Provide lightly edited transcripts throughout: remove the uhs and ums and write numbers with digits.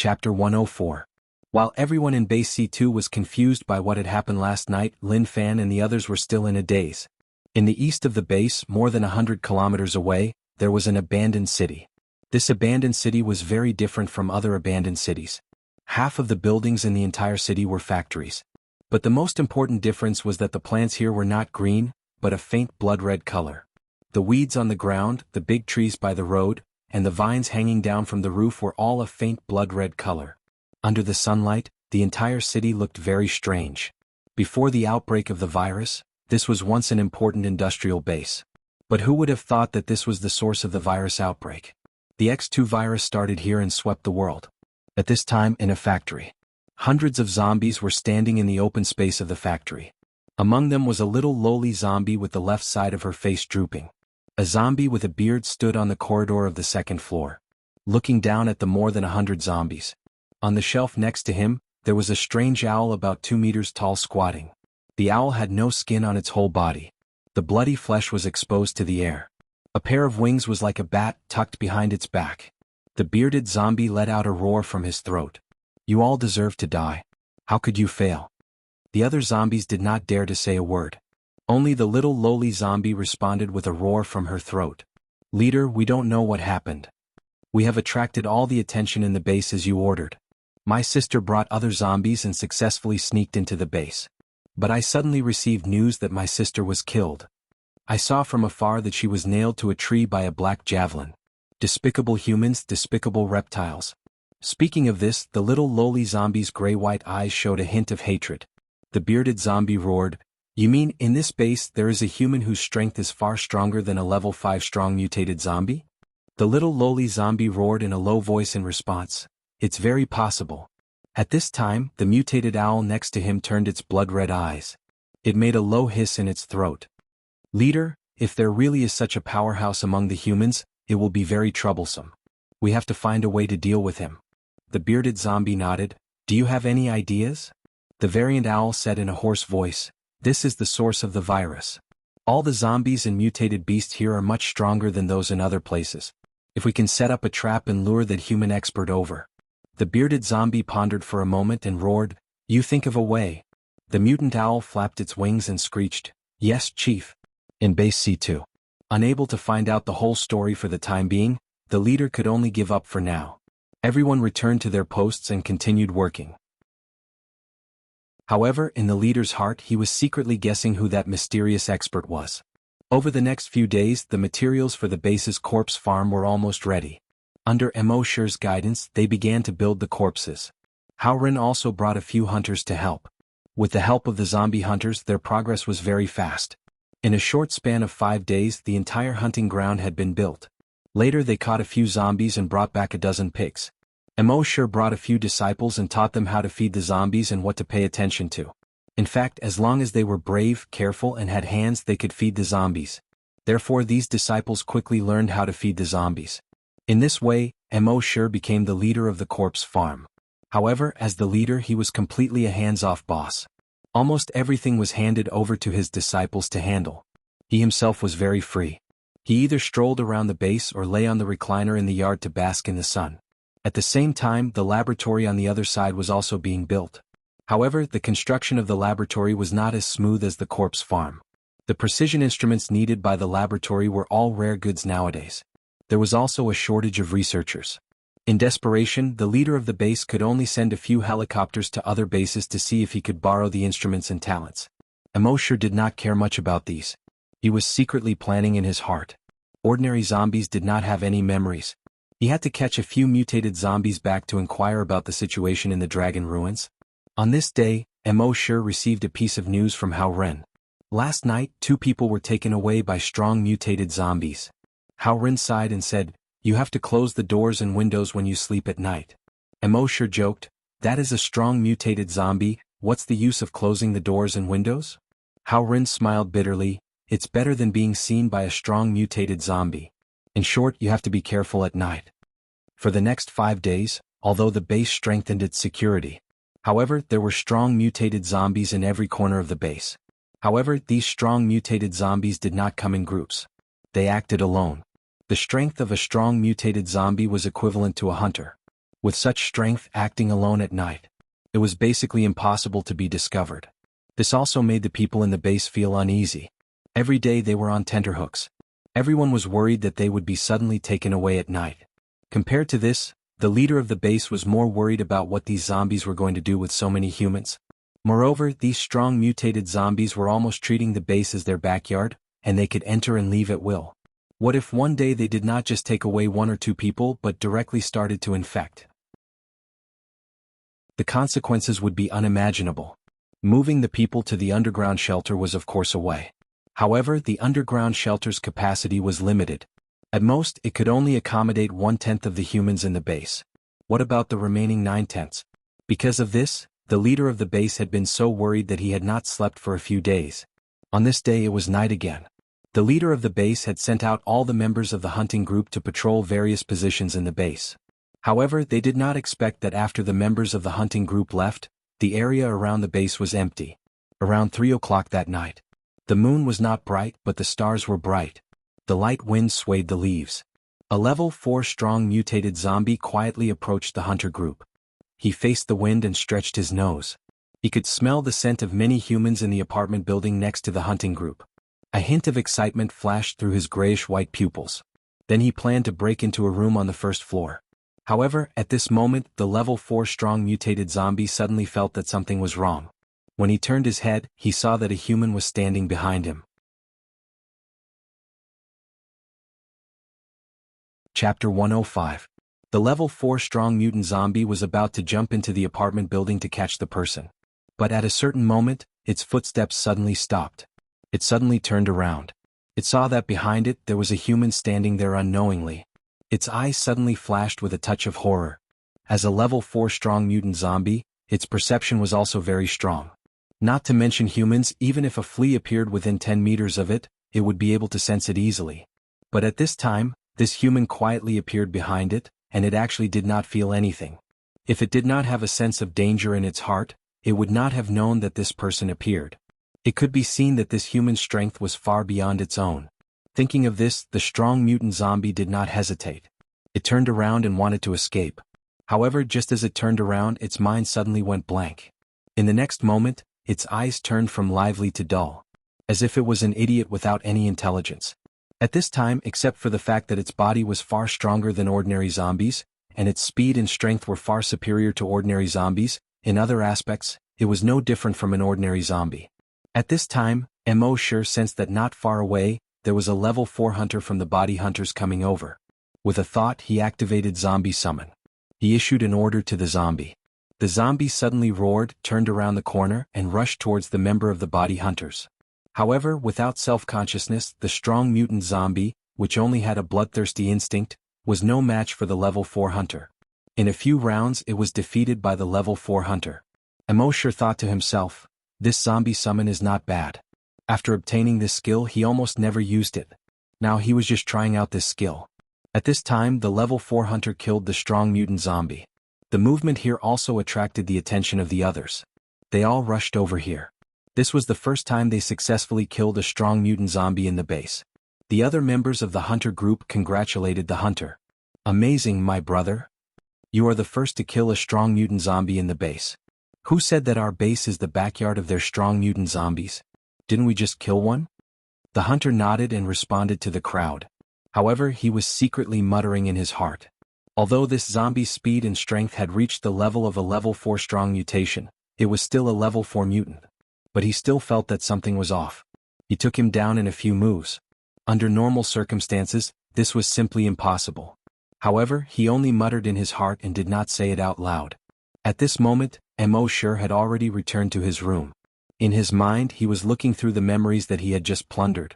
Chapter 104. While everyone in Base C2 was confused by what had happened last night, Lin Fan and the others were still in a daze. In the east of the base, more than 100 kilometers away, there was an abandoned city. This abandoned city was very different from other abandoned cities. Half of the buildings in the entire city were factories. But the most important difference was that the plants here were not green, but a faint blood-red color. The weeds on the ground, the big trees by the road, and the vines hanging down from the roof were all a faint blood-red color. Under the sunlight, the entire city looked very strange. Before the outbreak of the virus, this was once an important industrial base. But who would have thought that this was the source of the virus outbreak? The X2 virus started here and swept the world. At this time, in a factory. Hundreds of zombies were standing in the open space of the factory. Among them was a little lowly zombie with the left side of her face drooping. A zombie with a beard stood on the corridor of the second floor, looking down at the more than 100 zombies. On the shelf next to him, there was a strange owl about 2 meters tall squatting. The owl had no skin on its whole body. The bloody flesh was exposed to the air. A pair of wings was like a bat tucked behind its back. The bearded zombie let out a roar from his throat. "You all deserve to die. How could you fail?" The other zombies did not dare to say a word. Only the little lowly zombie responded with a roar from her throat. "Leader, we don't know what happened. We have attracted all the attention in the base as you ordered. My sister brought other zombies and successfully sneaked into the base. But I suddenly received news that my sister was killed. I saw from afar that she was nailed to a tree by a black javelin. Despicable humans, despicable reptiles." Speaking of this, the little lowly zombie's gray-white eyes showed a hint of hatred. The bearded zombie roared, "You mean, in this base there is a human whose strength is far stronger than a level 5 strong mutated zombie?" The little lowly zombie roared in a low voice in response, "It's very possible." At this time, the mutated owl next to him turned its blood-red eyes. It made a low hiss in its throat. "Leader, if there really is such a powerhouse among the humans, it will be very troublesome. We have to find a way to deal with him." The bearded zombie nodded. "Do you have any ideas?" The variant owl said in a hoarse voice, "This is the source of the virus. All the zombies and mutated beasts here are much stronger than those in other places. If we can set up a trap and lure that human expert over." The bearded zombie pondered for a moment and roared, "You think of a way." The mutant owl flapped its wings and screeched, "Yes, Chief." In Base C2. Unable to find out the whole story for the time being, the leader could only give up for now. Everyone returned to their posts and continued working. However, in the leader's heart he was secretly guessing who that mysterious expert was. Over the next few days, the materials for the base's corpse farm were almost ready. Under Immortal's guidance, they began to build the corpses. Xianhuan also brought a few hunters to help. With the help of the zombie hunters, their progress was very fast. In a short span of 5 days, the entire hunting ground had been built. Later they caught a few zombies and brought back a dozen pigs. Immortal brought a few disciples and taught them how to feed the zombies and what to pay attention to. In fact, as long as they were brave, careful, and had hands, they could feed the zombies. Therefore these disciples quickly learned how to feed the zombies. In this way, Immortal became the leader of the corpse farm. However, as the leader he was completely a hands-off boss. Almost everything was handed over to his disciples to handle. He himself was very free. He either strolled around the base or lay on the recliner in the yard to bask in the sun. At the same time, the laboratory on the other side was also being built. However, the construction of the laboratory was not as smooth as the corpse farm. The precision instruments needed by the laboratory were all rare goods nowadays. There was also a shortage of researchers. In desperation, the leader of the base could only send a few helicopters to other bases to see if he could borrow the instruments and talents. Immortal did not care much about these. He was secretly planning in his heart. Ordinary zombies did not have any memories. He had to catch a few mutated zombies back to inquire about the situation in the dragon ruins. On this day, Immortal received a piece of news from Xianhuan. Last night, 2 people were taken away by strong mutated zombies. Xianhuan sighed and said, "You have to close the doors and windows when you sleep at night." Immortal joked, "That is a strong mutated zombie, what's the use of closing the doors and windows?" Xianhuan smiled bitterly, "It's better than being seen by a strong mutated zombie. In short, you have to be careful at night." For the next 5 days, although the base strengthened its security. However, there were strong mutated zombies in every corner of the base. However, these strong mutated zombies did not come in groups. They acted alone. The strength of a strong mutated zombie was equivalent to a hunter. With such strength acting alone at night, it was basically impossible to be discovered. This also made the people in the base feel uneasy. Every day they were on tenterhooks. Everyone was worried that they would be suddenly taken away at night. Compared to this, the leader of the base was more worried about what these zombies were going to do with so many humans. Moreover, these strong mutated zombies were almost treating the base as their backyard, and they could enter and leave at will. What if one day they did not just take away 1 or 2 people but directly started to infect? The consequences would be unimaginable. Moving the people to the underground shelter was of course a way. However, the underground shelter's capacity was limited. At most, it could only accommodate 1/10 of the humans in the base. What about the remaining 9/10? Because of this, the leader of the base had been so worried that he had not slept for a few days. On this day it was night again. The leader of the base had sent out all the members of the hunting group to patrol various positions in the base. However, they did not expect that after the members of the hunting group left, the area around the base was empty. Around 3 o'clock that night, the moon was not bright but the stars were bright. The light wind swayed the leaves. A level 4 strong mutated zombie quietly approached the hunter group. He faced the wind and stretched his nose. He could smell the scent of many humans in the apartment building next to the hunting group. A hint of excitement flashed through his grayish-white pupils. Then he planned to break into a room on the first floor. However, at this moment, the level 4 strong mutated zombie suddenly felt that something was wrong. When he turned his head, he saw that a human was standing behind him. Chapter 105. The level 4 strong mutant zombie was about to jump into the apartment building to catch the person. But at a certain moment, its footsteps suddenly stopped. It suddenly turned around. It saw that behind it there was a human standing there unknowingly. Its eyes suddenly flashed with a touch of horror. As a level 4 strong mutant zombie, its perception was also very strong. Not to mention humans, even if a flea appeared within 10 meters of it, it would be able to sense it easily. But at this time, this human quietly appeared behind it, and it actually did not feel anything. If it did not have a sense of danger in its heart, it would not have known that this person appeared. It could be seen that this human strength was far beyond its own. Thinking of this, the strong mutant zombie did not hesitate. It turned around and wanted to escape. However, just as it turned around, its mind suddenly went blank. In the next moment, its eyes turned from lively to dull, as if it was an idiot without any intelligence. At this time, except for the fact that its body was far stronger than ordinary zombies, and its speed and strength were far superior to ordinary zombies, in other aspects, it was no different from an ordinary zombie. At this time, Mo sure sensed that not far away, there was a level 4 hunter from the body hunters coming over. With a thought, he activated Zombie Summon. He issued an order to the zombie. The zombie suddenly roared, turned around the corner, and rushed towards the member of the body hunters. However, without self-consciousness, the strong mutant zombie, which only had a bloodthirsty instinct, was no match for the level 4 hunter. In a few rounds it was defeated by the level 4 hunter. Mo sure thought to himself, this zombie summon is not bad. After obtaining this skill he almost never used it. Now he was just trying out this skill. At this time the level 4 hunter killed the strong mutant zombie. The movement here also attracted the attention of the others. They all rushed over here. This was the first time they successfully killed a strong mutant zombie in the base. The other members of the hunter group congratulated the hunter. Amazing, my brother. You are the first to kill a strong mutant zombie in the base. Who said that our base is the backyard of their strong mutant zombies? Didn't we just kill one? The hunter nodded and responded to the crowd. However, he was secretly muttering in his heart. Although this zombie's speed and strength had reached the level of a level 4 strong mutation, it was still a level 4 mutant. But he still felt that something was off. He took him down in a few moves. Under normal circumstances, this was simply impossible. However, he only muttered in his heart and did not say it out loud. At this moment, Mo sure had already returned to his room. In his mind he was looking through the memories that he had just plundered.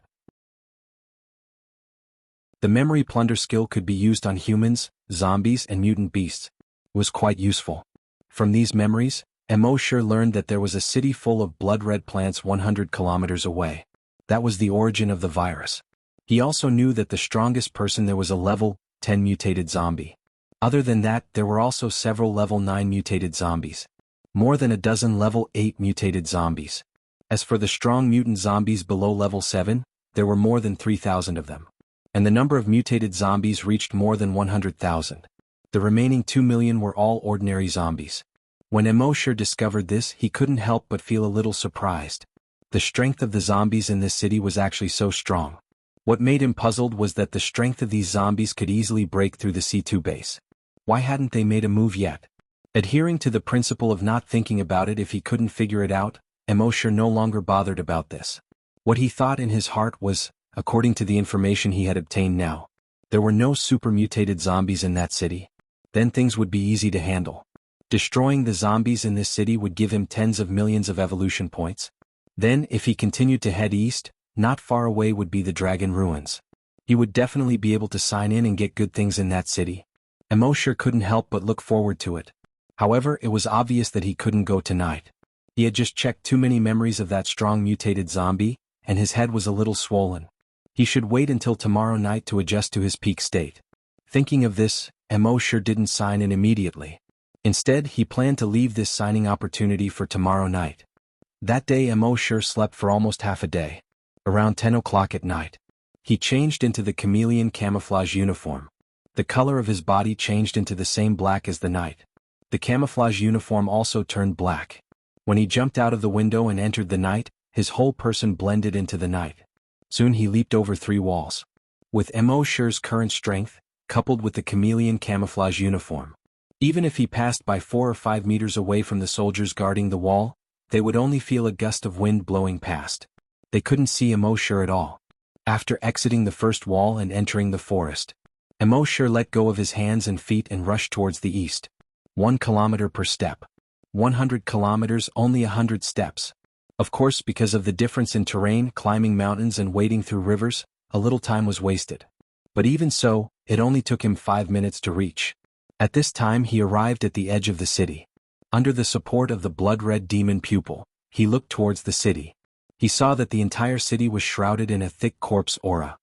The memory plunder skill could be used on humans, zombies and mutant beasts. It was quite useful. From these memories, Mo sure learned that there was a city full of blood-red plants 100 kilometers away. That was the origin of the virus. He also knew that the strongest person there was a level 10 mutated zombie. Other than that, there were also several level 9 mutated zombies. More than a dozen level 8 mutated zombies. As for the strong mutant zombies below level 7, there were more than 3,000 of them. And the number of mutated zombies reached more than 100,000. The remaining 2 million were all ordinary zombies. When Immortal discovered this, he couldn't help but feel a little surprised. The strength of the zombies in this city was actually so strong. What made him puzzled was that the strength of these zombies could easily break through the C2 base. Why hadn't they made a move yet? Adhering to the principle of not thinking about it if he couldn't figure it out, Immortal no longer bothered about this. What he thought in his heart was, according to the information he had obtained now, there were no super-mutated zombies in that city. Then things would be easy to handle. Destroying the zombies in this city would give him tens of millions of evolution points. Then, if he continued to head east, not far away would be the Dragon Ruins. He would definitely be able to sign in and get good things in that city. Immortal couldn't help but look forward to it. However, it was obvious that he couldn't go tonight. He had just checked too many memories of that strong mutated zombie, and his head was a little swollen. He should wait until tomorrow night to adjust to his peak state. Thinking of this, Immortal didn't sign in immediately. Instead, he planned to leave this signing opportunity for tomorrow night. That day Immortal slept for almost half a day. Around 10 o'clock at night, he changed into the chameleon camouflage uniform. The color of his body changed into the same black as the night. The camouflage uniform also turned black. When he jumped out of the window and entered the night, his whole person blended into the night. Soon he leaped over 3 walls. With Immortal's current strength, coupled with the chameleon camouflage uniform, even if he passed by 4 or 5 meters away from the soldiers guarding the wall, they would only feel a gust of wind blowing past. They couldn't see Immortal at all. After exiting the first wall and entering the forest, Immortal let go of his hands and feet and rushed towards the east. 1 kilometer per step. 100 kilometers, only 100 steps. Of course, because of the difference in terrain, climbing mountains and wading through rivers, a little time was wasted. But even so, it only took him 5 minutes to reach. At this time he arrived at the edge of the city. Under the support of the blood-red demon pupil, he looked towards the city. He saw that the entire city was shrouded in a thick corpse aura.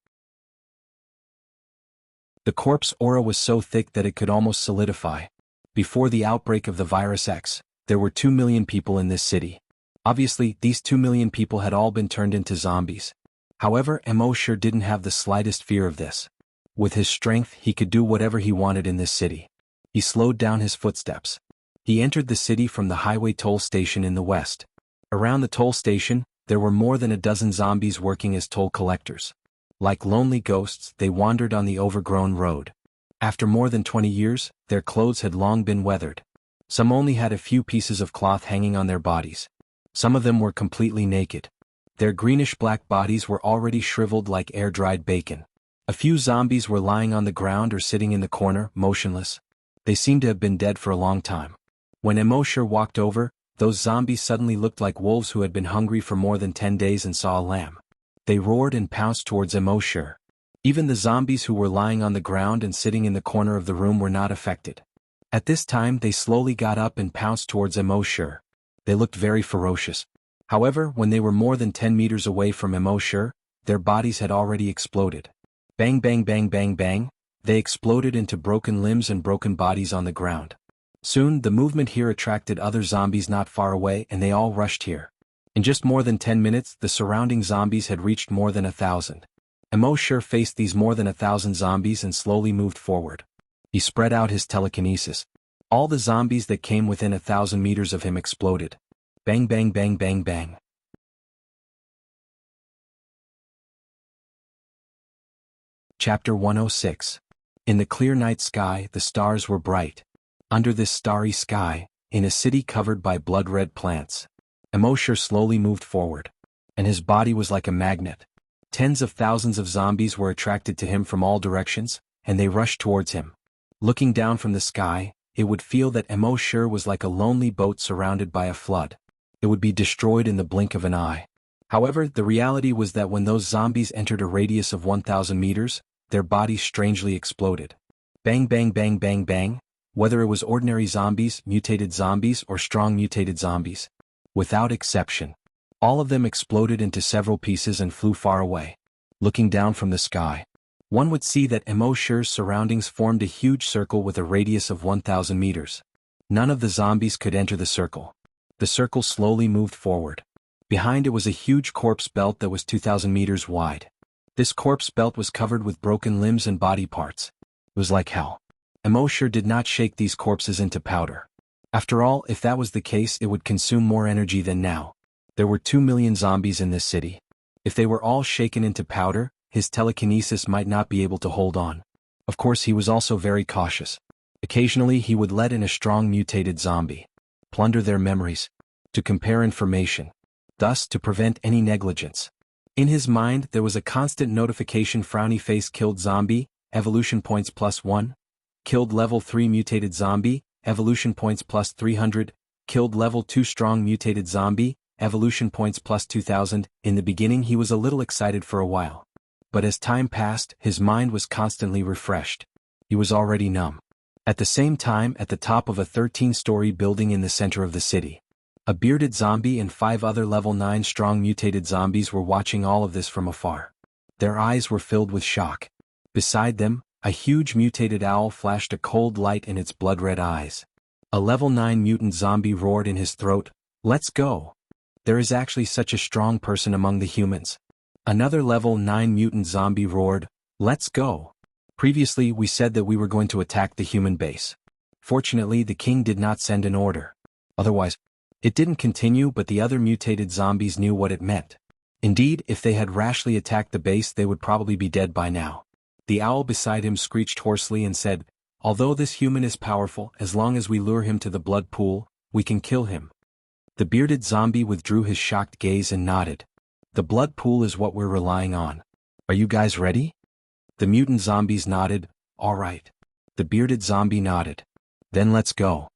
The corpse aura was so thick that it could almost solidify. Before the outbreak of the virus X, there were 2 million people in this city. Obviously, these 2 million people had all been turned into zombies. However, Immortal didn't have the slightest fear of this. With his strength, he could do whatever he wanted in this city. He slowed down his footsteps. He entered the city from the highway toll station in the west. Around the toll station, there were more than a dozen zombies working as toll collectors. Like lonely ghosts, they wandered on the overgrown road. After more than 20 years, their clothes had long been weathered. Some only had a few pieces of cloth hanging on their bodies. Some of them were completely naked. Their greenish-black bodies were already shriveled like air-dried bacon. A few zombies were lying on the ground or sitting in the corner, motionless. They seemed to have been dead for a long time. When Immortal walked over, those zombies suddenly looked like wolves who had been hungry for more than 10 days and saw a lamb. They roared and pounced towards Immortal. Even the zombies who were lying on the ground and sitting in the corner of the room were not affected. At this time they slowly got up and pounced towards Immortal. They looked very ferocious. However, when they were more than 10 meters away from Immortal, their bodies had already exploded. Bang bang bang bang bang, they exploded into broken limbs and broken bodies on the ground. Soon, the movement here attracted other zombies not far away and they all rushed here. In just more than 10 minutes, the surrounding zombies had reached more than 1,000. Immortal faced these more than 1,000 zombies and slowly moved forward. He spread out his telekinesis. All the zombies that came within 1,000 meters of him exploded. Bang bang bang bang bang. Chapter 106. In the clear night sky, the stars were bright. Under this starry sky, in a city covered by blood-red plants, Immortal slowly moved forward. And his body was like a magnet. Tens of thousands of zombies were attracted to him from all directions, and they rushed towards him. Looking down from the sky, it would feel that Immortal was like a lonely boat surrounded by a flood. It would be destroyed in the blink of an eye. However, the reality was that when those zombies entered a radius of 1,000 meters, their bodies strangely exploded. Bang bang bang bang bang, whether it was ordinary zombies, mutated zombies, or strong mutated zombies. Without exception, all of them exploded into several pieces and flew far away. Looking down from the sky, one would see that Immortal's surroundings formed a huge circle with a radius of 1,000 meters. None of the zombies could enter the circle. The circle slowly moved forward. Behind it was a huge corpse belt that was 2,000 meters wide. This corpse belt was covered with broken limbs and body parts. It was like hell. Emo did not shake these corpses into powder. After all, if that was the case, it would consume more energy than now. There were 2 million zombies in this city. If they were all shaken into powder, his telekinesis might not be able to hold on. Of course, he was also very cautious. Occasionally, he would let in a strong mutated zombie, plunder their memories, to compare information, thus to prevent any negligence. In his mind, there was a constant notification: frowny face killed zombie, evolution points +1, killed level 3 mutated zombie, evolution points +300, killed level 2 strong mutated zombie, evolution points +2000. In the beginning he was a little excited for a while. But as time passed, his mind was constantly refreshed. He was already numb. At the same time, at the top of a 13-story building in the center of the city, a bearded zombie and 5 other level 9 strong mutated zombies were watching all of this from afar. Their eyes were filled with shock. Beside them, a huge mutated owl flashed a cold light in its blood-red eyes. A level 9 mutant zombie roared in his throat, "Let's go! There is actually such a strong person among the humans." Another level 9 mutant zombie roared, "Let's go! Previously we said that we were going to attack the human base. Fortunately the king did not send an order. Otherwise, it didn't continue, but the other mutated zombies knew what it meant. Indeed, if they had rashly attacked the base they would probably be dead by now." The owl beside him screeched hoarsely and said, "Although this human is powerful, as long as we lure him to the blood pool, we can kill him." The bearded zombie withdrew his shocked gaze and nodded. "The blood pool is what we're relying on. Are you guys ready?" The mutant zombies nodded. "All right." The bearded zombie nodded. "Then let's go."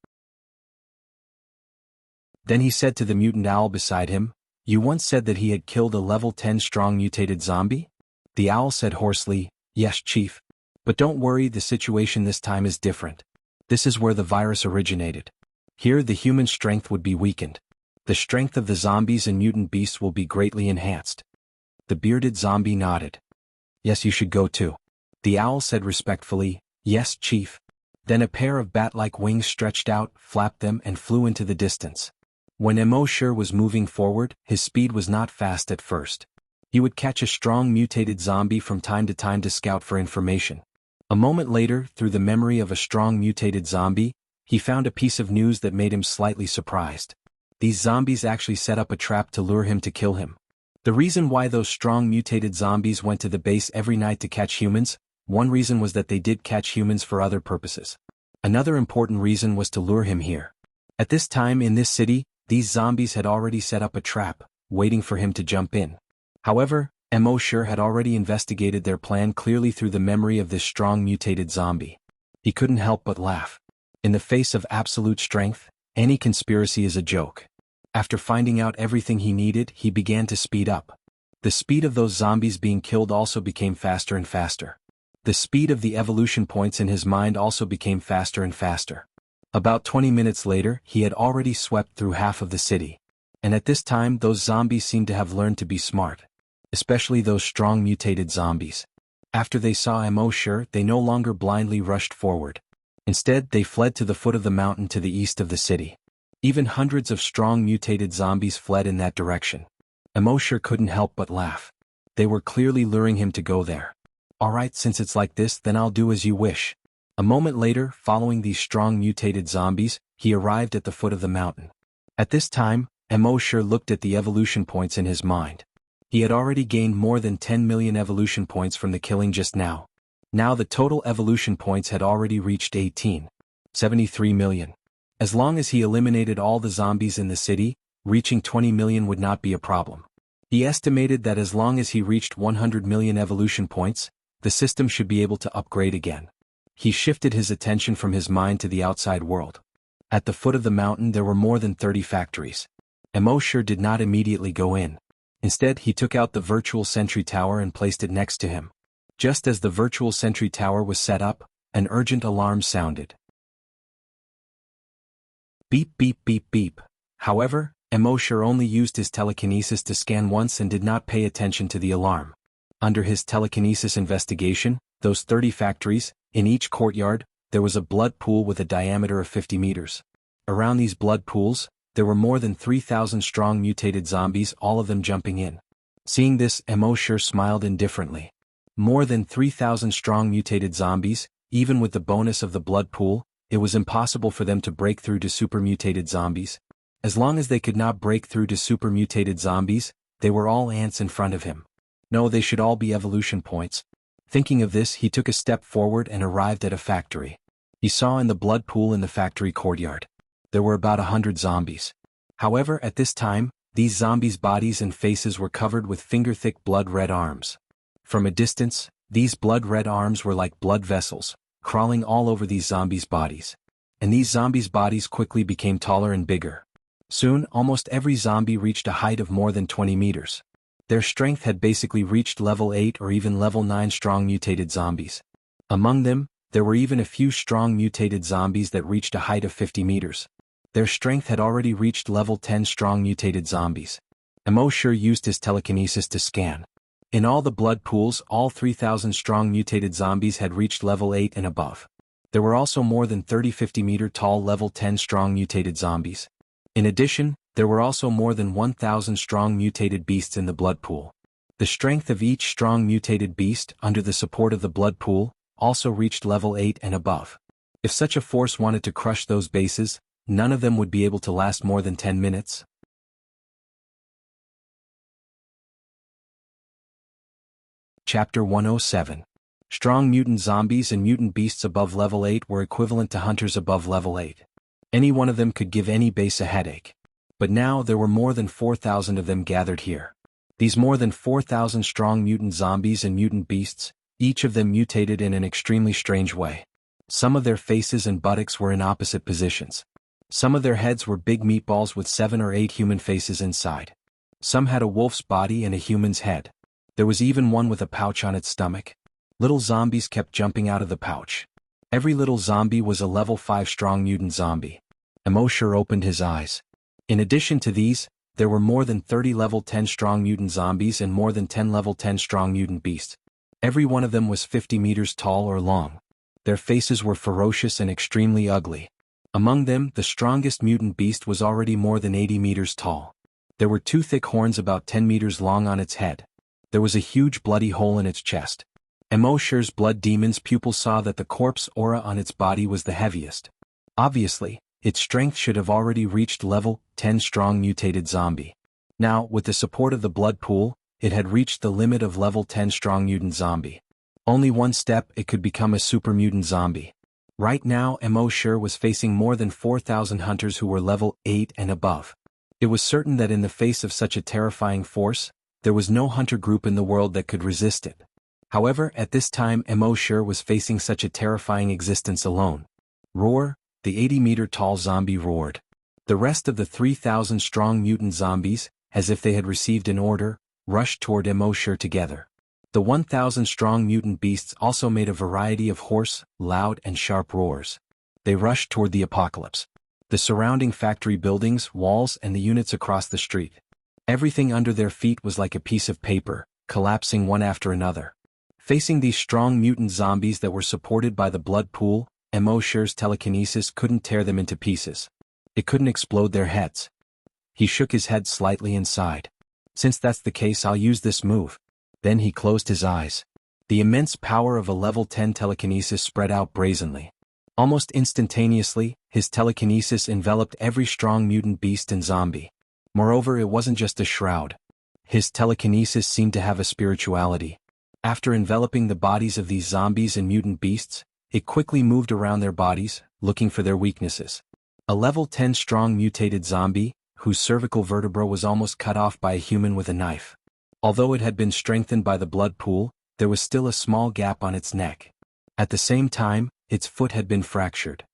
Then he said to the mutant owl beside him, "You once said that he had killed a level 10 strong mutated zombie?" The owl said hoarsely, "Yes, Chief. But don't worry, the situation this time is different. This is where the virus originated. Here the human strength would be weakened. The strength of the zombies and mutant beasts will be greatly enhanced." The bearded zombie nodded. "Yes, you should go too." The owl said respectfully, "Yes, Chief." Then a pair of bat-like wings stretched out, flapped them and flew into the distance. When Emo was moving forward, his speed was not fast at first. He would catch a strong mutated zombie from time to scout for information. A moment later, through the memory of a strong mutated zombie, he found a piece of news that made him slightly surprised. These zombies actually set up a trap to lure him to kill him. The reason why those strong mutated zombies went to the base every night to catch humans, one reason was that they did catch humans for other purposes. Another important reason was to lure him here. At this time in this city, these zombies had already set up a trap, waiting for him to jump in. However, Emo had already investigated their plan clearly through the memory of this strong mutated zombie. He couldn't help but laugh. In the face of absolute strength, any conspiracy is a joke. After finding out everything he needed, he began to speed up. The speed of those zombies being killed also became faster and faster. The speed of the evolution points in his mind also became faster and faster. About 20 minutes later, he had already swept through half of the city. And at this time those zombies seemed to have learned to be smart. Especially those strong mutated zombies. After they saw Emo they no longer blindly rushed forward. Instead, they fled to the foot of the mountain to the east of the city. Even hundreds of strong mutated zombies fled in that direction. Emo couldn't help but laugh. They were clearly luring him to go there. "Alright, since it's like this, then I'll do as you wish." A moment later, following these strong mutated zombies, he arrived at the foot of the mountain. At this time, Emo looked at the evolution points in his mind. He had already gained more than 10 million evolution points from the killing just now. Now the total evolution points had already reached 73 million. As long as he eliminated all the zombies in the city, reaching 20 million would not be a problem. He estimated that as long as he reached 100 million evolution points, the system should be able to upgrade again. He shifted his attention from his mind to the outside world. At the foot of the mountain there were more than 30 factories. Emo did not immediately go in. Instead, he took out the virtual sentry tower and placed it next to him. Just as the virtual sentry tower was set up, an urgent alarm sounded. Beep beep beep beep. However, Emo only used his telekinesis to scan once and did not pay attention to the alarm. Under his telekinesis investigation, those 30 factories, in each courtyard, there was a blood pool with a diameter of 50 meters. Around these blood pools, there were more than 3,000 strong mutated zombies, all of them jumping in. Seeing this, Emo smiled indifferently. More than 3,000 strong mutated zombies, even with the bonus of the blood pool, it was impossible for them to break through to super-mutated zombies. As long as they could not break through to super-mutated zombies, they were all ants in front of him. No, they should all be evolution points. Thinking of this, he took a step forward and arrived at a factory. He saw in the blood pool in the factory courtyard. There were about 100 zombies. However, at this time, these zombies' bodies and faces were covered with finger-thick blood-red arms. From a distance, these blood-red arms were like blood vessels, crawling all over these zombies' bodies. And these zombies' bodies quickly became taller and bigger. Soon, almost every zombie reached a height of more than 20 meters. Their strength had basically reached level 8 or even level 9 strong mutated zombies. Among them, there were even a few strong mutated zombies that reached a height of 50 meters. Their strength had already reached level 10 strong mutated zombies. Immortal used his telekinesis to scan. In all the blood pools, all 3,000 strong mutated zombies had reached level 8 and above. There were also more than 30 50-meter tall level 10 strong mutated zombies. In addition, there were also more than 1,000 strong mutated beasts in the blood pool. The strength of each strong mutated beast, under the support of the blood pool, also reached level 8 and above. If such a force wanted to crush those bases, none of them would be able to last more than 10 minutes. Chapter 107. Strong mutant zombies and mutant beasts above level 8 were equivalent to hunters above level 8. Any one of them could give any base a headache. But now there were more than 4,000 of them gathered here. These more than 4,000 strong mutant zombies and mutant beasts, each of them mutated in an extremely strange way. Some of their faces and buttocks were in opposite positions. Some of their heads were big meatballs with 7 or 8 human faces inside. Some had a wolf's body and a human's head. There was even one with a pouch on its stomach. Little zombies kept jumping out of the pouch. Every little zombie was a level 5 strong mutant zombie. Immortal opened his eyes. In addition to these, there were more than 30 level 10 strong mutant zombies and more than 10 level 10 strong mutant beasts. Every one of them was 50 meters tall or long. Their faces were ferocious and extremely ugly. Among them, the strongest mutant beast was already more than 80 meters tall. There were 2 thick horns about 10 meters long on its head. There was a huge bloody hole in its chest. Immortal's blood demon's pupils saw that the corpse aura on its body was the heaviest. Obviously, its strength should have already reached level 10 strong mutated zombie. Now, with the support of the blood pool, it had reached the limit of level 10 strong mutant zombie. Only one step it could become a super mutant zombie. Right now, Immortal was facing more than 4,000 hunters who were level 8 and above. It was certain that in the face of such a terrifying force, there was no hunter group in the world that could resist it. However, at this time Immortal was facing such a terrifying existence alone. Roar, the 80-meter tall zombie roared. The rest of the 3,000 strong mutant zombies, as if they had received an order, rushed toward Immortal together. The 1,000 strong mutant beasts also made a variety of hoarse, loud and sharp roars. They rushed toward the apocalypse. The surrounding factory buildings, walls and the units across the street. Everything under their feet was like a piece of paper, collapsing one after another. Facing these strong mutant zombies that were supported by the blood pool, Immortal's telekinesis couldn't tear them into pieces. It couldn't explode their heads. He shook his head slightly and sighed. Since that's the case, I'll use this move. Then he closed his eyes. The immense power of a level 10 telekinesis spread out brazenly. Almost instantaneously, his telekinesis enveloped every strong mutant beast and zombie. Moreover, it wasn't just a shroud. His telekinesis seemed to have a spirituality. After enveloping the bodies of these zombies and mutant beasts, it quickly moved around their bodies, looking for their weaknesses. A level 10 strong mutated zombie, whose cervical vertebra was almost cut off by a human with a knife. Although it had been strengthened by the blood pool, there was still a small gap on its neck. At the same time, its foot had been fractured.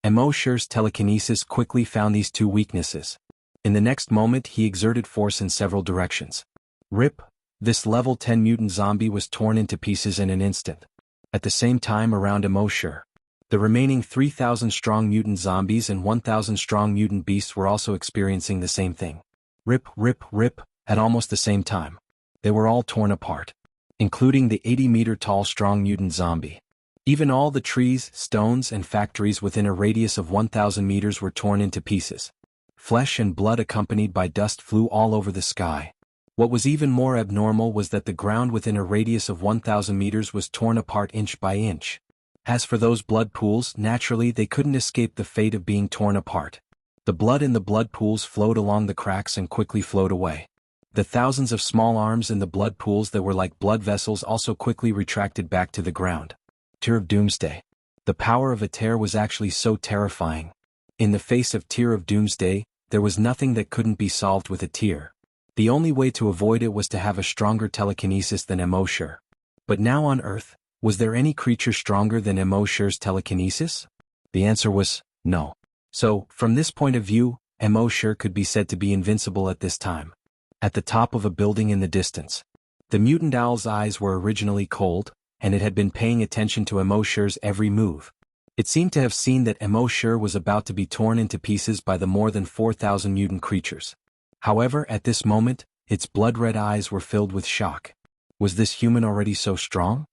Immortal's telekinesis quickly found these 2 weaknesses. In the next moment he exerted force in several directions. Rip! This level 10 mutant zombie was torn into pieces in an instant. At the same time around Immortal, the remaining 3,000 strong mutant zombies and 1,000 strong mutant beasts were also experiencing the same thing. Rip, rip, rip, at almost the same time. They were all torn apart, including the 80-meter tall strong mutant zombie. Even all the trees, stones and factories within a radius of 1,000 meters were torn into pieces. Flesh and blood accompanied by dust flew all over the sky. What was even more abnormal was that the ground within a radius of 1,000 meters was torn apart inch by inch. As for those blood pools, naturally they couldn't escape the fate of being torn apart. The blood in the blood pools flowed along the cracks and quickly flowed away. The thousands of small arms in the blood pools that were like blood vessels also quickly retracted back to the ground. Tear of Doomsday. The power of a tear was actually so terrifying. In the face of Tear of Doomsday, there was nothing that couldn't be solved with a tear. The only way to avoid it was to have a stronger telekinesis than Immortal. But now on Earth, was there any creature stronger than Immortal's telekinesis? The answer was no. So, from this point of view, Immortal could be said to be invincible at this time. At the top of a building in the distance, the mutant owl's eyes were originally cold, and it had been paying attention to Immortal's every move. It seemed to have seen that Immortal was about to be torn into pieces by the more than 4,000 mutant creatures. However, at this moment, its blood-red eyes were filled with shock. Was this human already so strong?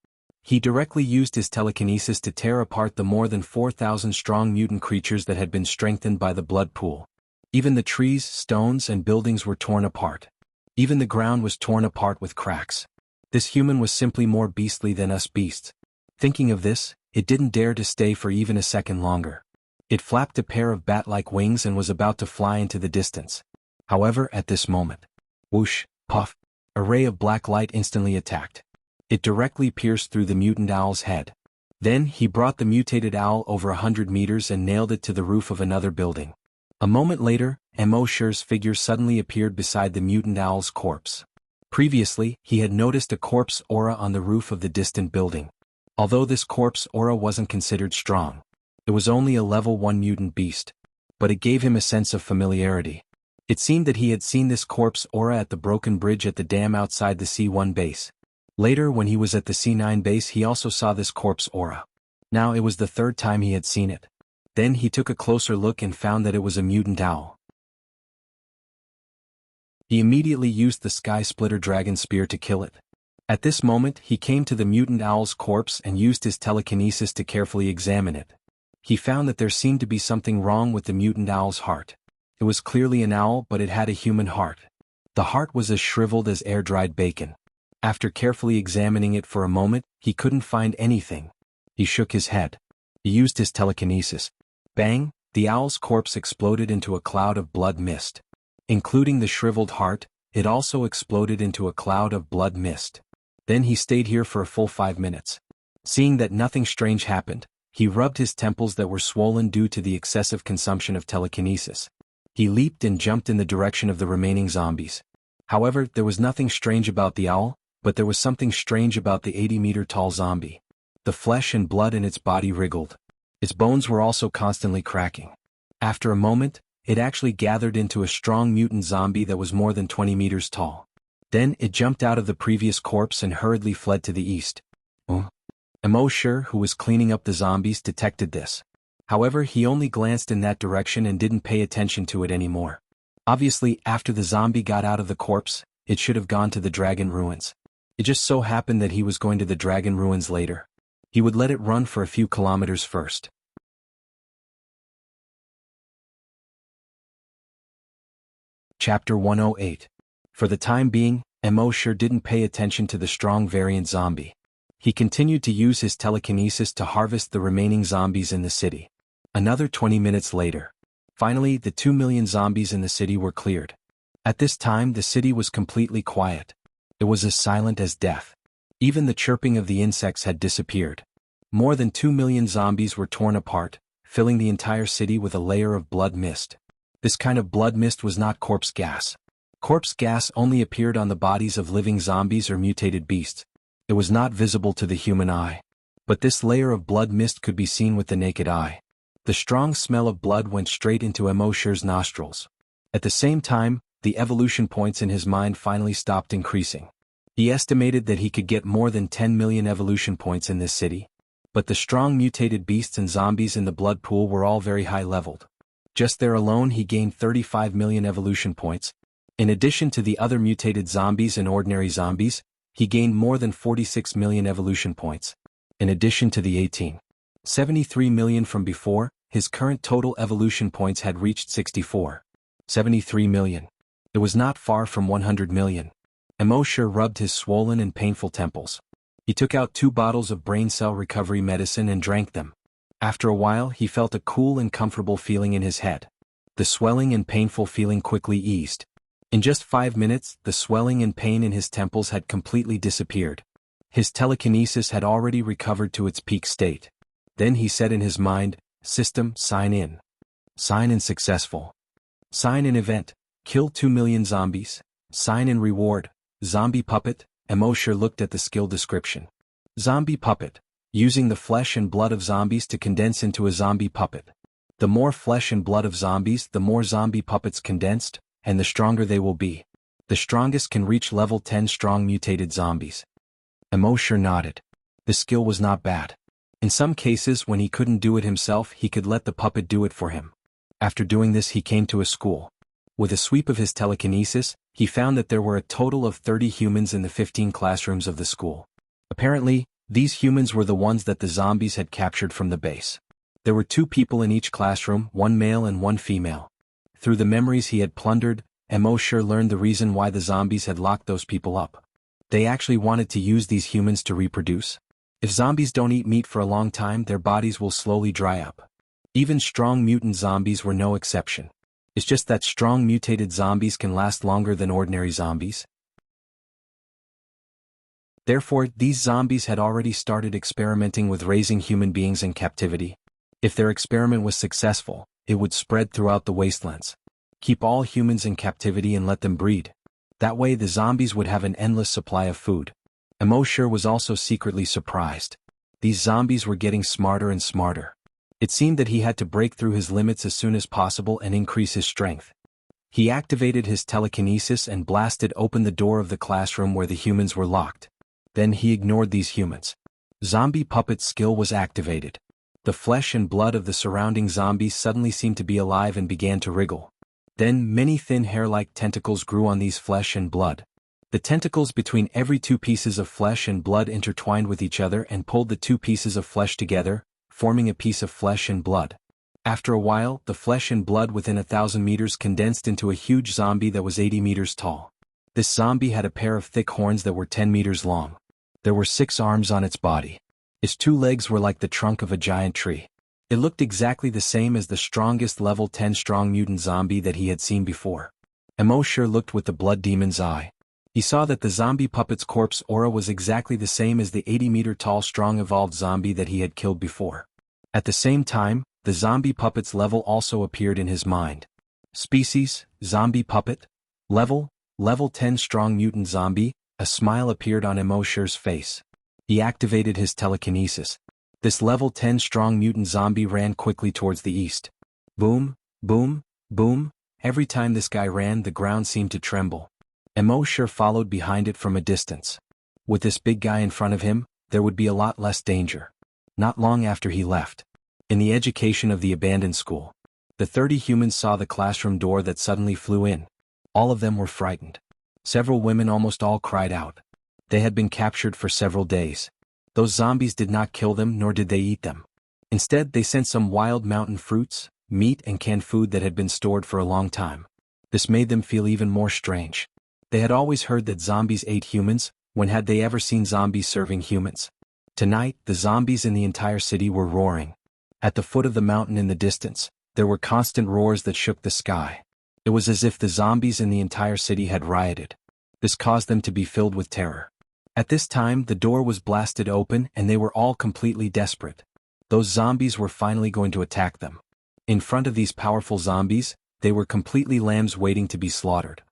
He directly used his telekinesis to tear apart the more than 4,000 strong mutant creatures that had been strengthened by the blood pool. Even the trees, stones, and buildings were torn apart. Even the ground was torn apart with cracks. This human was simply more beastly than us beasts. Thinking of this, it didn't dare to stay for even a second longer. It flapped a pair of bat-like wings and was about to fly into the distance. However, at this moment, whoosh, puff, a ray of black light instantly attacked. It directly pierced through the mutant owl's head. Then, he brought the mutated owl over 100 meters and nailed it to the roof of another building. A moment later, Immortal's figure suddenly appeared beside the mutant owl's corpse. Previously, he had noticed a corpse aura on the roof of the distant building. Although this corpse aura wasn't considered strong, it was only a level 1 mutant beast. But it gave him a sense of familiarity. It seemed that he had seen this corpse aura at the broken bridge at the dam outside the C1 base. Later, when he was at the C9 base, he also saw this corpse aura. Now it was the third time he had seen it. Then he took a closer look and found that it was a mutant owl. He immediately used the Sky Splitter Dragon Spear to kill it. At this moment, he came to the mutant owl's corpse and used his telekinesis to carefully examine it. He found that there seemed to be something wrong with the mutant owl's heart. It was clearly an owl, but it had a human heart. The heart was as shriveled as air-dried bacon. After carefully examining it for a moment, he couldn't find anything. He shook his head. He used his telekinesis. Bang! The owl's corpse exploded into a cloud of blood mist. Including the shriveled heart, it also exploded into a cloud of blood mist. Then he stayed here for a full 5 minutes. Seeing that nothing strange happened, he rubbed his temples that were swollen due to the excessive consumption of telekinesis. He leaped and jumped in the direction of the remaining zombies. However, there was nothing strange about the owl, but there was something strange about the 80-meter-tall zombie. The flesh and blood in its body wriggled. Its bones were also constantly cracking. After a moment, it actually gathered into a strong mutant zombie that was more than 20 meters tall. Then it jumped out of the previous corpse and hurriedly fled to the east. Immortal, who was cleaning up the zombies, detected this. However, he only glanced in that direction and didn't pay attention to it anymore. Obviously, after the zombie got out of the corpse, it should have gone to the dragon ruins. It just so happened that he was going to the dragon ruins later. He would let it run for a few kilometers first. Chapter 108. For the time being, Immortal didn't pay attention to the strong variant zombie. He continued to use his telekinesis to harvest the remaining zombies in the city. Another 20 minutes later. Finally, the 2 million zombies in the city were cleared. At this time, the city was completely quiet. It was as silent as death. Even the chirping of the insects had disappeared. More than 2 million zombies were torn apart, filling the entire city with a layer of blood mist. This kind of blood mist was not corpse gas. Corpse gas only appeared on the bodies of living zombies or mutated beasts. It was not visible to the human eye. But this layer of blood mist could be seen with the naked eye. The strong smell of blood went straight into Immortal's nostrils. At the same time, the evolution points in his mind finally stopped increasing. He estimated that he could get more than 10 million evolution points in this city. But the strong mutated beasts and zombies in the blood pool were all very high-leveled. Just there alone he gained 35 million evolution points. In addition to the other mutated zombies and ordinary zombies, he gained more than 46 million evolution points. In addition to the 73 million from before, his current total evolution points had reached 73 million. It was not far from 100 million. Emoshir rubbed his swollen and painful temples. He took out 2 bottles of brain cell recovery medicine and drank them. After a while he felt a cool and comfortable feeling in his head. The swelling and painful feeling quickly eased. In just 5 minutes, the swelling and pain in his temples had completely disappeared. His telekinesis had already recovered to its peak state. Then he said in his mind, "System, sign in. Sign in successful. Sign in event. Kill 2 million zombies. Sign in reward. Zombie puppet." Emoshir looked at the skill description. Zombie puppet. Using the flesh and blood of zombies to condense into a zombie puppet. The more flesh and blood of zombies, the more zombie puppets condensed, and the stronger they will be. The strongest can reach level 10 strong mutated zombies. Emoshir nodded. The skill was not bad. In some cases when he couldn't do it himself, he could let the puppet do it for him. After doing this he came to a school. With a sweep of his telekinesis, he found that there were a total of 30 humans in the 15 classrooms of the school. Apparently, these humans were the ones that the zombies had captured from the base. There were 2 people in each classroom, 1 male and 1 female. Through the memories he had plundered, Emoshir learned the reason why the zombies had locked those people up. They actually wanted to use these humans to reproduce. If zombies don't eat meat for a long time, their bodies will slowly dry up. Even strong mutant zombies were no exception. It's just that strong mutated zombies can last longer than ordinary zombies. Therefore, these zombies had already started experimenting with raising human beings in captivity. If their experiment was successful, it would spread throughout the wastelands. Keep all humans in captivity and let them breed. That way the zombies would have an endless supply of food. Emoshir was also secretly surprised. These zombies were getting smarter and smarter. It seemed that he had to break through his limits as soon as possible and increase his strength. He activated his telekinesis and blasted open the door of the classroom where the humans were locked. Then he ignored these humans. Zombie puppet skill was activated. The flesh and blood of the surrounding zombies suddenly seemed to be alive and began to wriggle. Then many thin hair-like tentacles grew on these flesh and blood. The tentacles between every 2 pieces of flesh and blood intertwined with each other and pulled the 2 pieces of flesh together, forming a piece of flesh and blood. After a while, the flesh and blood within 1,000 meters condensed into a huge zombie that was 80 meters tall. This zombie had a pair of thick horns that were 10 meters long. There were 6 arms on its body. Its 2 legs were like the trunk of a giant tree. It looked exactly the same as the strongest level 10 strong mutant zombie that he had seen before. Emoshir looked with the blood demon's eye. He saw that the zombie puppet's corpse aura was exactly the same as the 80-meter-tall strong evolved zombie that he had killed before. At the same time, the zombie puppet's level also appeared in his mind. Species, zombie puppet. Level 10 strong mutant zombie. A smile appeared on Emoshir's face. He activated his telekinesis. This level 10 strong mutant zombie ran quickly towards the east. Boom, boom, boom. Every time this guy ran, the ground seemed to tremble. Emoshir followed behind it from a distance. With this big guy in front of him, there would be a lot less danger. Not long after he left. In the education of the abandoned school. The 30 humans saw the classroom door that suddenly flew in. All of them were frightened. Several women almost all cried out. They had been captured for several days. Those zombies did not kill them nor did they eat them. Instead they sent some wild mountain fruits, meat and canned food that had been stored for a long time. This made them feel even more strange. They had always heard that zombies ate humans. When had they ever seen zombies serving humans? Tonight, the zombies in the entire city were roaring. At the foot of the mountain in the distance, there were constant roars that shook the sky. It was as if the zombies in the entire city had rioted. This caused them to be filled with terror. At this time, the door was blasted open and they were all completely desperate. Those zombies were finally going to attack them. In front of these powerful zombies, they were completely lambs waiting to be slaughtered.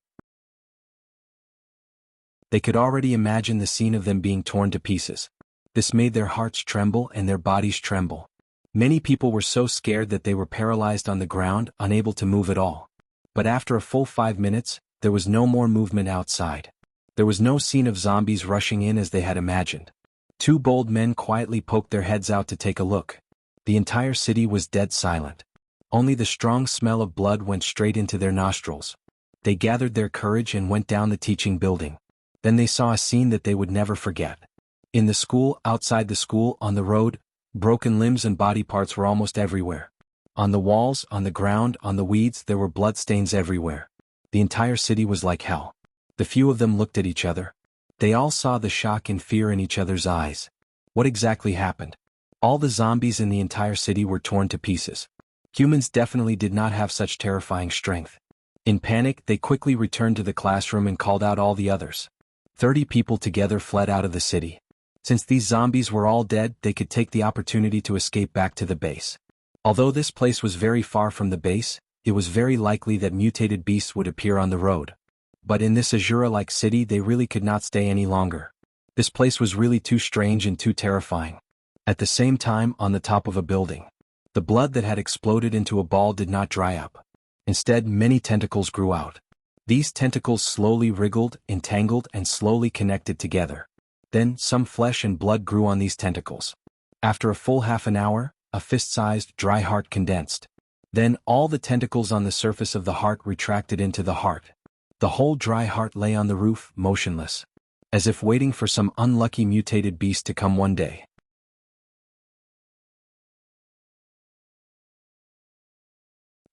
They could already imagine the scene of them being torn to pieces. This made their hearts tremble and their bodies tremble. Many people were so scared that they were paralyzed on the ground, unable to move at all. But after a full 5 minutes, there was no more movement outside. There was no scene of zombies rushing in as they had imagined. 2 bold men quietly poked their heads out to take a look. The entire city was dead silent. Only the strong smell of blood went straight into their nostrils. They gathered their courage and went down the teaching building. Then they saw a scene that they would never forget. In the school, outside the school, on the road, broken limbs and body parts were almost everywhere. On the walls, on the ground, on the weeds, there were bloodstains everywhere. The entire city was like hell. The few of them looked at each other. They all saw the shock and fear in each other's eyes. What exactly happened? All the zombies in the entire city were torn to pieces. Humans definitely did not have such terrifying strength. In panic, they quickly returned to the classroom and called out all the others. 30 people together fled out of the city. Since these zombies were all dead, they could take the opportunity to escape back to the base. Although this place was very far from the base, it was very likely that mutated beasts would appear on the road. But in this Azura-like city they really could not stay any longer. This place was really too strange and too terrifying. At the same time, on the top of a building, the blood that had exploded into a ball did not dry up. Instead, many tentacles grew out. These tentacles slowly wriggled, entangled, and slowly connected together. Then, some flesh and blood grew on these tentacles. After a full half an hour, a fist-sized, dry heart condensed. Then, all the tentacles on the surface of the heart retracted into the heart. The whole dry heart lay on the roof, motionless, as if waiting for some unlucky mutated beast to come one day.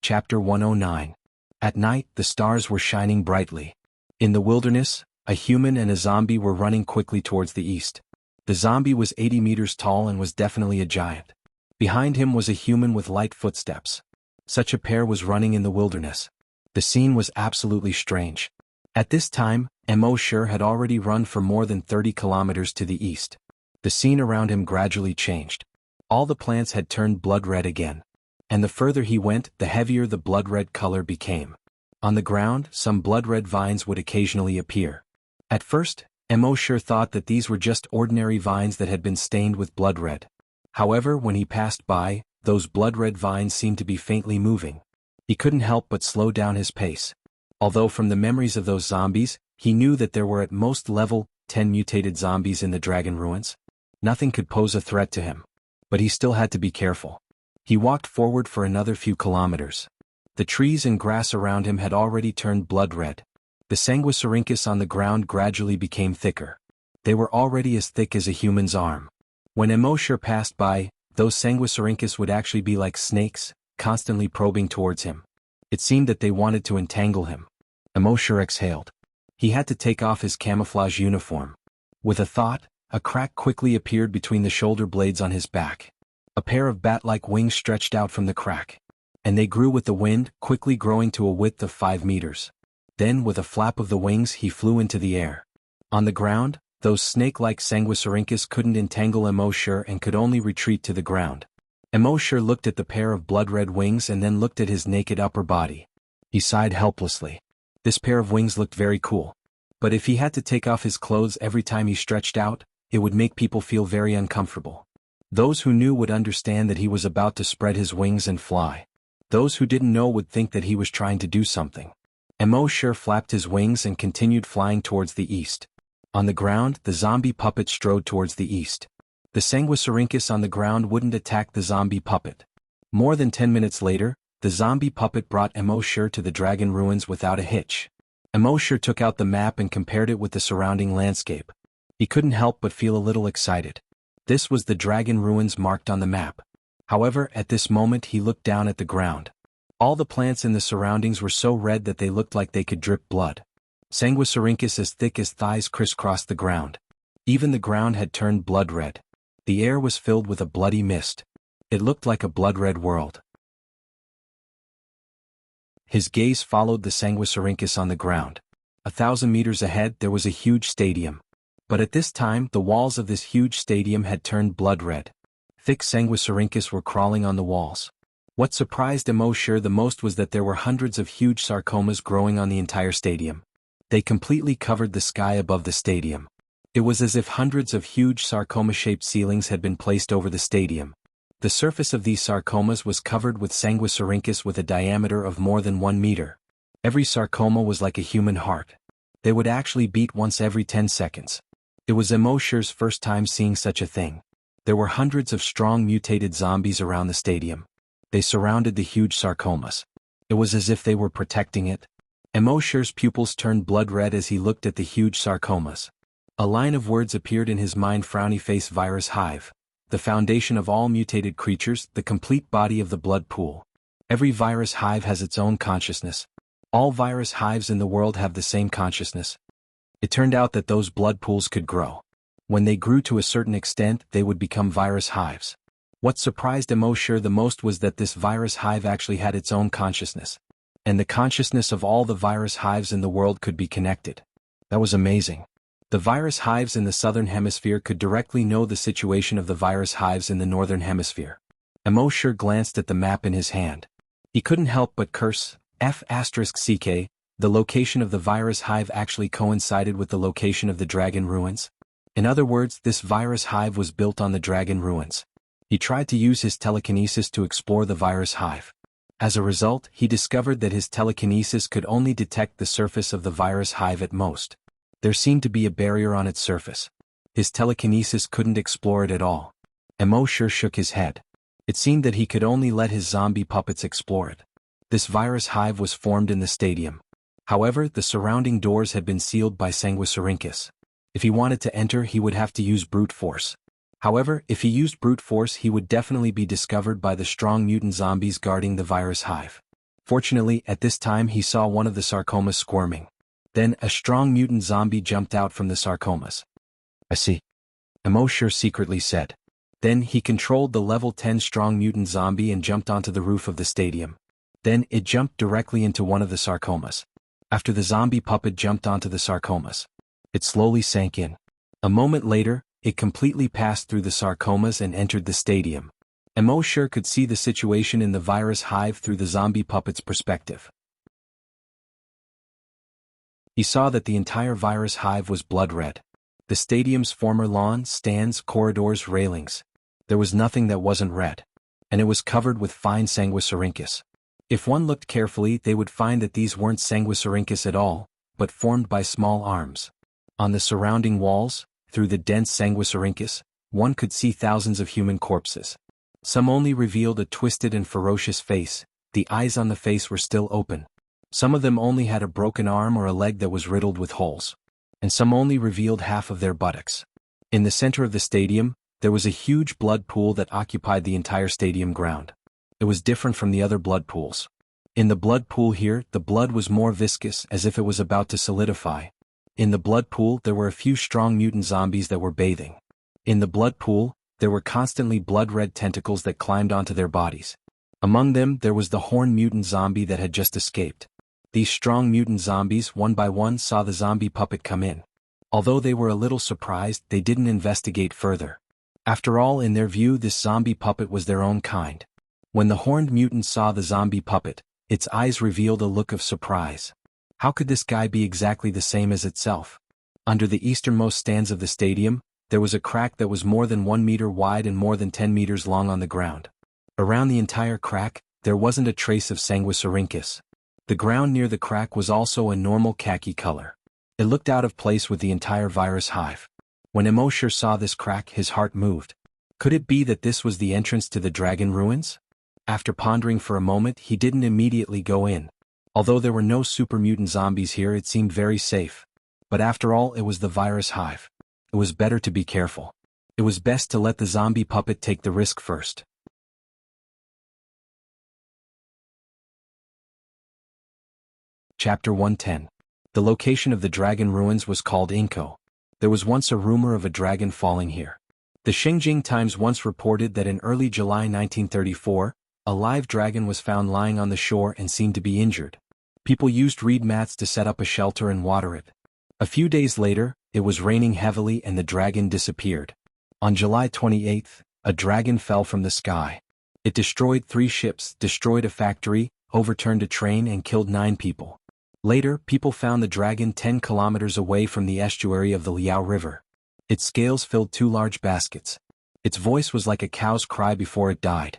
Chapter 109. At night, the stars were shining brightly. In the wilderness, a human and a zombie were running quickly towards the east. The zombie was 80 meters tall and was definitely a giant. Behind him was a human with light footsteps. Such a pair was running in the wilderness. The scene was absolutely strange. At this time, Immortal had already run for more than 30 kilometers to the east. The scene around him gradually changed. All the plants had turned blood red again. And the further he went, the heavier the blood red color became. On the ground, some blood red vines would occasionally appear. At first, Immortal thought that these were just ordinary vines that had been stained with blood red. However, when he passed by, those blood red vines seemed to be faintly moving. He couldn't help but slow down his pace. Although from the memories of those zombies, he knew that there were at most level 10 mutated zombies in the dragon ruins. Nothing could pose a threat to him. But he still had to be careful. He walked forward for another few kilometers. The trees and grass around him had already turned blood red. The sanguisurincus on the ground gradually became thicker. They were already as thick as a human's arm. When Immortal passed by, those sanguisurincus would actually be like snakes, constantly probing towards him. It seemed that they wanted to entangle him. Immortal exhaled. He had to take off his camouflage uniform. With a thought, a crack quickly appeared between the shoulder blades on his back. A pair of bat-like wings stretched out from the crack. And they grew with the wind, quickly growing to a width of 5 meters. Then, with a flap of the wings, he flew into the air. On the ground, those snake-like sanguisurincus couldn't entangle Immortal and could only retreat to the ground. Immortal looked at the pair of blood-red wings and then looked at his naked upper body. He sighed helplessly. This pair of wings looked very cool. But if he had to take off his clothes every time he stretched out, it would make people feel very uncomfortable. Those who knew would understand that he was about to spread his wings and fly. Those who didn't know would think that he was trying to do something. Immortal flapped his wings and continued flying towards the east. On the ground, the zombie puppet strode towards the east. The sanguisurincus on the ground wouldn't attack the zombie puppet. More than 10 minutes later, the zombie puppet brought Immortal to the dragon ruins without a hitch. Immortal took out the map and compared it with the surrounding landscape. He couldn't help but feel a little excited. This was the dragon ruins marked on the map. However, at this moment he looked down at the ground. All the plants in the surroundings were so red that they looked like they could drip blood. Sanguisurincus as thick as thighs crisscrossed the ground. Even the ground had turned blood red. The air was filled with a bloody mist. It looked like a blood-red world. His gaze followed the sanguisurincus on the ground. 1,000 meters ahead there was a huge stadium. But at this time the walls of this huge stadium had turned blood red. Thick sanguisurincus were crawling on the walls. What surprised Immortal the most was that there were hundreds of huge sarcomas growing on the entire stadium. They completely covered the sky above the stadium. It was as if hundreds of huge sarcoma-shaped ceilings had been placed over the stadium. The surface of these sarcomas was covered with sanguisurincus with a diameter of more than 1 meter. Every sarcoma was like a human heart. They would actually beat once every 10 seconds. It was Immortal's first time seeing such a thing. There were hundreds of strong mutated zombies around the stadium. They surrounded the huge sarcomas. It was as if they were protecting it. Immortal's pupils turned blood red as he looked at the huge sarcomas. A line of words appeared in his mind: frowny face virus hive. The foundation of all mutated creatures, the complete body of the blood pool. Every virus hive has its own consciousness. All virus hives in the world have the same consciousness. It turned out that those blood pools could grow. When they grew to a certain extent, they would become virus hives. What surprised Immortal the most was that this virus hive actually had its own consciousness. And the consciousness of all the virus hives in the world could be connected. That was amazing. The virus hives in the southern hemisphere could directly know the situation of the virus hives in the northern hemisphere. Immortal glanced at the map in his hand. He couldn't help but curse. F***ck, the location of the virus hive actually coincided with the location of the dragon ruins. In other words, this virus hive was built on the dragon ruins. He tried to use his telekinesis to explore the virus hive. As a result, he discovered that his telekinesis could only detect the surface of the virus hive at most. There seemed to be a barrier on its surface. His telekinesis couldn't explore it at all. Immortal shook his head. It seemed that he could only let his zombie puppets explore it. This virus hive was formed in the stadium. However, the surrounding doors had been sealed by Sanguisurincus. If he wanted to enter, he would have to use brute force. However, if he used brute force, he would definitely be discovered by the strong mutant zombies guarding the virus hive. Fortunately, at this time he saw one of the sarcomas squirming. Then, a strong mutant zombie jumped out from the sarcomas. "I see," Immortal secretly said. Then he controlled the level 10 strong mutant zombie and jumped onto the roof of the stadium. Then it jumped directly into one of the sarcomas. After the zombie puppet jumped onto the sarcomas, it slowly sank in. A moment later, it completely passed through the sarcomas and entered the stadium. Immortal could see the situation in the virus hive through the zombie puppet's perspective. He saw that the entire virus hive was blood red. The stadium's former lawn, stands, corridors, railings. There was nothing that wasn't red. And it was covered with fine Sanguisurincus. If one looked carefully, they would find that these weren't Sanguisurincus at all, but formed by small arms. On the surrounding walls, through the dense Sanguisurincus, one could see thousands of human corpses. Some only revealed a twisted and ferocious face. The eyes on the face were still open. Some of them only had a broken arm or a leg that was riddled with holes. And some only revealed half of their buttocks. In the center of the stadium, there was a huge blood pool that occupied the entire stadium ground. It was different from the other blood pools. In the blood pool here, the blood was more viscous, as if it was about to solidify. In the blood pool, there were a few strong mutant zombies that were bathing. In the blood pool, there were constantly blood-red tentacles that climbed onto their bodies. Among them, there was the horned mutant zombie that had just escaped. These strong mutant zombies, one by one, saw the zombie puppet come in. Although they were a little surprised, they didn't investigate further. After all, in their view, this zombie puppet was their own kind. When the horned mutant saw the zombie puppet, its eyes revealed a look of surprise. How could this guy be exactly the same as itself? Under the easternmost stands of the stadium, there was a crack that was more than 1 meter wide and more than 10 meters long on the ground. Around the entire crack, there wasn't a trace of Sanguisurincus. The ground near the crack was also a normal khaki color. It looked out of place with the entire virus hive. When Immortal saw this crack, his heart moved. Could it be that this was the entrance to the dragon ruins? After pondering for a moment, he didn't immediately go in. Although there were no super mutant zombies here, it seemed very safe. But after all, it was the virus hive. It was better to be careful. It was best to let the zombie puppet take the risk first. Chapter 110. The location of the dragon ruins was called Inko. There was once a rumor of a dragon falling here. The Xinjiang Times once reported that in early July 1934, a live dragon was found lying on the shore and seemed to be injured. People used reed mats to set up a shelter and water it. A few days later, it was raining heavily and the dragon disappeared. On July 28, a dragon fell from the sky. It destroyed 3 ships, destroyed a factory, overturned a train and killed 9 people. Later, people found the dragon 10 kilometers away from the estuary of the Liao River. Its scales filled 2 large baskets. Its voice was like a cow's cry before it died.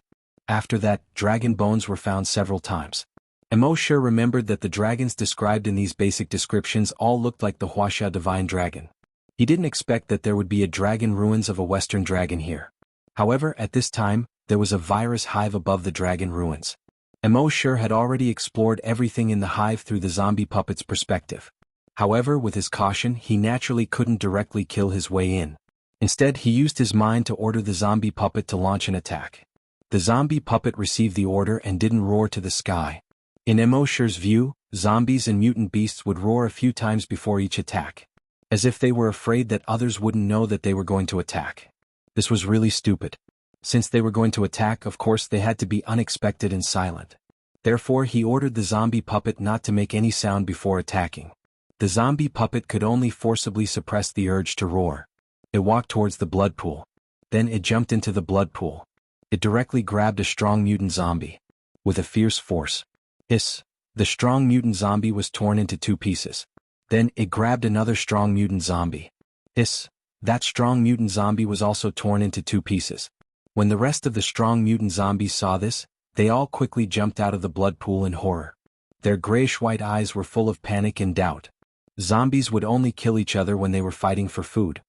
After that, dragon bones were found several times. Immortal remembered that the dragons described in these basic descriptions all looked like the wuxia divine dragon. He didn't expect that there would be a dragon ruins of a western dragon here. However, at this time, there was a virus hive above the dragon ruins. Immortal had already explored everything in the hive through the zombie puppet's perspective. However, with his caution, he naturally couldn't directly kill his way in. Instead, he used his mind to order the zombie puppet to launch an attack. The zombie puppet received the order and didn't roar to the sky. In Immortal's view, zombies and mutant beasts would roar a few times before each attack. as if they were afraid that others wouldn't know that they were going to attack. This was really stupid. Since they were going to attack, of course they had to be unexpected and silent. Therefore he ordered the zombie puppet not to make any sound before attacking. The zombie puppet could only forcibly suppress the urge to roar. It walked towards the blood pool. Then it jumped into the blood pool. It directly grabbed a strong mutant zombie. With a fierce force. Hiss! The strong mutant zombie was torn into 2 pieces. Then it grabbed another strong mutant zombie. Hiss! That strong mutant zombie was also torn into 2 pieces. When the rest of the strong mutant zombies saw this, they all quickly jumped out of the blood pool in horror. Their grayish-white eyes were full of panic and doubt. Zombies would only kill each other when they were fighting for food.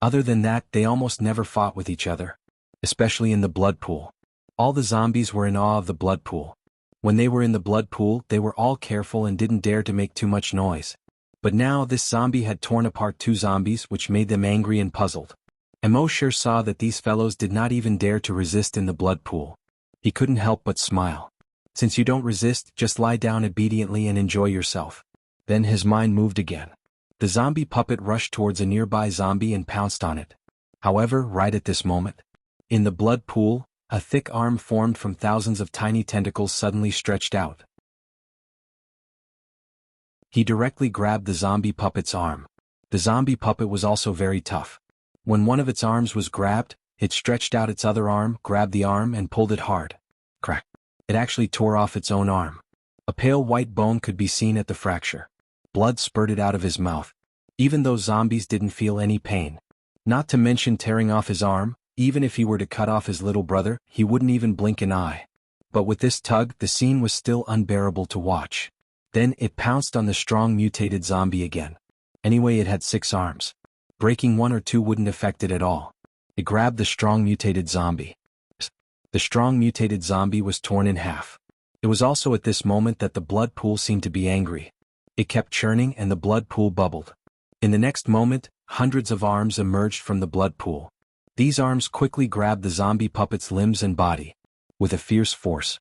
Other than that, they almost never fought with each other. Especially in the blood pool. All the zombies were in awe of the blood pool. When they were in the blood pool, they were all careful and didn't dare to make too much noise. But now this zombie had torn apart 2 zombies, which made them angry and puzzled. Immortal saw that these fellows did not even dare to resist in the blood pool. He couldn't help but smile. Since you don't resist, just lie down obediently and enjoy yourself. Then his mind moved again. The zombie puppet rushed towards a nearby zombie and pounced on it. However, right at this moment, in the blood pool, a thick arm formed from thousands of tiny tentacles suddenly stretched out. He directly grabbed the zombie puppet's arm. The zombie puppet was also very tough. When one of its arms was grabbed, it stretched out its other arm, grabbed the arm and pulled it hard. Crack! It actually tore off its own arm. A pale white bone could be seen at the fracture. Blood spurted out of his mouth. Even though zombies didn't feel any pain. Not to mention tearing off his arm, even if he were to cut off his little brother, he wouldn't even blink an eye. But with this tug, the scene was still unbearable to watch. Then it pounced on the strong mutated zombie again. Anyway, it had 6 arms. Breaking 1 or 2 wouldn't affect it at all. It grabbed the strong mutated zombie. The strong mutated zombie was torn in half. It was also at this moment that the blood pool seemed to be angry. It kept churning and the blood pool bubbled. In the next moment, hundreds of arms emerged from the blood pool. These arms quickly grabbed the zombie puppet's limbs and body. With a fierce force.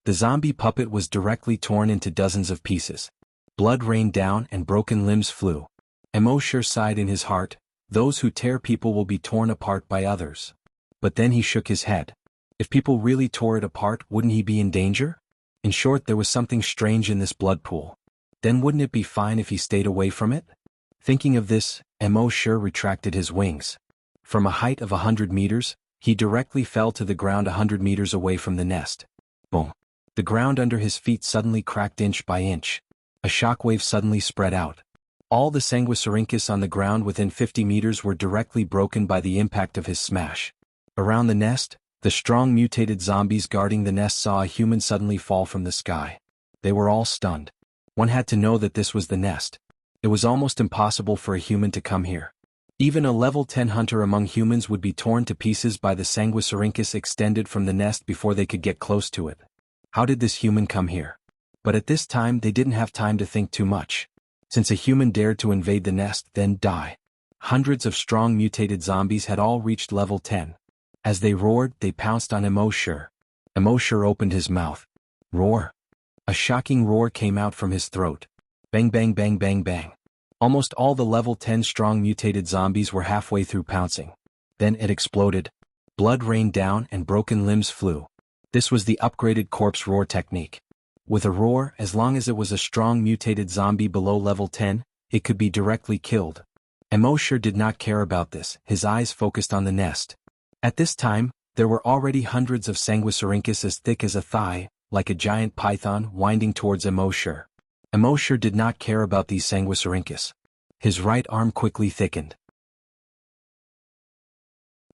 The zombie puppet was directly torn into dozens of pieces. Blood rained down and broken limbs flew. Immortal sighed in his heart, those who tear people will be torn apart by others. But then he shook his head. If people really tore it apart, wouldn't he be in danger? In short, there was something strange in this blood pool. Then wouldn't it be fine if he stayed away from it? Thinking of this, Immortal retracted his wings. From a height of 100 meters, he directly fell to the ground 100 meters away from the nest. Boom! The ground under his feet suddenly cracked inch by inch. A shockwave suddenly spread out. All the sanguisurincus on the ground within 50 meters were directly broken by the impact of his smash. Around the nest, the strong mutated zombies guarding the nest saw a human suddenly fall from the sky. They were all stunned. One had to know that this was the nest. It was almost impossible for a human to come here. Even a level 10 hunter among humans would be torn to pieces by the sanguisurincus extended from the nest before they could get close to it. How did this human come here? But at this time they didn't have time to think too much. Since a human dared to invade the nest, then die. Hundreds of strong mutated zombies had all reached level 10. As they roared, they pounced on Immortal. Immortal opened his mouth. Roar! A shocking roar came out from his throat. Bang bang bang bang bang. Almost all the level 10 strong mutated zombies were halfway through pouncing. Then it exploded. Blood rained down and broken limbs flew. This was the upgraded corpse roar technique. With a roar, as long as it was a strong mutated zombie below level 10, it could be directly killed. Immortal did not care about this, his eyes focused on the nest. At this time, there were already hundreds of sanguisurincus as thick as a thigh, like a giant python winding towards Immortal. Immortal did not care about these sanguisurincus. His right arm quickly thickened.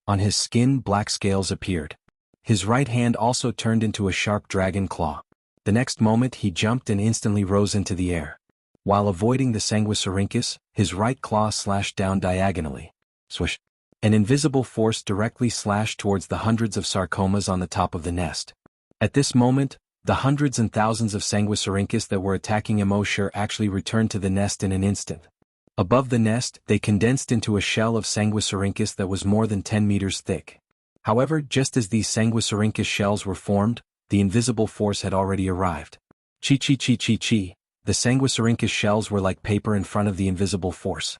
On his skin, black scales appeared. His right hand also turned into a sharp dragon claw. The next moment he jumped and instantly rose into the air. While avoiding the sanguisurincus, his right claw slashed down diagonally. Swish! An invisible force directly slashed towards the hundreds of sarcomas on the top of the nest. At this moment, the hundreds and thousands of sanguisurincus that were attacking Immortal actually returned to the nest in an instant. Above the nest, they condensed into a shell of sanguisurincus that was more than 10 meters thick. However, just as these sanguisurincus shells were formed, the invisible force had already arrived. Chi chi chi chi chi, the sanguisurincus shells were like paper in front of the invisible force.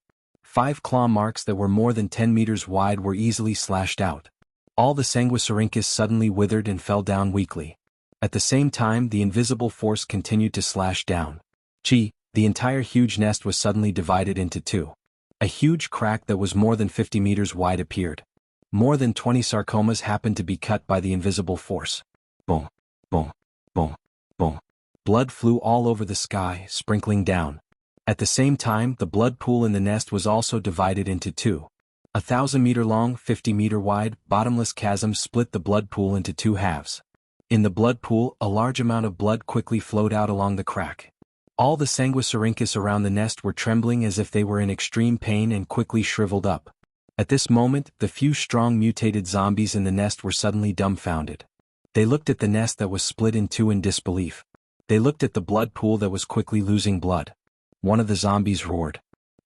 5 claw marks that were more than 10 meters wide were easily slashed out. All the sanguisurincus suddenly withered and fell down weakly. At the same time, the invisible force continued to slash down. The entire huge nest was suddenly divided into two. A huge crack that was more than 50 meters wide appeared. More than 20 sarcomas happened to be cut by the invisible force. Boom, boom, boom, boom. Blood flew all over the sky, sprinkling down. At the same time, the blood pool in the nest was also divided into two. 1,000-meter long, 50-meter wide, bottomless chasm split the blood pool into two halves. In the blood pool, a large amount of blood quickly flowed out along the crack. All the sanguisurincus around the nest were trembling as if they were in extreme pain and quickly shriveled up. At this moment, the few strong mutated zombies in the nest were suddenly dumbfounded. They looked at the nest that was split in two in disbelief. They looked at the blood pool that was quickly losing blood. One of the zombies roared.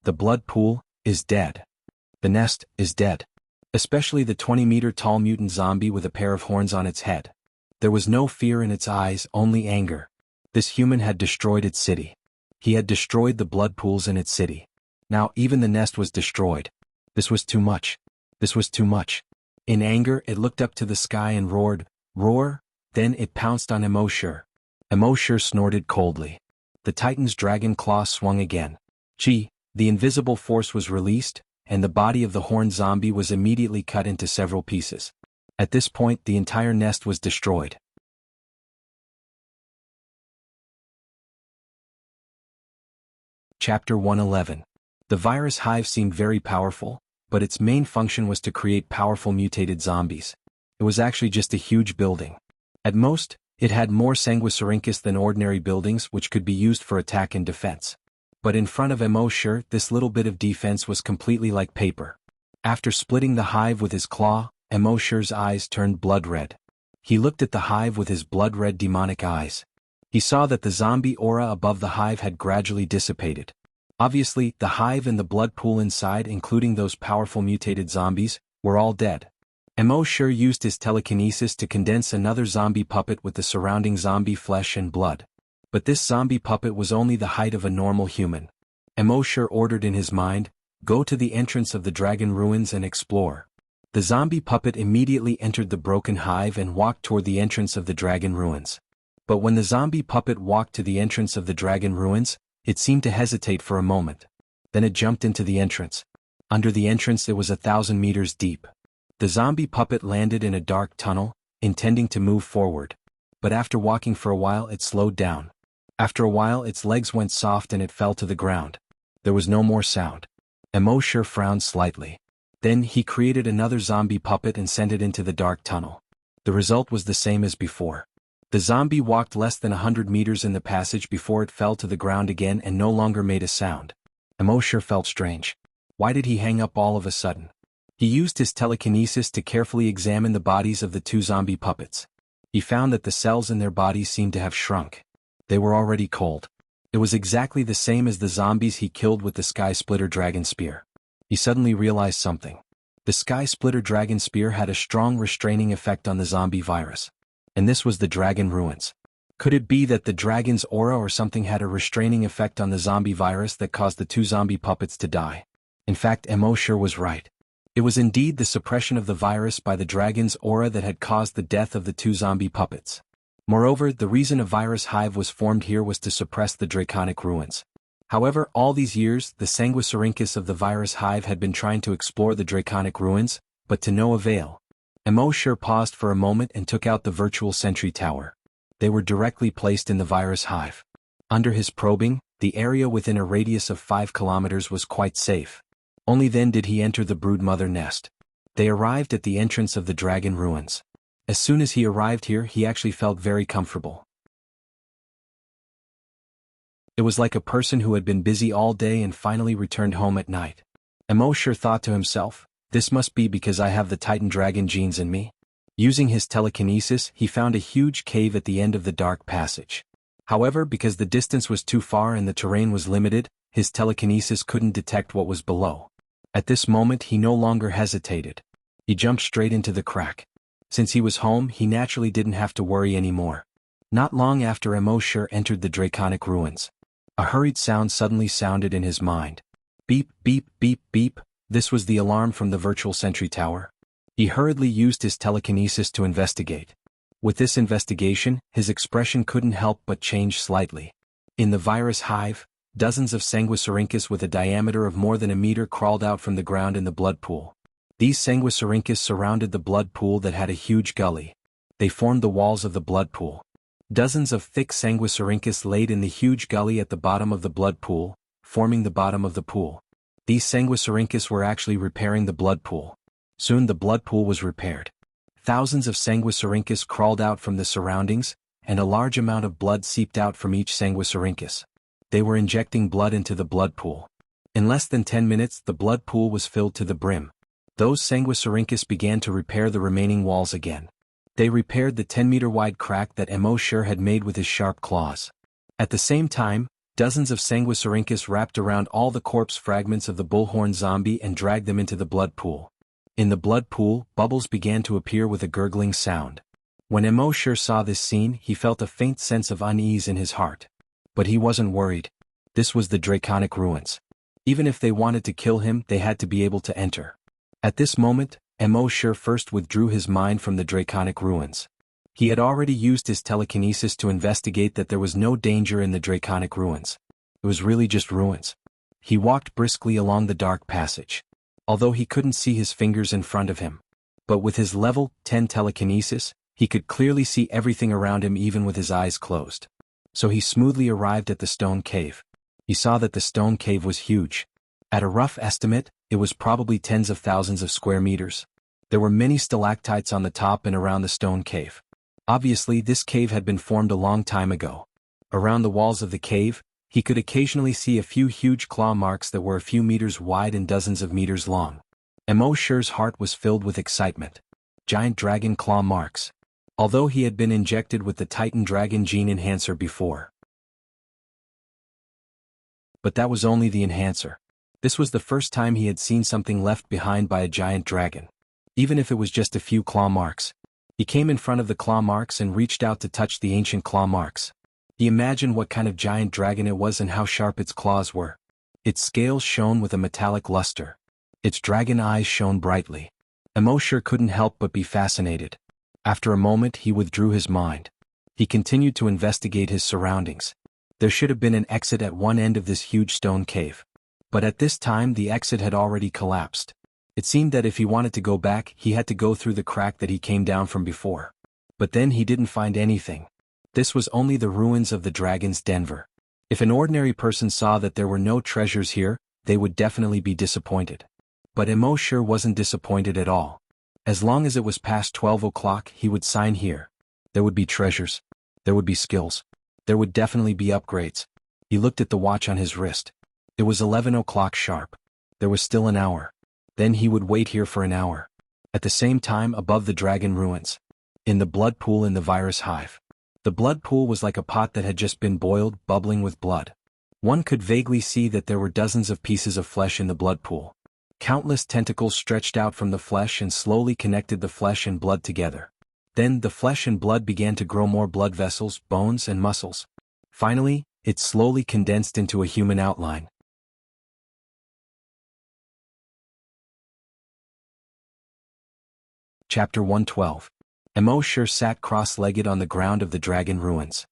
"The blood pool is dead. The nest is dead." Especially the 20-meter tall mutant zombie with a pair of horns on its head. There was no fear in its eyes, only anger. This human had destroyed its city. He had destroyed the blood pools in its city. Now even the nest was destroyed. This was too much. This was too much. In anger, it looked up to the sky and roared, "Roar!" Then it pounced on Immortal. Immortal snorted coldly. The Titan's dragon claw swung again. The invisible force was released, and the body of the horned zombie was immediately cut into several pieces. At this point, the entire nest was destroyed. Chapter 111. The virus hive seemed very powerful, but its main function was to create powerful mutated zombies. It was actually just a huge building. At most, it had more sanguisurincus than ordinary buildings which could be used for attack and defense. But in front of Immortal, this little bit of defense was completely like paper. After splitting the hive with his claw, Immortal's eyes turned blood red. He looked at the hive with his blood-red demonic eyes. He saw that the zombie aura above the hive had gradually dissipated. Obviously, the hive and the blood pool inside, including those powerful mutated zombies, were all dead. Immortal used his telekinesis to condense another zombie puppet with the surrounding zombie flesh and blood. But this zombie puppet was only the height of a normal human. Immortal ordered in his mind, "Go to the entrance of the dragon ruins and explore." The zombie puppet immediately entered the broken hive and walked toward the entrance of the dragon ruins. But when the zombie puppet walked to the entrance of the dragon ruins, it seemed to hesitate for a moment. Then it jumped into the entrance. Under the entrance it was 1,000 meters deep. The zombie puppet landed in a dark tunnel, intending to move forward. But after walking for a while it slowed down. After a while its legs went soft and it fell to the ground. There was no more sound. Immortal frowned slightly. Then he created another zombie puppet and sent it into the dark tunnel. The result was the same as before. The zombie walked less than 100 meters in the passage before it fell to the ground again and no longer made a sound. Immortal felt strange. Why did he hang up all of a sudden? He used his telekinesis to carefully examine the bodies of the two zombie puppets. He found that the cells in their bodies seemed to have shrunk. They were already cold. It was exactly the same as the zombies he killed with the Sky Splitter Dragon Spear. He suddenly realized something. The Sky Splitter Dragon Spear had a strong restraining effect on the zombie virus. And this was the dragon ruins. Could it be that the dragon's aura or something had a restraining effect on the zombie virus that caused the two zombie puppets to die? In fact, Immortal was right. It was indeed the suppression of the virus by the dragon's aura that had caused the death of the two zombie puppets. Moreover, the reason a virus hive was formed here was to suppress the draconic ruins. However, all these years, the sanguisurincus of the virus hive had been trying to explore the draconic ruins, but to no avail. Immortal paused for a moment and took out the virtual sentry tower. They were directly placed in the virus hive. Under his probing, the area within a radius of 5 kilometers was quite safe. Only then did he enter the broodmother nest. They arrived at the entrance of the dragon ruins. As soon as he arrived here, he actually felt very comfortable. It was like a person who had been busy all day and finally returned home at night. Immortal thought to himself, "This must be because I have the Titan dragon genes in me." Using his telekinesis, he found a huge cave at the end of the dark passage. However, because the distance was too far and the terrain was limited, his telekinesis couldn't detect what was below. At this moment he no longer hesitated. He jumped straight into the crack. Since he was home, he naturally didn't have to worry anymore. Not long after Immortal entered the draconic ruins. A hurried sound suddenly sounded in his mind. Beep, beep, beep, beep. This was the alarm from the virtual sentry tower. He hurriedly used his telekinesis to investigate. With this investigation, his expression couldn't help but change slightly. In the virus hive, dozens of sanguisurincus with a diameter of more than a meter crawled out from the ground in the blood pool. These sanguisurincus surrounded the blood pool that had a huge gully. They formed the walls of the blood pool. Dozens of thick sanguisurincus laid in the huge gully at the bottom of the blood pool, forming the bottom of the pool. These sanguisurincus were actually repairing the blood pool. Soon the blood pool was repaired. Thousands of sanguisurincus crawled out from the surroundings, and a large amount of blood seeped out from each sanguisurincus. They were injecting blood into the blood pool. In less than 10 minutes the blood pool was filled to the brim. Those sanguisurincus began to repair the remaining walls again. They repaired the 10-meter-wide crack that Immortal had made with his sharp claws. At the same time, dozens of sanguisurincus wrapped around all the corpse fragments of the bullhorn zombie and dragged them into the blood pool. In the blood pool, bubbles began to appear with a gurgling sound. When Immortal saw this scene, he felt a faint sense of unease in his heart. But he wasn't worried. This was the draconic ruins. Even if they wanted to kill him, they had to be able to enter. At this moment, Immortal first withdrew his mind from the draconic ruins. He had already used his telekinesis to investigate that there was no danger in the draconic ruins. It was really just ruins. He walked briskly along the dark passage. Although he couldn't see his fingers in front of him. But with his level 10 telekinesis, he could clearly see everything around him even with his eyes closed. So he smoothly arrived at the stone cave. He saw that the stone cave was huge. At a rough estimate, it was probably tens of thousands of square meters. There were many stalactites on the top and around the stone cave. Obviously, this cave had been formed a long time ago. Around the walls of the cave, he could occasionally see a few huge claw marks that were a few meters wide and dozens of meters long. Immortal's heart was filled with excitement. Giant dragon claw marks. Although he had been injected with the Titan Dragon Gene Enhancer before. But that was only the enhancer. This was the first time he had seen something left behind by a giant dragon. Even if it was just a few claw marks. He came in front of the claw marks and reached out to touch the ancient claw marks. He imagined what kind of giant dragon it was and how sharp its claws were. Its scales shone with a metallic luster. Its dragon eyes shone brightly. Immortal couldn't help but be fascinated. After a moment he withdrew his mind. He continued to investigate his surroundings. There should have been an exit at one end of this huge stone cave. But at this time the exit had already collapsed. It seemed that if he wanted to go back, he had to go through the crack that he came down from before. But then he didn't find anything. This was only the ruins of the dragon's Denver. If an ordinary person saw that there were no treasures here, they would definitely be disappointed. But Immortal wasn't disappointed at all. As long as it was past 12 o'clock, he would sign here. There would be treasures. There would be skills. There would definitely be upgrades. He looked at the watch on his wrist. It was 11 o'clock sharp. There was still an hour. Then he would wait here for an hour. At the same time, above the dragon ruins. In the blood pool in the virus hive. The blood pool was like a pot that had just been boiled, bubbling with blood. One could vaguely see that there were dozens of pieces of flesh in the blood pool. Countless tentacles stretched out from the flesh and slowly connected the flesh and blood together. Then the flesh and blood began to grow more blood vessels, bones and muscles. Finally, it slowly condensed into a human outline. Chapter 112. Immortal sat cross-legged on the ground of the dragon ruins.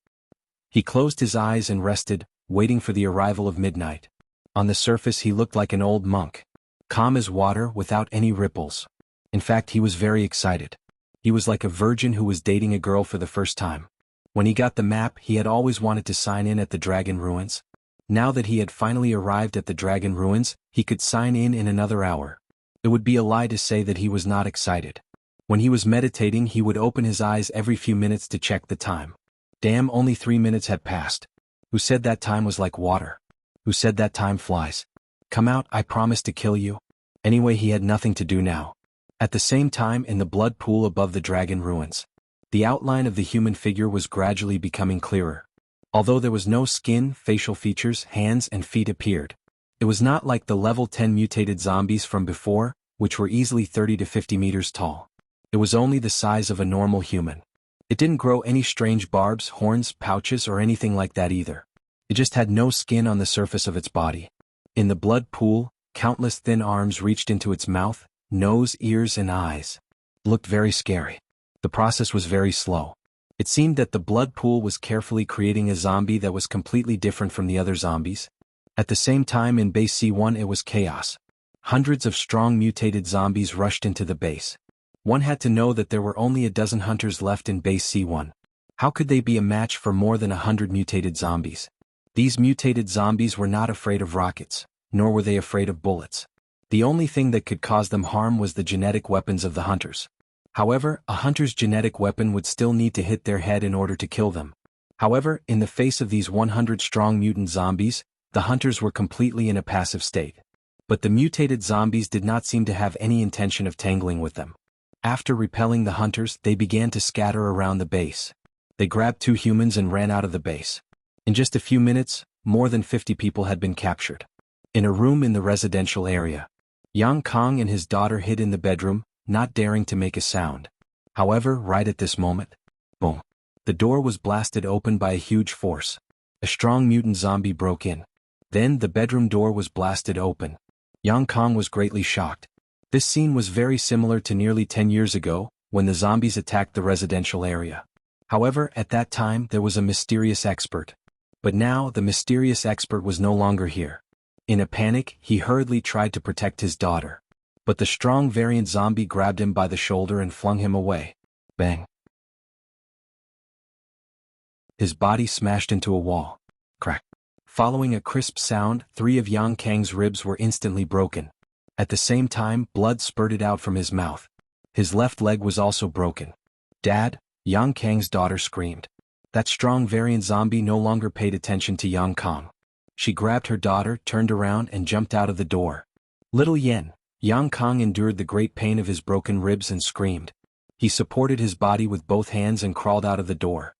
He closed his eyes and rested, waiting for the arrival of midnight. On the surface he looked like an old monk. Calm as water, without any ripples. In fact, he was very excited. He was like a virgin who was dating a girl for the first time. When he got the map, he had always wanted to sign in at the dragon ruins. Now that he had finally arrived at the dragon ruins, he could sign in another hour. It would be a lie to say that he was not excited. When he was meditating, he would open his eyes every few minutes to check the time. Damn, only 3 minutes had passed. Who said that time was like water? Who said that time flies? Come out, I promise to kill you. Anyway, he had nothing to do now. At the same time, in the blood pool above the dragon ruins, the outline of the human figure was gradually becoming clearer. Although there was no skin, facial features, hands and feet appeared. It was not like the level 10 mutated zombies from before, which were easily 30 to 50 meters tall. It was only the size of a normal human. It didn't grow any strange barbs, horns, pouches or anything like that either. It just had no skin on the surface of its body. In the blood pool, countless thin arms reached into its mouth, nose, ears and eyes. Looked very scary. The process was very slow. It seemed that the blood pool was carefully creating a zombie that was completely different from the other zombies. At the same time in base C1 it was chaos. Hundreds of strong mutated zombies rushed into the base. One had to know that there were only a dozen hunters left in base C1. How could they be a match for more than 100 mutated zombies? These mutated zombies were not afraid of rockets, nor were they afraid of bullets. The only thing that could cause them harm was the genetic weapons of the hunters. However, a hunter's genetic weapon would still need to hit their head in order to kill them. However, in the face of these 100 strong mutant zombies, the hunters were completely in a passive state. But the mutated zombies did not seem to have any intention of tangling with them. After repelling the hunters, they began to scatter around the base. They grabbed 2 humans and ran out of the base. In just a few minutes, more than 50 people had been captured. In a room in the residential area, Yang Kong and his daughter hid in the bedroom, not daring to make a sound. However, right at this moment, boom, the door was blasted open by a huge force. A strong mutant zombie broke in. Then the bedroom door was blasted open. Yang Kong was greatly shocked. This scene was very similar to nearly 10 years ago, when the zombies attacked the residential area. However, at that time there was a mysterious expert. But now the mysterious expert was no longer here. In a panic, he hurriedly tried to protect his daughter. But the strong variant zombie grabbed him by the shoulder and flung him away. Bang! His body smashed into a wall. Crack! Following a crisp sound, 3 of Yang Kang's ribs were instantly broken. At the same time, blood spurted out from his mouth. His left leg was also broken. Dad, Yang Kang's daughter screamed. That strong variant zombie no longer paid attention to Yang Kang. She grabbed her daughter, turned around and jumped out of the door. Little Yen, Yang Kang endured the great pain of his broken ribs and screamed. He supported his body with both hands and crawled out of the door.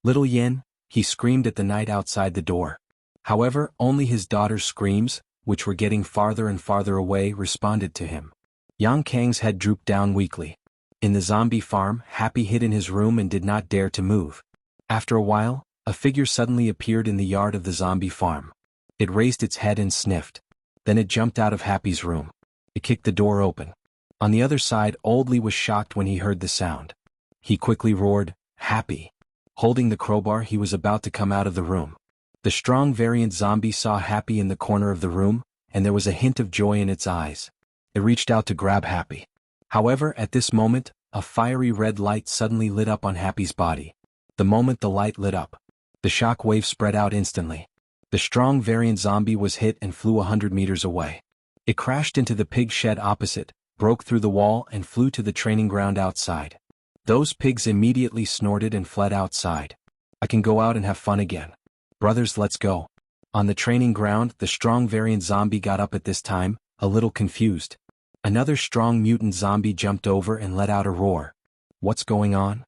Little Yen, he screamed at the night outside the door. However, only his daughter's screams, which were getting farther and farther away, responded to him. Yang Kang's head drooped down weakly. In the zombie farm, Happy hid in his room and did not dare to move. After a while, a figure suddenly appeared in the yard of the zombie farm. It raised its head and sniffed. Then it jumped out of Happy's room. It kicked the door open. On the other side, Old Lee was shocked when he heard the sound. He quickly roared, "Happy!" Holding the crowbar, he was about to come out of the room. The strong variant zombie saw Happy in the corner of the room, and there was a hint of joy in its eyes. It reached out to grab Happy. However, at this moment, a fiery red light suddenly lit up on Happy's body. The moment the light lit up, the shock wave spread out instantly. The strong variant zombie was hit and flew 100 meters away. It crashed into the pig shed opposite, broke through the wall and flew to the training ground outside. Those pigs immediately snorted and fled outside. I can go out and have fun again. Brothers, let's go. On the training ground, the strong variant zombie got up at this time, a little confused. Another strong mutant zombie jumped over and let out a roar. What's going on?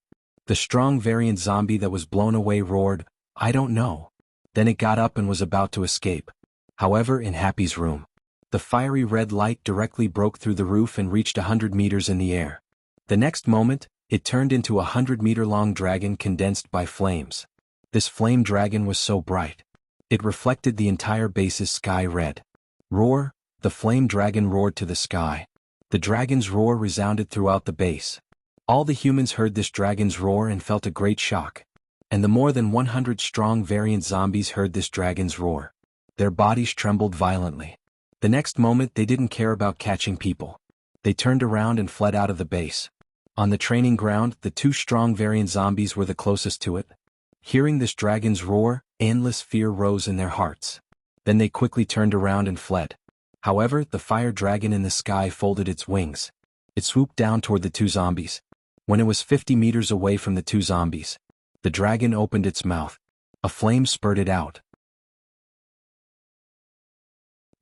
The strong variant zombie that was blown away roared, "I don't know." Then it got up and was about to escape. However, in Happy's room, the fiery red light directly broke through the roof and reached 100 meters in the air. The next moment, it turned into a 100-meter-long dragon condensed by flames. This flame dragon was so bright. It reflected the entire base's sky red. Roar! The flame dragon roared to the sky. The dragon's roar resounded throughout the base. All the humans heard this dragon's roar and felt a great shock. And the more than 100 strong variant zombies heard this dragon's roar. Their bodies trembled violently. The next moment they didn't care about catching people. They turned around and fled out of the base. On the training ground, the 2 strong variant zombies were the closest to it. Hearing this dragon's roar, endless fear rose in their hearts. Then they quickly turned around and fled. However, the fire dragon in the sky folded its wings. It swooped down toward the 2 zombies. When it was 50 meters away from the 2 zombies, the dragon opened its mouth. A flame spurted out.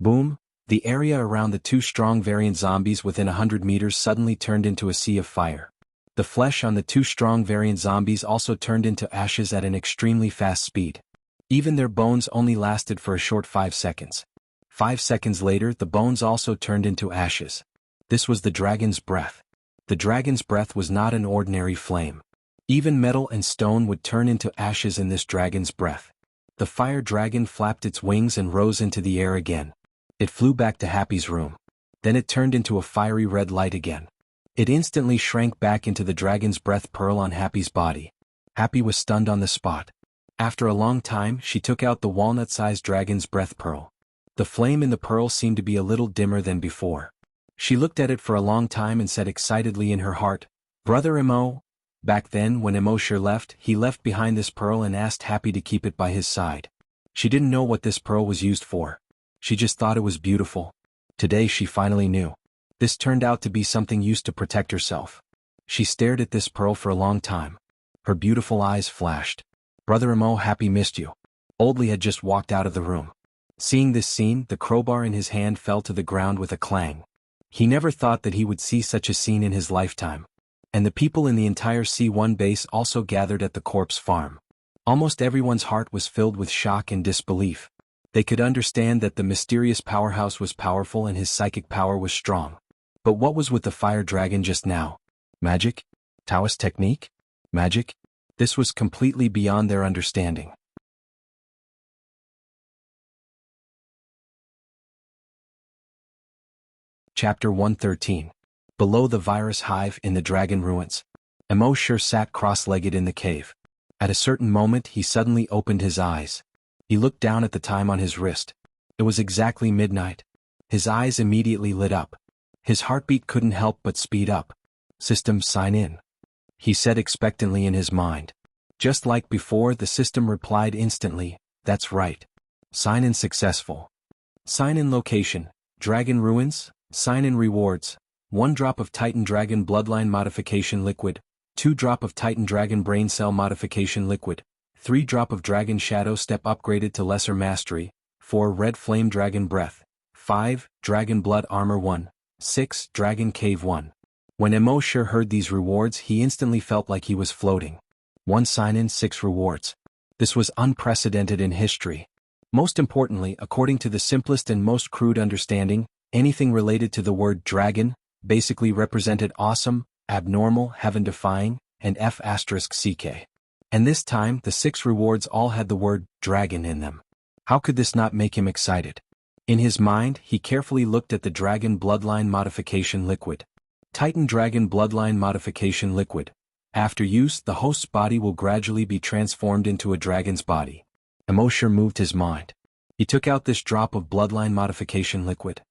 Boom! The area around the 2 strong variant zombies within 100 meters suddenly turned into a sea of fire. The flesh on the 2 strong variant zombies also turned into ashes at an extremely fast speed. Even their bones only lasted for a short 5 seconds. 5 seconds later, the bones also turned into ashes. This was the dragon's breath. The dragon's breath was not an ordinary flame. Even metal and stone would turn into ashes in this dragon's breath. The fire dragon flapped its wings and rose into the air again. It flew back to Happy's room. Then it turned into a fiery red light again. It instantly shrank back into the dragon's breath pearl on Happy's body. Happy was stunned on the spot. After a long time, she took out the walnut-sized dragon's breath pearl. The flame in the pearl seemed to be a little dimmer than before. She looked at it for a long time and said excitedly in her heart, "Brother Imo." Back then, when Imo left, he left behind this pearl and asked Happy to keep it by his side. She didn't know what this pearl was used for. She just thought it was beautiful. Today she finally knew. This turned out to be something used to protect herself. She stared at this pearl for a long time. Her beautiful eyes flashed. Brother Imo, Happy missed you. Oldly had just walked out of the room. Seeing this scene, the crowbar in his hand fell to the ground with a clang. He never thought that he would see such a scene in his lifetime. And the people in the entire C1 base also gathered at the corpse farm. Almost everyone's heart was filled with shock and disbelief. They could understand that the mysterious powerhouse was powerful and his psychic power was strong. But what was with the fire dragon just now? Magic? Taoist technique? Magic? This was completely beyond their understanding. Chapter 113. Below the virus hive in the dragon ruins. Imo sat cross-legged in the cave. At a certain moment he suddenly opened his eyes. He looked down at the time on his wrist. It was exactly midnight. His eyes immediately lit up. His heartbeat couldn't help but speed up. "System, sign in," he said expectantly in his mind. Just like before, the system replied instantly, "That's right. Sign in successful. Sign in location, Dragon Ruins, sign in rewards, 1 drop of Titan Dragon Bloodline Modification Liquid, 2 drop of Titan Dragon Brain Cell Modification Liquid, 3 drop of Dragon Shadow Step upgraded to Lesser Mastery, 4 Red Flame Dragon Breath, 5 Dragon Blood Armor 1, 6 Dragon Cave 1. When Imo heard these rewards, he instantly felt like he was floating. 1 sign-in, 6 rewards. This was unprecedented in history. Most importantly, according to the simplest and most crude understanding, anything related to the word dragon basically represented awesome, abnormal, heaven-defying, and F***CK. And this time, the 6 rewards all had the word dragon in them. How could this not make him excited? In his mind, he carefully looked at the Dragon Bloodline Modification Liquid. Titan Dragon Bloodline Modification Liquid. After use, the host's body will gradually be transformed into a dragon's body. Imo moved his mind. He took out this drop of Bloodline Modification Liquid.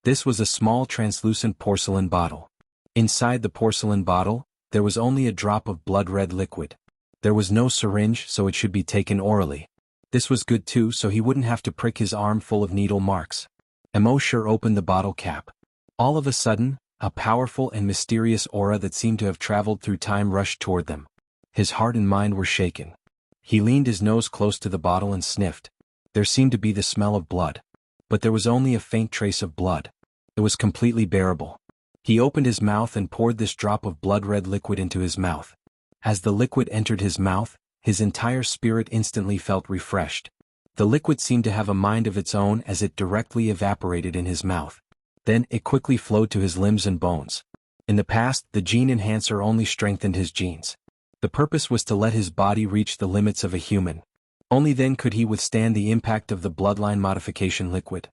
This was a small translucent porcelain bottle. Inside the porcelain bottle, there was only a drop of blood-red liquid. There was no syringe, so it should be taken orally. This was good too, so he wouldn't have to prick his arm full of needle marks. Imo opened the bottle cap. All of a sudden, a powerful and mysterious aura that seemed to have traveled through time rushed toward them. His heart and mind were shaken. He leaned his nose close to the bottle and sniffed. There seemed to be the smell of blood. But there was only a faint trace of blood. It was completely bearable. He opened his mouth and poured this drop of blood-red liquid into his mouth. As the liquid entered his mouth, his entire spirit instantly felt refreshed. The liquid seemed to have a mind of its own as it directly evaporated in his mouth. Then it quickly flowed to his limbs and bones. In the past, the gene enhancer only strengthened his genes. The purpose was to let his body reach the limits of a human. Only then could he withstand the impact of the bloodline modification liquid.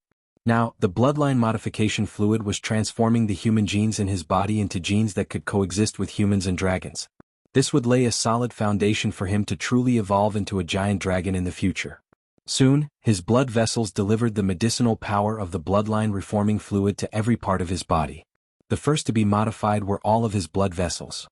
Now, the bloodline modification fluid was transforming the human genes in his body into genes that could coexist with humans and dragons. This would lay a solid foundation for him to truly evolve into a giant dragon in the future. Soon, his blood vessels delivered the medicinal power of the bloodline reforming fluid to every part of his body. The first to be modified were all of his blood vessels.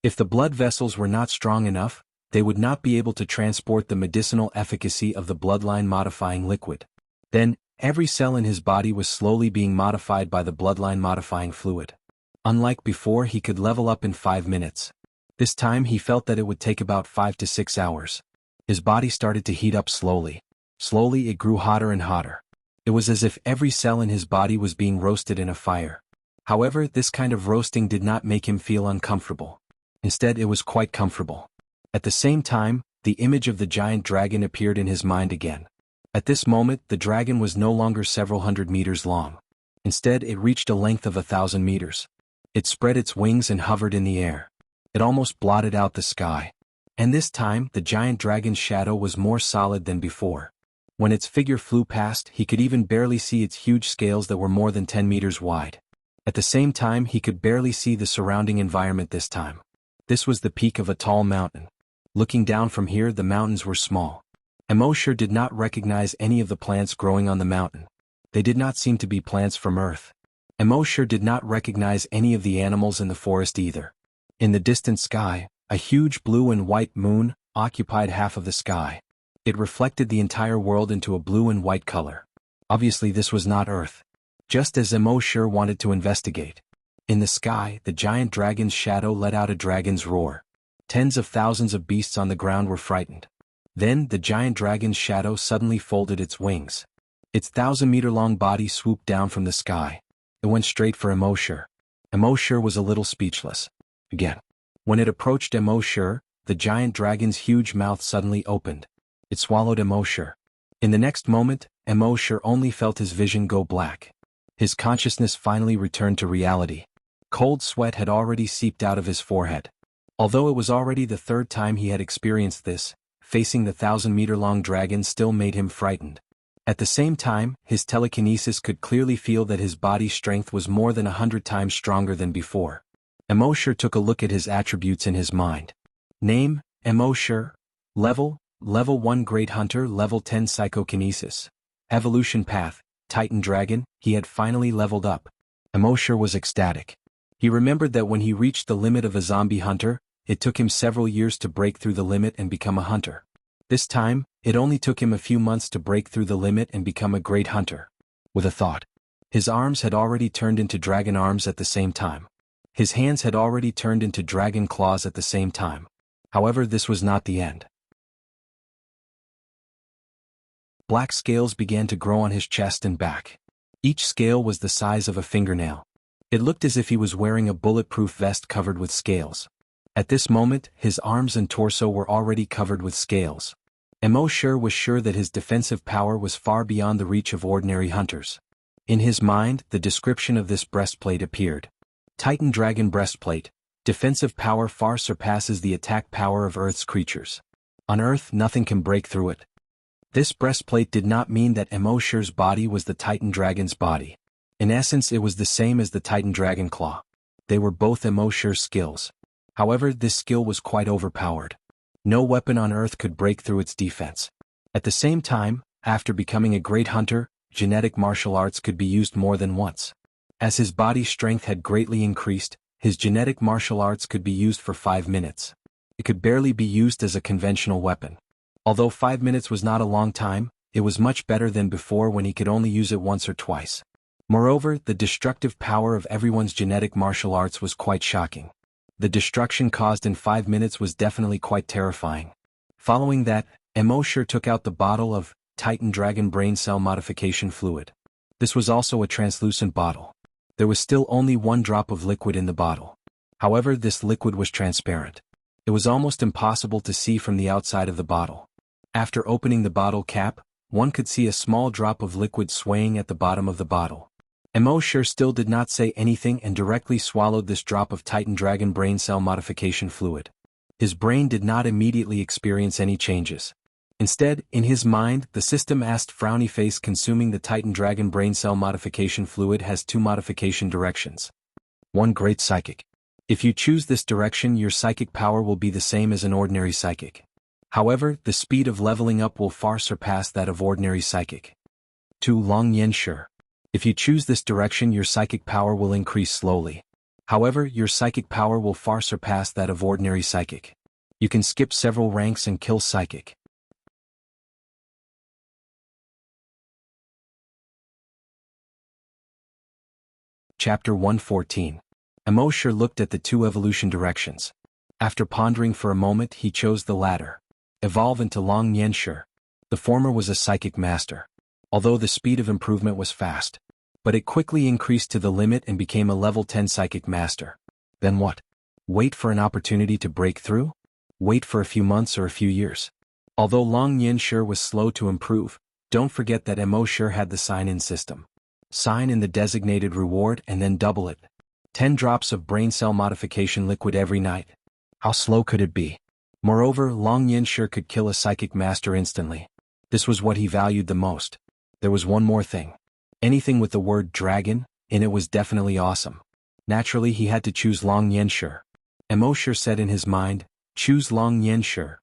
If the blood vessels were not strong enough, they would not be able to transport the medicinal efficacy of the bloodline modifying liquid. Then, every cell in his body was slowly being modified by the bloodline modifying fluid. Unlike before, he could level up in 5 minutes. This time he felt that it would take about 5 to 6 hours. His body started to heat up slowly. Slowly it grew hotter and hotter. It was as if every cell in his body was being roasted in a fire. However, this kind of roasting did not make him feel uncomfortable. Instead, it was quite comfortable. At the same time, the image of the giant dragon appeared in his mind again. At this moment, the dragon was no longer several hundred meters long. Instead, it reached a length of 1,000 meters. It spread its wings and hovered in the air. It almost blotted out the sky. And this time, the giant dragon's shadow was more solid than before. When its figure flew past, he could even barely see its huge scales that were more than 10 meters wide. At the same time, he could barely see the surrounding environment this time. This was the peak of a tall mountain. Looking down from here, the mountains were small. Immortal did not recognize any of the plants growing on the mountain. They did not seem to be plants from Earth. Immortal did not recognize any of the animals in the forest either. In the distant sky, a huge blue and white moon occupied half of the sky. It reflected the entire world into a blue and white color. Obviously this was not Earth. Just as Immortal wanted to investigate. In the sky, the giant dragon's shadow let out a dragon's roar. Tens of thousands of beasts on the ground were frightened. Then, the giant dragon's shadow suddenly folded its wings. Its 1,000-meter-long body swooped down from the sky. It went straight for Immortal. Immortal was a little speechless. Again. When it approached Immortal, the giant dragon's huge mouth suddenly opened. It swallowed Immortal. In the next moment, Immortal only felt his vision go black. His consciousness finally returned to reality. Cold sweat had already seeped out of his forehead. Although it was already the third time he had experienced this, facing the 1,000-meter-long dragon still made him frightened. At the same time, his telekinesis could clearly feel that his body's strength was more than 100 times stronger than before. Immortal took a look at his attributes in his mind. Name, Immortal. Level 1 Great Hunter, Level 10 Psychokinesis. Evolution Path, Titan Dragon. He had finally leveled up. Immortal was ecstatic. He remembered that when he reached the limit of a zombie hunter, it took him several years to break through the limit and become a hunter. This time, it only took him a few months to break through the limit and become a great hunter. With a thought. His arms had already turned into dragon arms at the same time. His hands had already turned into dragon claws at the same time. However, this was not the end. Black scales began to grow on his chest and back. Each scale was the size of a fingernail. It looked as if he was wearing a bulletproof vest covered with scales. At this moment, his arms and torso were already covered with scales. Immortal was sure that his defensive power was far beyond the reach of ordinary hunters. In his mind, the description of this breastplate appeared. Titan Dragon Breastplate. Defensive power far surpasses the attack power of Earth's creatures. On Earth, nothing can break through it. This breastplate did not mean that Immortal's body was the Titan Dragon's body. In essence, it was the same as the Titan Dragon Claw. They were both Immortal's skills. However, this skill was quite overpowered. No weapon on Earth could break through its defense. At the same time, after becoming a great hunter, genetic martial arts could be used more than once. As his body's strength had greatly increased, his genetic martial arts could be used for 5 minutes. It could barely be used as a conventional weapon. Although 5 minutes was not a long time, it was much better than before when he could only use it once or twice. Moreover, the destructive power of everyone's genetic martial arts was quite shocking. The destruction caused in 5 minutes was definitely quite terrifying. Following that, Immortal took out the bottle of Titan Dragon Brain Cell Modification Fluid. This was also a translucent bottle. There was still only 1 drop of liquid in the bottle. However, this liquid was transparent. It was almost impossible to see from the outside of the bottle. After opening the bottle cap, one could see a small drop of liquid swaying at the bottom of the bottle. Immortal still did not say anything and directly swallowed this drop of Titan Dragon Brain Cell Modification Fluid. His brain did not immediately experience any changes. Instead, in his mind, the system asked frowny face consuming the Titan Dragon Brain Cell Modification Fluid has 2 modification directions. 1 Great Psychic. If you choose this direction, your psychic power will be the same as an ordinary psychic. However, the speed of leveling up will far surpass that of ordinary psychic. 2 Long Yen Sure. If you choose this direction, your psychic power will increase slowly. However, your psychic power will far surpass that of ordinary psychic. You can skip several ranks and kill psychic. Chapter 114. Immortal looked at the 2 evolution directions. After pondering for a moment, he chose the latter. Evolve into Long Yen Sure. The former was a psychic master. Although the speed of improvement was fast. But it quickly increased to the limit and became a level 10 psychic master. Then what? Wait for an opportunity to break through? Wait for a few months or a few years. Although Long Yen Sure was slow to improve, don't forget that Immortal had the sign-in system. Sign in the designated reward and then double it. 10 drops of brain cell modification liquid every night. How slow could it be? Moreover, Long Yen Sure could kill a psychic master instantly. This was what he valued the most. There was one more thing. Anything with the word dragon in it was definitely awesome. Naturally, he had to choose Long Yanshi. Immortal said in his mind, "Choose Long Yanshi."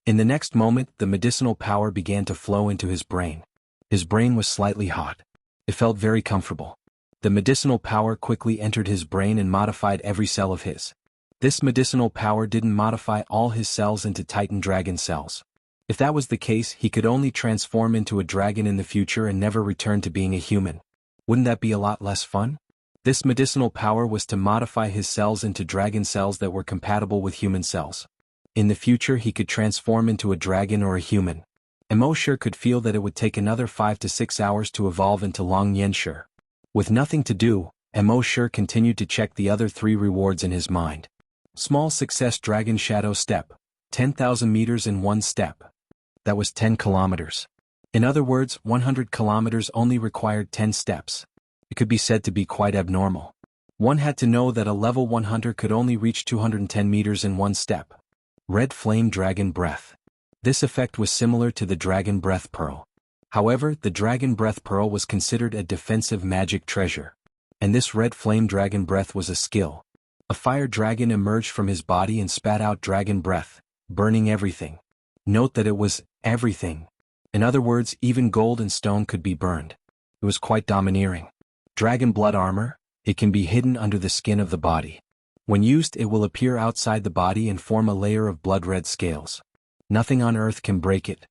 In the next moment, the medicinal power began to flow into his brain. His brain was slightly hot. It felt very comfortable. The medicinal power quickly entered his brain and modified every cell of his. This medicinal power didn't modify all his cells into Titan dragon cells. If that was the case, he could only transform into a dragon in the future and never return to being a human. Wouldn't that be a lot less fun? This medicinal power was to modify his cells into dragon cells that were compatible with human cells. In the future, he could transform into a dragon or a human. Immortal could feel that it would take another 5 to 6 hours to evolve into Long Yanshi. With nothing to do, Immortal continued to check the other 3 rewards in his mind. Small success: Dragon Shadow Step. 10,000 meters in 1 step. That was 10 kilometers. In other words, 100 kilometers only required 10 steps. It could be said to be quite abnormal. One had to know that a level 100 could only reach 210 meters in 1 step. Red Flame Dragon Breath. This effect was similar to the Dragon Breath Pearl. However, the Dragon Breath Pearl was considered a defensive magic treasure. And this Red Flame Dragon Breath was a skill. A fire dragon emerged from his body and spat out dragon breath, burning everything. Note that it was everything. In other words, even gold and stone could be burned. It was quite domineering. Dragon Blood Armor. It can be hidden under the skin of the body. When used, it will appear outside the body and form a layer of blood-red scales. Nothing on earth can break it.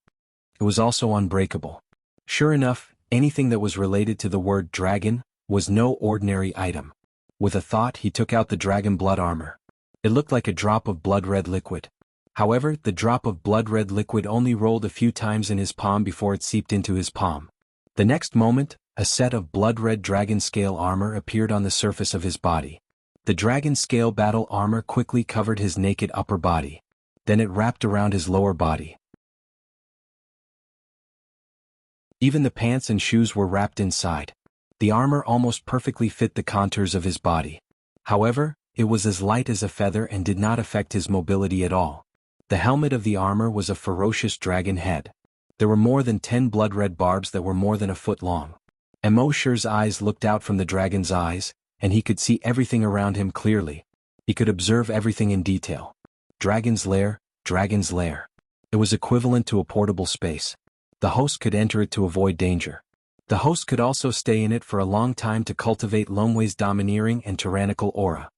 It was also unbreakable. Sure enough, anything that was related to the word dragon was no ordinary item. With a thought, he took out the dragon blood armor. It looked like a drop of blood-red liquid. However, the drop of blood-red liquid only rolled a few times in his palm before it seeped into his palm. The next moment, a set of blood-red dragon scale armor appeared on the surface of his body. The dragon scale battle armor quickly covered his naked upper body. Then it wrapped around his lower body. Even the pants and shoes were wrapped inside. The armor almost perfectly fit the contours of his body. However, it was as light as a feather and did not affect his mobility at all. The helmet of the armor was a ferocious dragon head. There were more than 10 blood-red barbs that were more than a foot long. Immortal's eyes looked out from the dragon's eyes, and he could see everything around him clearly. He could observe everything in detail. Dragon's lair, dragon's lair. It was equivalent to a portable space. The host could enter it to avoid danger. The host could also stay in it for a long time to cultivate Longwei's domineering and tyrannical aura.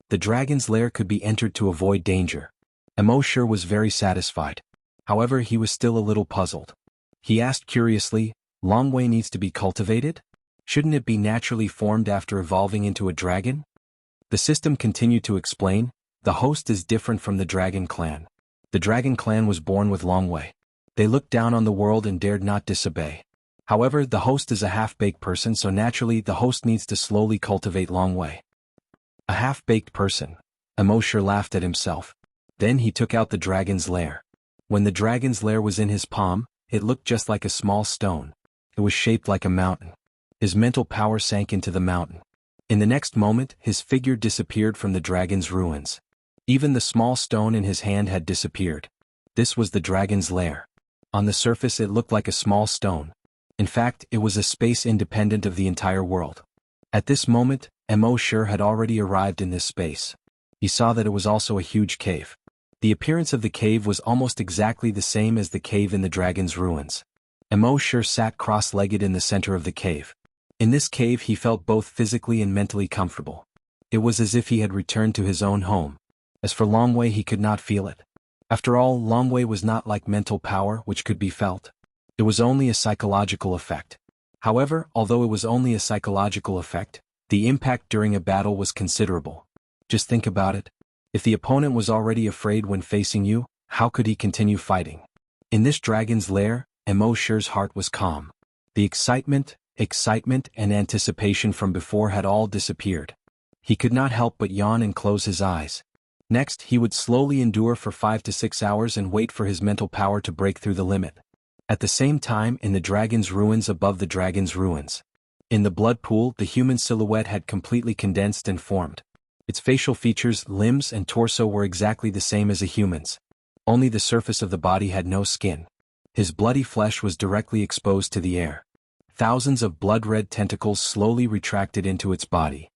The dragon's lair could be entered to avoid danger. Immortal was very satisfied. However, he was still a little puzzled. He asked curiously, Longwei needs to be cultivated? Shouldn't it be naturally formed after evolving into a dragon? The system continued to explain, the host is different from the dragon clan. The dragon clan was born with Longwei. They looked down on the world and dared not disobey. However, the host is a half-baked person, so naturally the host needs to slowly cultivate Longwei. A half-baked person. Immortal laughed at himself. Then he took out the dragon's lair. When the dragon's lair was in his palm, it looked just like a small stone. It was shaped like a mountain. His mental power sank into the mountain. In the next moment, his figure disappeared from the dragon's ruins. Even the small stone in his hand had disappeared. This was the dragon's lair. On the surface it looked like a small stone. In fact, it was a space independent of the entire world. At this moment, Immortal had already arrived in this space. He saw that it was also a huge cave. The appearance of the cave was almost exactly the same as the cave in the dragon's ruins. Immortal sat cross-legged in the center of the cave. In this cave he felt both physically and mentally comfortable. It was as if he had returned to his own home. As for Longwei, he could not feel it. After all, Longwei was not like mental power, which could be felt. It was only a psychological effect. However, although it was only a psychological effect, the impact during a battle was considerable. Just think about it. If the opponent was already afraid when facing you, how could he continue fighting? In this dragon's lair, Immortal's heart was calm. The excitement and anticipation from before had all disappeared. He could not help but yawn and close his eyes. Next, he would slowly endure for 5 to 6 hours and wait for his mental power to break through the limit. At the same time, in the dragon's ruins above the dragon's ruins. In the blood pool, the human silhouette had completely condensed and formed. Its facial features, limbs, and torso were exactly the same as a human's. Only the surface of the body had no skin. His bloody flesh was directly exposed to the air. Thousands of blood-red tentacles slowly retracted into its body.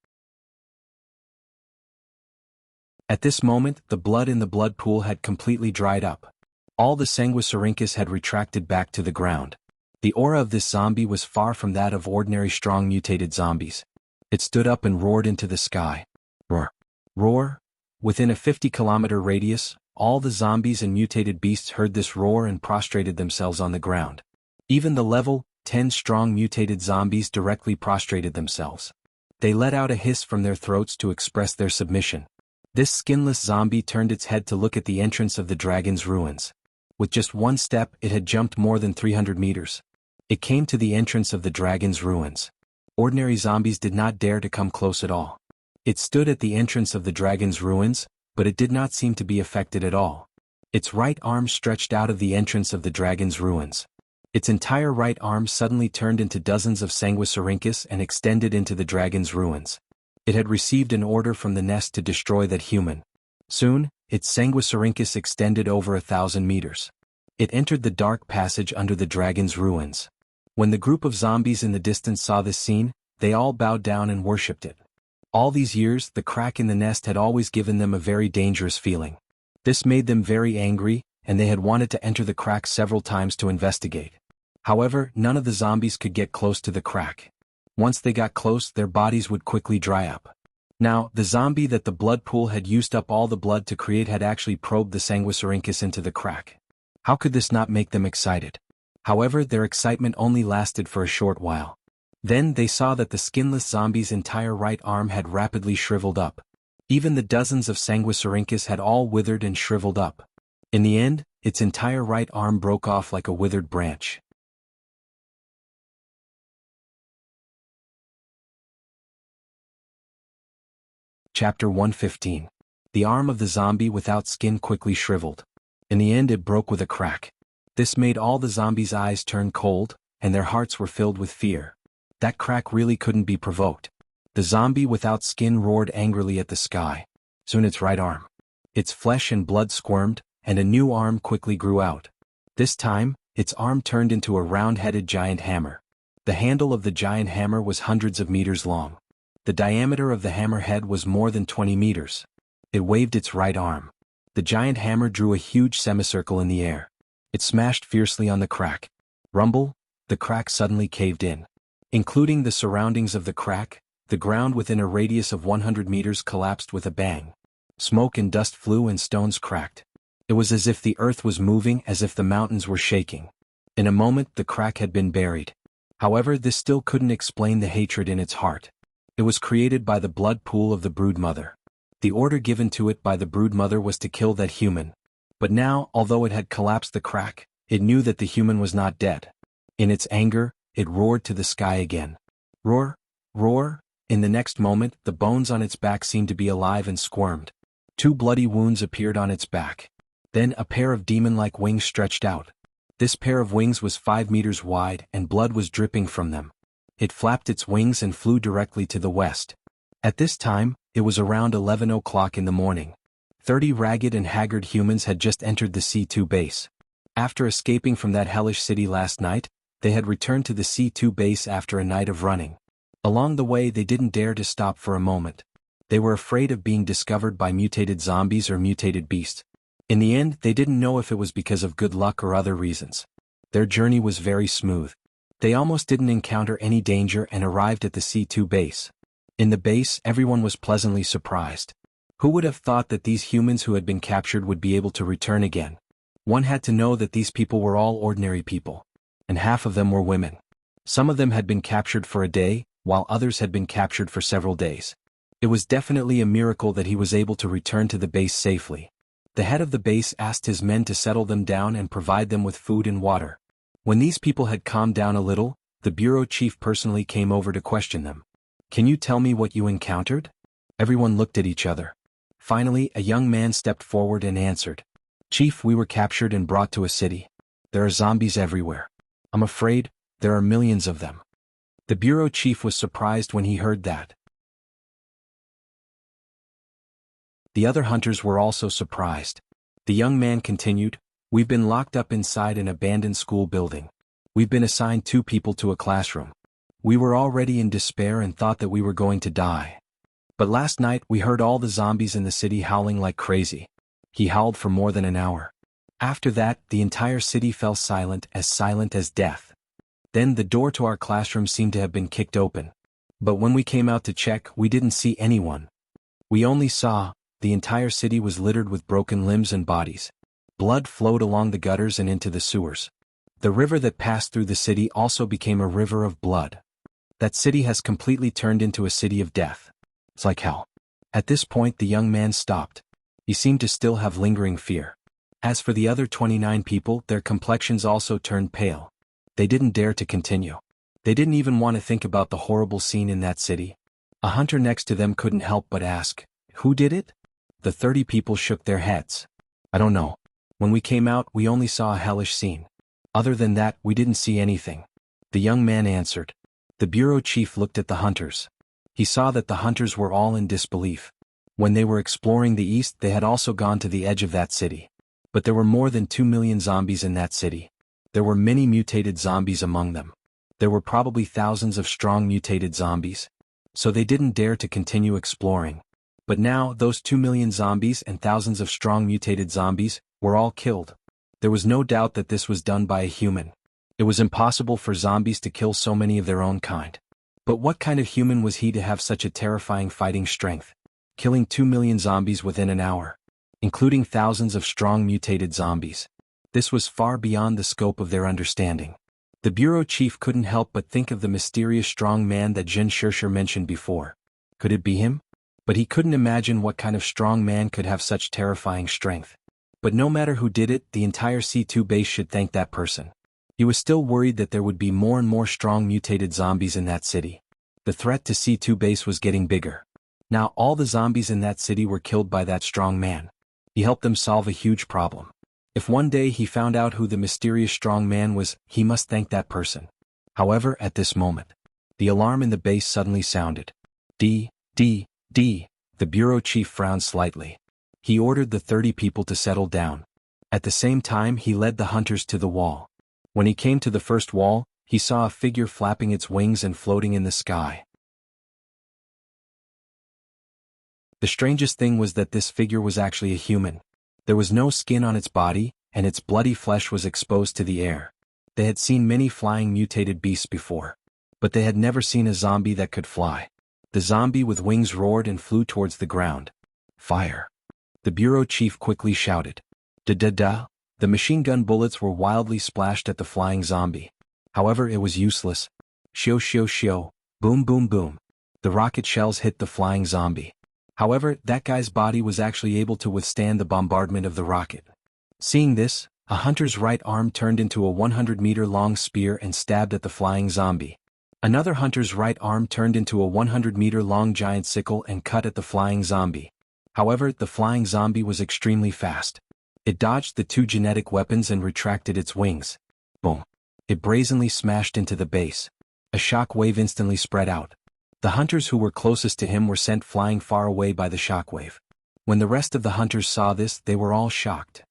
At this moment, the blood in the blood pool had completely dried up. All the sanguisurincus had retracted back to the ground. The aura of this zombie was far from that of ordinary strong mutated zombies. It stood up and roared into the sky. Roar. Roar. Within a 50-kilometer radius, all the zombies and mutated beasts heard this roar and prostrated themselves on the ground. Even the level 10 strong mutated zombies directly prostrated themselves. They let out a hiss from their throats to express their submission. This skinless zombie turned its head to look at the entrance of the dragon's ruins. With just one step, it had jumped more than 300 meters. It came to the entrance of the dragon's ruins. Ordinary zombies did not dare to come close at all. It stood at the entrance of the dragon's ruins, but it did not seem to be affected at all. Its right arm stretched out of the entrance of the dragon's ruins. Its entire right arm suddenly turned into dozens of sanguisurincus and extended into the dragon's ruins. It had received an order from the nest to destroy that human. Soon, its sanguisurincus extended over 1,000 meters. It entered the dark passage under the dragon's ruins. When the group of zombies in the distance saw this scene, they all bowed down and worshipped it. All these years, the crack in the nest had always given them a very dangerous feeling. This made them very angry, and they had wanted to enter the crack several times to investigate. However, none of the zombies could get close to the crack. Once they got close, their bodies would quickly dry up. Now, the zombie that the blood pool had used up all the blood to create had actually probed the sanguisurincus into the crack. How could this not make them excited? However, their excitement only lasted for a short while. Then they saw that the skinless zombie's entire right arm had rapidly shriveled up. Even the dozens of sanguisurincus had all withered and shriveled up. In the end, its entire right arm broke off like a withered branch. Chapter 115. The arm of the zombie without skin quickly shriveled. In the end, it broke with a crack. This made all the zombies' eyes turn cold, and their hearts were filled with fear. That crack really couldn't be provoked. The zombie without skin roared angrily at the sky. Soon its right arm. Its flesh and blood squirmed, and a new arm quickly grew out. This time, its arm turned into a round-headed giant hammer. The handle of the giant hammer was hundreds of meters long. The diameter of the hammer head was more than 20 meters. It waved its right arm. The giant hammer drew a huge semicircle in the air. It smashed fiercely on the crack. Rumble, the crack suddenly caved in. Including the surroundings of the crack, the ground within a radius of 100 meters collapsed with a bang. Smoke and dust flew and stones cracked. It was as if the earth was moving, as if the mountains were shaking. In a moment, the crack had been buried. However, this still couldn't explain the hatred in its heart. It was created by the blood pool of the broodmother. The order given to it by the broodmother was to kill that human. But now, although it had collapsed the crack, it knew that the human was not dead. In its anger, it roared to the sky again. Roar, roar. In the next moment, the bones on its back seemed to be alive and squirmed. 2 bloody wounds appeared on its back. Then a pair of demon-like wings stretched out. This pair of wings was 5 meters wide, and blood was dripping from them. It flapped its wings and flew directly to the west. At this time, it was around 11 o'clock in the morning. 30 ragged and haggard humans had just entered the C2 base. After escaping from that hellish city last night, they had returned to the C2 base after a night of running. Along the way, they didn't dare to stop for a moment. They were afraid of being discovered by mutated zombies or mutated beasts. In the end, they didn't know if it was because of good luck or other reasons. Their journey was very smooth. They almost didn't encounter any danger and arrived at the C2 base. In the base, everyone was pleasantly surprised. Who would have thought that these humans who had been captured would be able to return again? One had to know that these people were all ordinary people. And half of them were women. Some of them had been captured for a day, while others had been captured for several days. It was definitely a miracle that he was able to return to the base safely. The head of the base asked his men to settle them down and provide them with food and water. When these people had calmed down a little, the bureau chief personally came over to question them. "Can you tell me what you encountered?" Everyone looked at each other. Finally, a young man stepped forward and answered. "Chief, we were captured and brought to a city. There are zombies everywhere. I'm afraid, there are millions of them." The bureau chief was surprised when he heard that. The other hunters were also surprised. The young man continued, We've been locked up inside an abandoned school building. We've been assigned 2 people to a classroom. We were already in despair and thought that we were going to die. But last night we heard all the zombies in the city howling like crazy. He howled for more than an hour. After that, the entire city fell silent as death. Then the door to our classroom seemed to have been kicked open. But when we came out to check, we didn't see anyone. We only saw, the entire city was littered with broken limbs and bodies. Blood flowed along the gutters and into the sewers. The river that passed through the city also became a river of blood. That city has completely turned into a city of death. It's like hell. At this point the young man stopped. He seemed to still have lingering fear. As for the other 29 people, their complexions also turned pale. They didn't dare to continue. They didn't even want to think about the horrible scene in that city. A hunter next to them couldn't help but ask, "Who did it?" The 30 people shook their heads. "I don't know. When we came out, we only saw a hellish scene. Other than that, we didn't see anything," the young man answered. The bureau chief looked at the hunters. He saw that the hunters were all in disbelief. When they were exploring the east, they had also gone to the edge of that city. But there were more than 2 million zombies in that city. There were many mutated zombies among them. There were probably thousands of strong mutated zombies. So they didn't dare to continue exploring. But now, those 2 million zombies and thousands of strong mutated zombies were all killed. There was no doubt that this was done by a human. It was impossible for zombies to kill so many of their own kind. But what kind of human was he to have such a terrifying fighting strength? Killing 2 million zombies within an hour, including thousands of strong mutated zombies. This was far beyond the scope of their understanding. The bureau chief couldn't help but think of the mysterious strong man that xianxia mentioned before. Could it be him? But he couldn't imagine what kind of strong man could have such terrifying strength. But no matter who did it, the entire C2 base should thank that person. He was still worried that there would be more and more strong mutated zombies in that city. The threat to C2 base was getting bigger. Now all the zombies in that city were killed by that strong man. He helped them solve a huge problem. If one day he found out who the mysterious strong man was, he must thank that person. However, at this moment, the alarm in the base suddenly sounded. D. The bureau chief frowned slightly. He ordered the 30 people to settle down. At the same time, he led the hunters to the wall. When he came to the first wall, he saw a figure flapping its wings and floating in the sky. The strangest thing was that this figure was actually a human. There was no skin on its body, and its bloody flesh was exposed to the air. They had seen many flying mutated beasts before, but they had never seen a zombie that could fly. The zombie with wings roared and flew towards the ground. "Fire!" The bureau chief quickly shouted. Da-da-da! The machine gun bullets were wildly splashed at the flying zombie. However, it was useless. Shio, boom boom boom. The rocket shells hit the flying zombie. However, that guy's body was actually able to withstand the bombardment of the rocket. Seeing this, a hunter's right arm turned into a 100-meter-long spear and stabbed at the flying zombie. Another hunter's right arm turned into a 100-meter-long giant sickle and cut at the flying zombie. However, the flying zombie was extremely fast. It dodged the 2 genetic weapons and retracted its wings. Boom! It brazenly smashed into the base. A shock wave instantly spread out. The hunters who were closest to him were sent flying far away by the shock wave. When the rest of the hunters saw this, they were all shocked.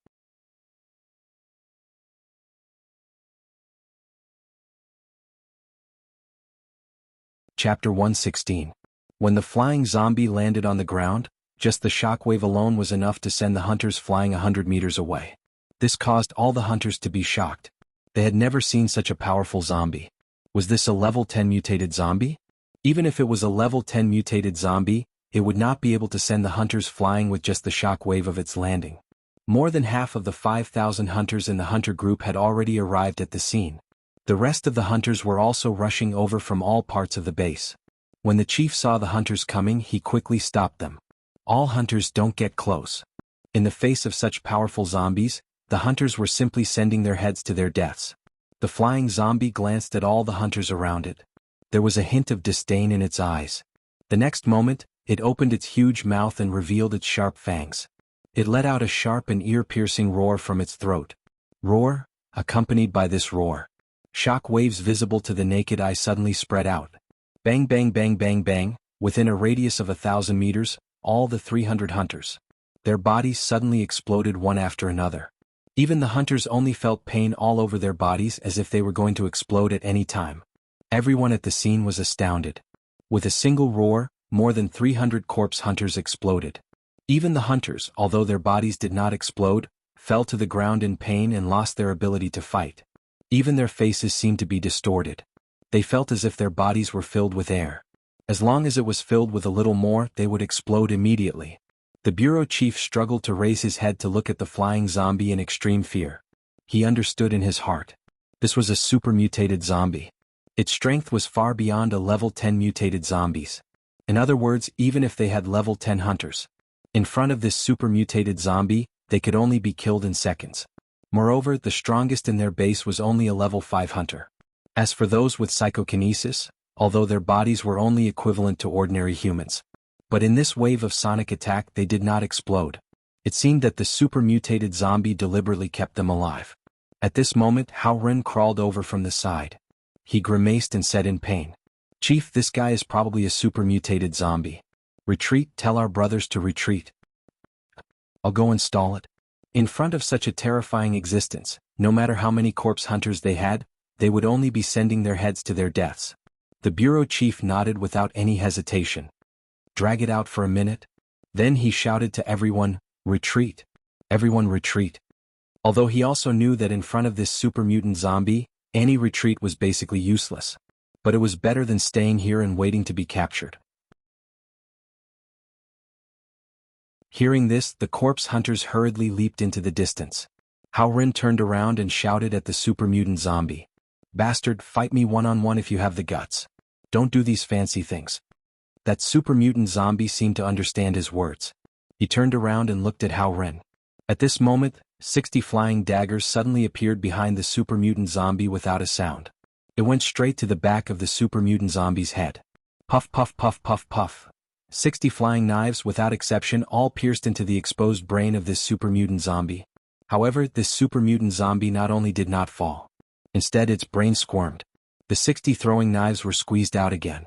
Chapter 116. When the flying zombie landed on the ground, just the shockwave alone was enough to send the hunters flying 100 meters away. This caused all the hunters to be shocked. They had never seen such a powerful zombie. Was this a level 10 mutated zombie? Even if it was a level 10 mutated zombie, it would not be able to send the hunters flying with just the shockwave of its landing. More than half of the 5,000 hunters in the hunter group had already arrived at the scene. The rest of the hunters were also rushing over from all parts of the base. When the chief saw the hunters coming, he quickly stopped them. All hunters don't get close. In the face of such powerful zombies, the hunters were simply sending their heads to their deaths. The flying zombie glanced at all the hunters around it. There was a hint of disdain in its eyes. The next moment, it opened its huge mouth and revealed its sharp fangs. It let out a sharp and ear-piercing roar from its throat. Roar, accompanied by this roar. Shock waves visible to the naked eye suddenly spread out. Bang bang bang bang bang, within a radius of 1,000 meters, all the 300 hunters. Their bodies suddenly exploded one after another. Even the hunters only felt pain all over their bodies as if they were going to explode at any time. Everyone at the scene was astounded. With a single roar, more than 300 corpse hunters exploded. Even the hunters, although their bodies did not explode, fell to the ground in pain and lost their ability to fight. Even their faces seemed to be distorted. They felt as if their bodies were filled with air. As long as it was filled with a little more, they would explode immediately. The bureau chief struggled to raise his head to look at the flying zombie in extreme fear. He understood in his heart. This was a super mutated zombie. Its strength was far beyond a level 10 mutated zombies. In other words, even if they had level 10 hunters, in front of this super mutated zombie, they could only be killed in seconds. Moreover, the strongest in their base was only a level 5 hunter. As for those with psychokinesis, although their bodies were only equivalent to ordinary humans, but in this wave of sonic attack they did not explode. It seemed that the super mutated zombie deliberately kept them alive. At this moment, Xianhuan crawled over from the side. He grimaced and said in pain, "Chief, this guy is probably a super mutated zombie. Retreat, tell our brothers to retreat. I'll go install it." In front of such a terrifying existence, no matter how many corpse hunters they had, they would only be sending their heads to their deaths. The bureau chief nodded without any hesitation. "Drag it out for a minute." Then he shouted to everyone, "Retreat. Everyone retreat." Although he also knew that in front of this super mutant zombie, any retreat was basically useless. But it was better than staying here and waiting to be captured. Hearing this, the corpse hunters hurriedly leaped into the distance. Xianhuan turned around and shouted at the super mutant zombie, "Bastard, fight me one-on-one if you have the guts. Don't do these fancy things." That super mutant zombie seemed to understand his words. He turned around and looked at Xianhuan. At this moment, 60 flying daggers suddenly appeared behind the super mutant zombie without a sound. It went straight to the back of the super mutant zombie's head. Puff puff puff puff puff. 60 flying knives without exception all pierced into the exposed brain of this super mutant zombie. However, this super mutant zombie not only did not fall. Instead, its brain squirmed. The 60 throwing knives were squeezed out again.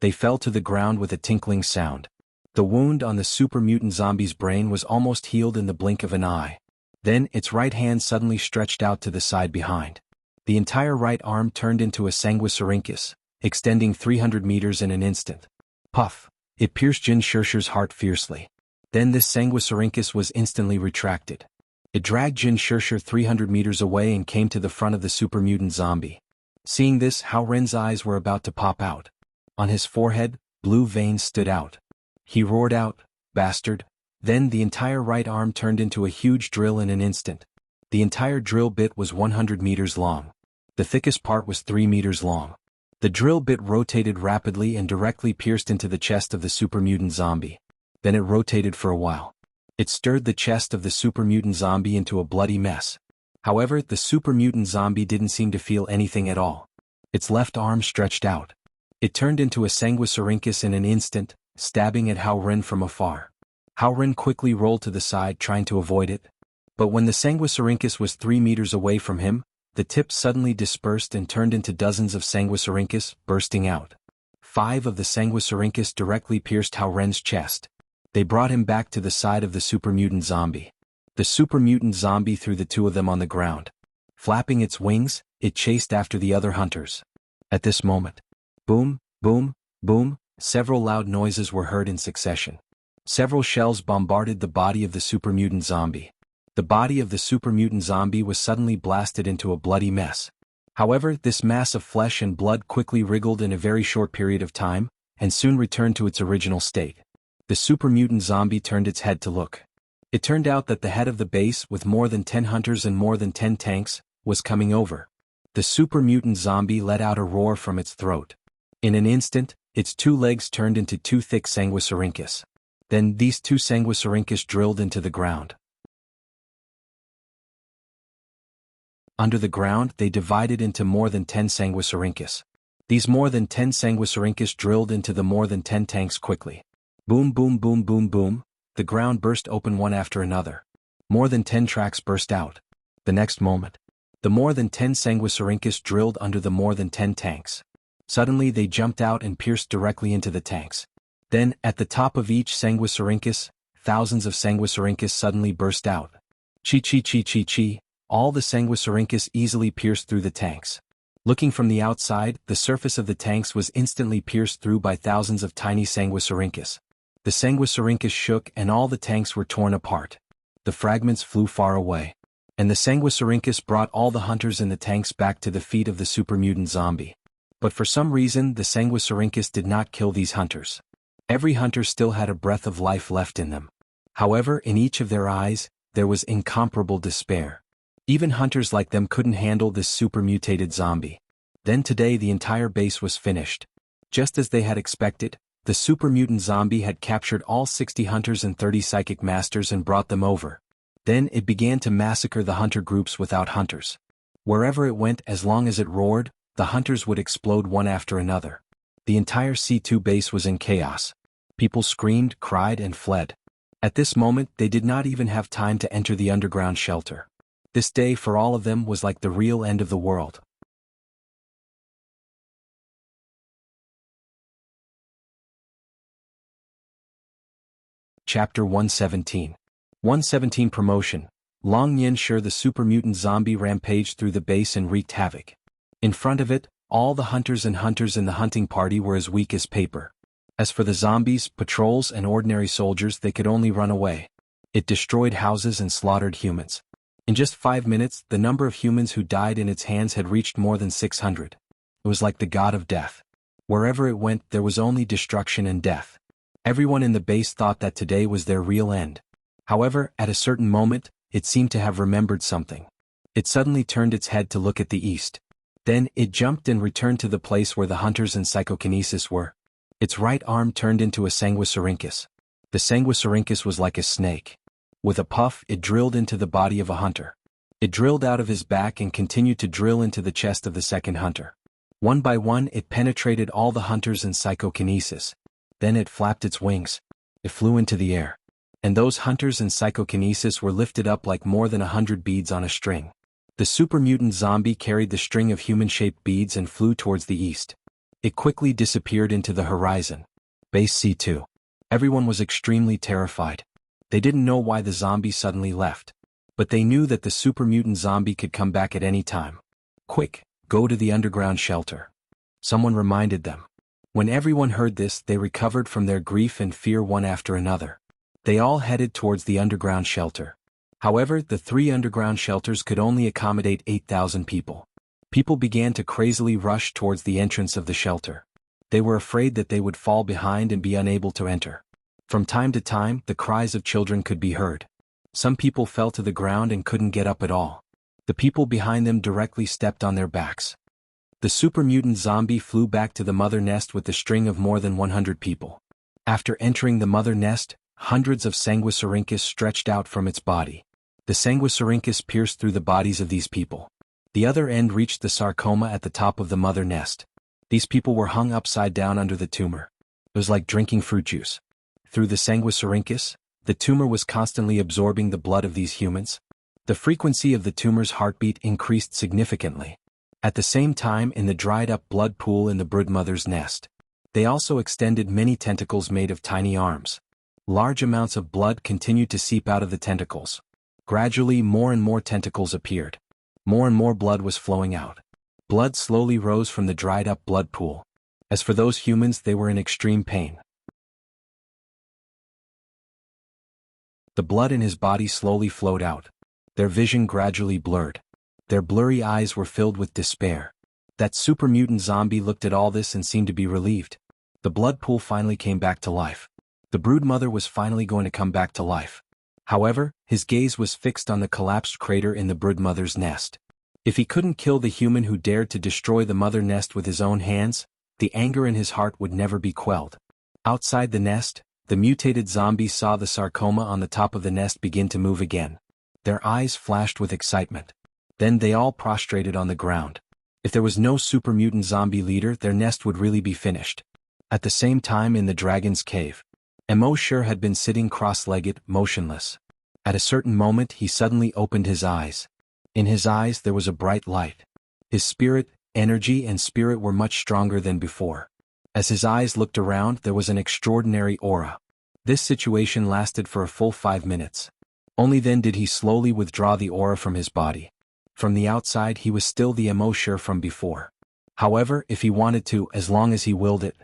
They fell to the ground with a tinkling sound. The wound on the super mutant zombie's brain was almost healed in the blink of an eye. Then, its right hand suddenly stretched out to the side behind. The entire right arm turned into a sanguisurincus, extending 300 meters in an instant. Puff! It pierced xianxia's heart fiercely. Then this sanguisurincus was instantly retracted. It dragged xianxia 300 meters away and came to the front of the super mutant zombie. Seeing this, Xianhuan's eyes were about to pop out. On his forehead, blue veins stood out. He roared out, "Bastard!" Then the entire right arm turned into a huge drill in an instant. The entire drill bit was 100 meters long. The thickest part was 3 meters long. The drill bit rotated rapidly and directly pierced into the chest of the super mutant zombie. Then it rotated for a while. It stirred the chest of the super mutant zombie into a bloody mess. However, the super mutant zombie didn't seem to feel anything at all. Its left arm stretched out. It turned into a sanguisurincus in an instant, stabbing at Xianhuan from afar. Xianhuan quickly rolled to the side trying to avoid it. But when the sanguisurincus was 3 meters away from him, the tip suddenly dispersed and turned into dozens of sanguisurincus, bursting out. 5 of the sanguisurincus directly pierced Xianhuan's chest. They brought him back to the side of the super mutant zombie. The super mutant zombie threw the 2 of them on the ground. Flapping its wings, it chased after the other hunters. At this moment, boom, boom, boom, several loud noises were heard in succession. Several shells bombarded the body of the super mutant zombie. The body of the super mutant zombie was suddenly blasted into a bloody mess. However, this mass of flesh and blood quickly wriggled in a very short period of time, and soon returned to its original state. The super mutant zombie turned its head to look. It turned out that the head of the base, with more than 10 hunters and more than 10 tanks, was coming over. The super mutant zombie let out a roar from its throat. In an instant, its 2 legs turned into 2 thick sanguisurincus. Then these 2 sanguisurincus drilled into the ground. Under the ground, they divided into more than 10 sanguisurincus. These more than 10 sanguisurincus drilled into the more than 10 tanks quickly. Boom boom boom boom boom, the ground burst open one after another. More than 10 tracks burst out. The next moment, the more than 10 sanguisurincus drilled under the more than 10 tanks. Suddenly they jumped out and pierced directly into the tanks. Then, at the top of each sanguisurincus, thousands of sanguisurincus suddenly burst out. Chi chi chi chi chi, All the sanguisurincus easily pierced through the tanks. Looking from the outside, the surface of the tanks was instantly pierced through by thousands of tiny sanguisurincus. The sanguisurincus shook and all the tanks were torn apart. The fragments flew far away. And the sanguisurincus brought all the hunters in the tanks back to the feet of the super mutant zombie. But for some reason the sanguisurincus did not kill these hunters. Every hunter still had a breath of life left in them. However, in each of their eyes, there was incomparable despair. Even hunters like them couldn't handle this super mutated zombie. Then today the entire base was finished. Just as they had expected, the super mutant zombie had captured all 60 hunters and 30 psychic masters and brought them over. Then it began to massacre the hunter groups without hunters. Wherever it went, as long as it roared, the hunters would explode one after another. The entire C2 base was in chaos. People screamed, cried, and fled. At this moment they did not even have time to enter the underground shelter. This day for all of them was like the real end of the world. Chapter 117. 117 Promotion. Long Xianxia the super mutant zombie rampaged through the base and wreaked havoc. In front of it, all the hunters in the hunting party were as weak as paper. As for the zombies, patrols, and ordinary soldiers, they could only run away. It destroyed houses and slaughtered humans. In just 5 minutes, the number of humans who died in its hands had reached more than 600. It was like the god of death. Wherever it went, there was only destruction and death. Everyone in the base thought that today was their real end. However, at a certain moment, it seemed to have remembered something. It suddenly turned its head to look at the east. Then, it jumped and returned to the place where the hunters and psychokinesis were. Its right arm turned into a sanguisurincus. The sanguisurincus was like a snake. With a puff, it drilled into the body of a hunter. It drilled out of his back and continued to drill into the chest of the second hunter. One by one, it penetrated all the hunters and psychokinesis. Then it flapped its wings. It flew into the air. And those hunters and psychokinesis were lifted up like more than 100 beads on a string. The super mutant zombie carried the string of human-shaped beads and flew towards the east. It quickly disappeared into the horizon. Base C2. Everyone was extremely terrified. They didn't know why the zombie suddenly left. But they knew that the super mutant zombie could come back at any time. Quick, go to the underground shelter. Someone reminded them. When everyone heard this, they recovered from their grief and fear one after another. They all headed towards the underground shelter. However, the 3 underground shelters could only accommodate 8,000 people. People began to crazily rush towards the entrance of the shelter. They were afraid that they would fall behind and be unable to enter. From time to time, the cries of children could be heard. Some people fell to the ground and couldn't get up at all. The people behind them directly stepped on their backs. The super mutant zombie flew back to the mother nest with the string of more than 100 people. After entering the mother nest, hundreds of sanguisurincus stretched out from its body. The sanguisurincus pierced through the bodies of these people. The other end reached the sarcoma at the top of the mother nest. These people were hung upside down under the tumor. It was like drinking fruit juice. Through the sanguisurincus, the tumor was constantly absorbing the blood of these humans. The frequency of the tumor's heartbeat increased significantly. At the same time, in the dried-up blood pool in the broodmother's nest, they also extended many tentacles made of tiny arms. Large amounts of blood continued to seep out of the tentacles. Gradually, more and more tentacles appeared. More and more blood was flowing out. Blood slowly rose from the dried-up blood pool. As for those humans, they were in extreme pain. The blood in his body slowly flowed out. Their vision gradually blurred. Their blurry eyes were filled with despair. That super mutant zombie looked at all this and seemed to be relieved. The blood pool finally came back to life. The broodmother was finally going to come back to life. However, his gaze was fixed on the collapsed crater in the broodmother's nest. If he couldn't kill the human who dared to destroy the mother nest with his own hands, the anger in his heart would never be quelled. Outside the nest, the mutated zombie saw the sarcoma on the top of the nest begin to move again. Their eyes flashed with excitement. Then they all prostrated on the ground. If there was no super mutant zombie leader, their nest would really be finished. At the same time, in the dragon's cave, Immortal had been sitting cross-legged, motionless. At a certain moment, he suddenly opened his eyes. In his eyes there was a bright light. His spirit, energy, and spirit were much stronger than before. As his eyes looked around, there was an extraordinary aura. This situation lasted for a full 5 minutes. Only then did he slowly withdraw the aura from his body. From the outside he was still the Imo from before. However, if he wanted to, as long as he willed it,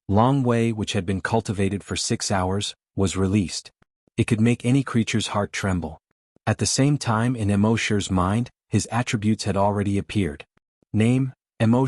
Long Wei, which had been cultivated for 6 hours, was released. It could make any creature's heart tremble. At the same time, in Imo's mind, his attributes had already appeared. Name, Imo,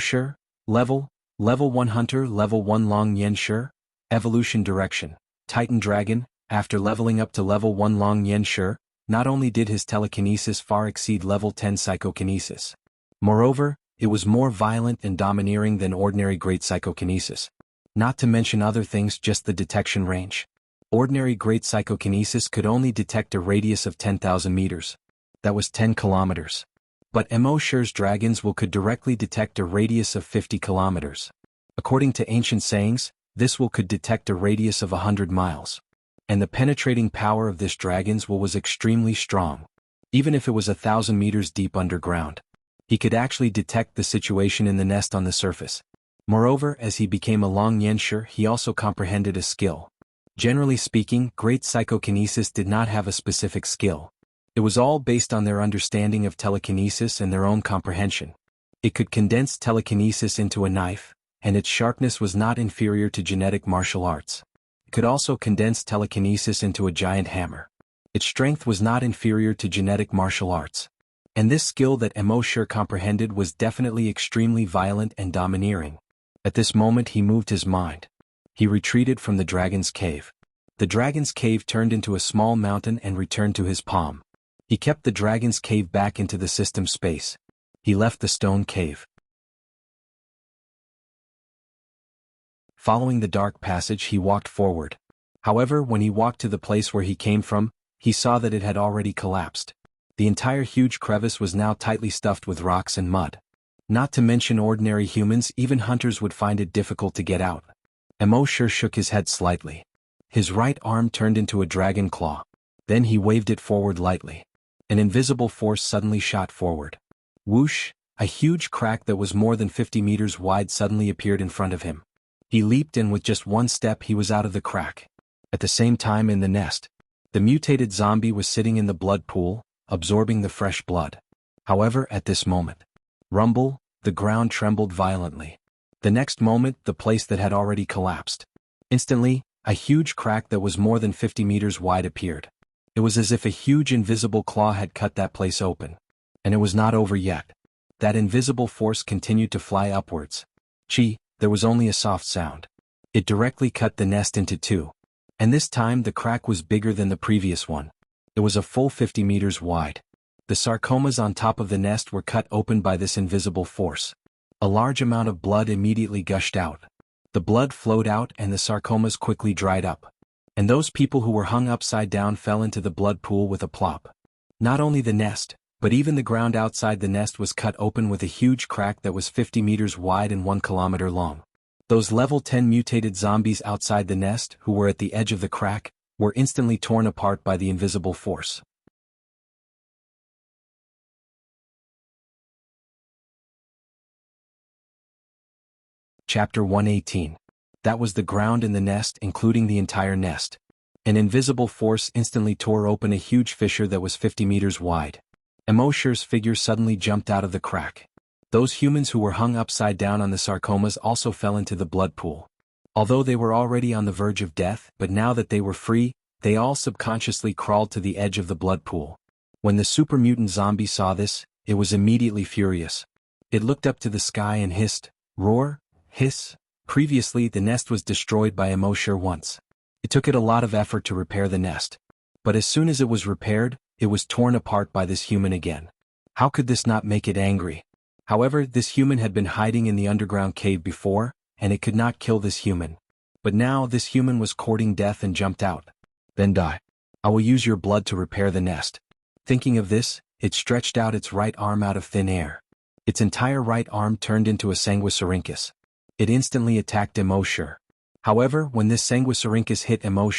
level 1 hunter, level 1 Long Yen Shi, evolution direction, Titan Dragon. After leveling up to level 1 Long Yen Shi, not only did his telekinesis far exceed level 10 psychokinesis. Moreover, it was more violent and domineering than ordinary great psychokinesis. Not to mention other things, just the detection range. Ordinary great psychokinesis could only detect a radius of 10,000 meters. That was 10 kilometers. But Imo's dragons could directly detect a radius of 50 kilometers. According to ancient sayings, this could detect a radius of 100 miles. And the penetrating power of this dragon's was extremely strong. Even if it was 1,000 meters deep underground, he could actually detect the situation in the nest on the surface. Moreover, as he became a Long Yen Shi, he also comprehended a skill. Generally speaking, great psychokinesis did not have a specific skill. It was all based on their understanding of telekinesis and their own comprehension. It could condense telekinesis into a knife, and its sharpness was not inferior to genetic martial arts. It could also condense telekinesis into a giant hammer. Its strength was not inferior to genetic martial arts. And this skill that Imo comprehended was definitely extremely violent and domineering. At this moment he moved his mind. He retreated from the dragon's cave. The dragon's cave turned into a small mountain and returned to his palm. He kept the dragon's cave back into the system space. He left the stone cave. Following the dark passage, he walked forward. However, when he walked to the place where he came from, he saw that it had already collapsed. The entire huge crevice was now tightly stuffed with rocks and mud. Not to mention ordinary humans, even hunters would find it difficult to get out. Imo shook his head slightly. His right arm turned into a dragon claw. Then he waved it forward lightly. An invisible force suddenly shot forward. Whoosh! A huge crack that was more than 50 meters wide suddenly appeared in front of him. He leaped and with just one step he was out of the crack. At the same time in the nest, the mutated zombie was sitting in the blood pool, absorbing the fresh blood. However, at this moment, rumble, the ground trembled violently. The next moment, the place that had already collapsed. Instantly, a huge crack that was more than 50 meters wide appeared. It was as if a huge invisible claw had cut that place open. And it was not over yet. That invisible force continued to fly upwards. There was only a soft sound. It directly cut the nest into two. And this time the crack was bigger than the previous one. It was a full 50 meters wide. The sarcomas on top of the nest were cut open by this invisible force. A large amount of blood immediately gushed out. The blood flowed out and the sarcomas quickly dried up. And those people who were hung upside down fell into the blood pool with a plop. Not only the nest, but even the ground outside the nest was cut open with a huge crack that was 50 meters wide and 1 kilometer long. Those level 10 mutated zombies outside the nest, who were at the edge of the crack, were instantly torn apart by the invisible force. Chapter 118. That was the ground in the nest, including the entire nest. An invisible force instantly tore open a huge fissure that was 50 meters wide. Imo's figure suddenly jumped out of the crack. Those humans who were hung upside down on the sarcomas also fell into the blood pool. Although they were already on the verge of death, but now that they were free, they all subconsciously crawled to the edge of the blood pool. When the super mutant zombie saw this, it was immediately furious. It looked up to the sky and hissed, roar, hiss. Previously, the nest was destroyed by Imo once. It took it a lot of effort to repair the nest. But as soon as it was repaired, it was torn apart by this human again. How could this not make it angry? However, this human had been hiding in the underground cave before, and it could not kill this human. But now this human was courting death and jumped out. Then die. I will use your blood to repair the nest. Thinking of this, it stretched out its right arm out of thin air. Its entire right arm turned into a sanguisurincus. It instantly attacked Imo. However, when this sanguisurincus hit Imo,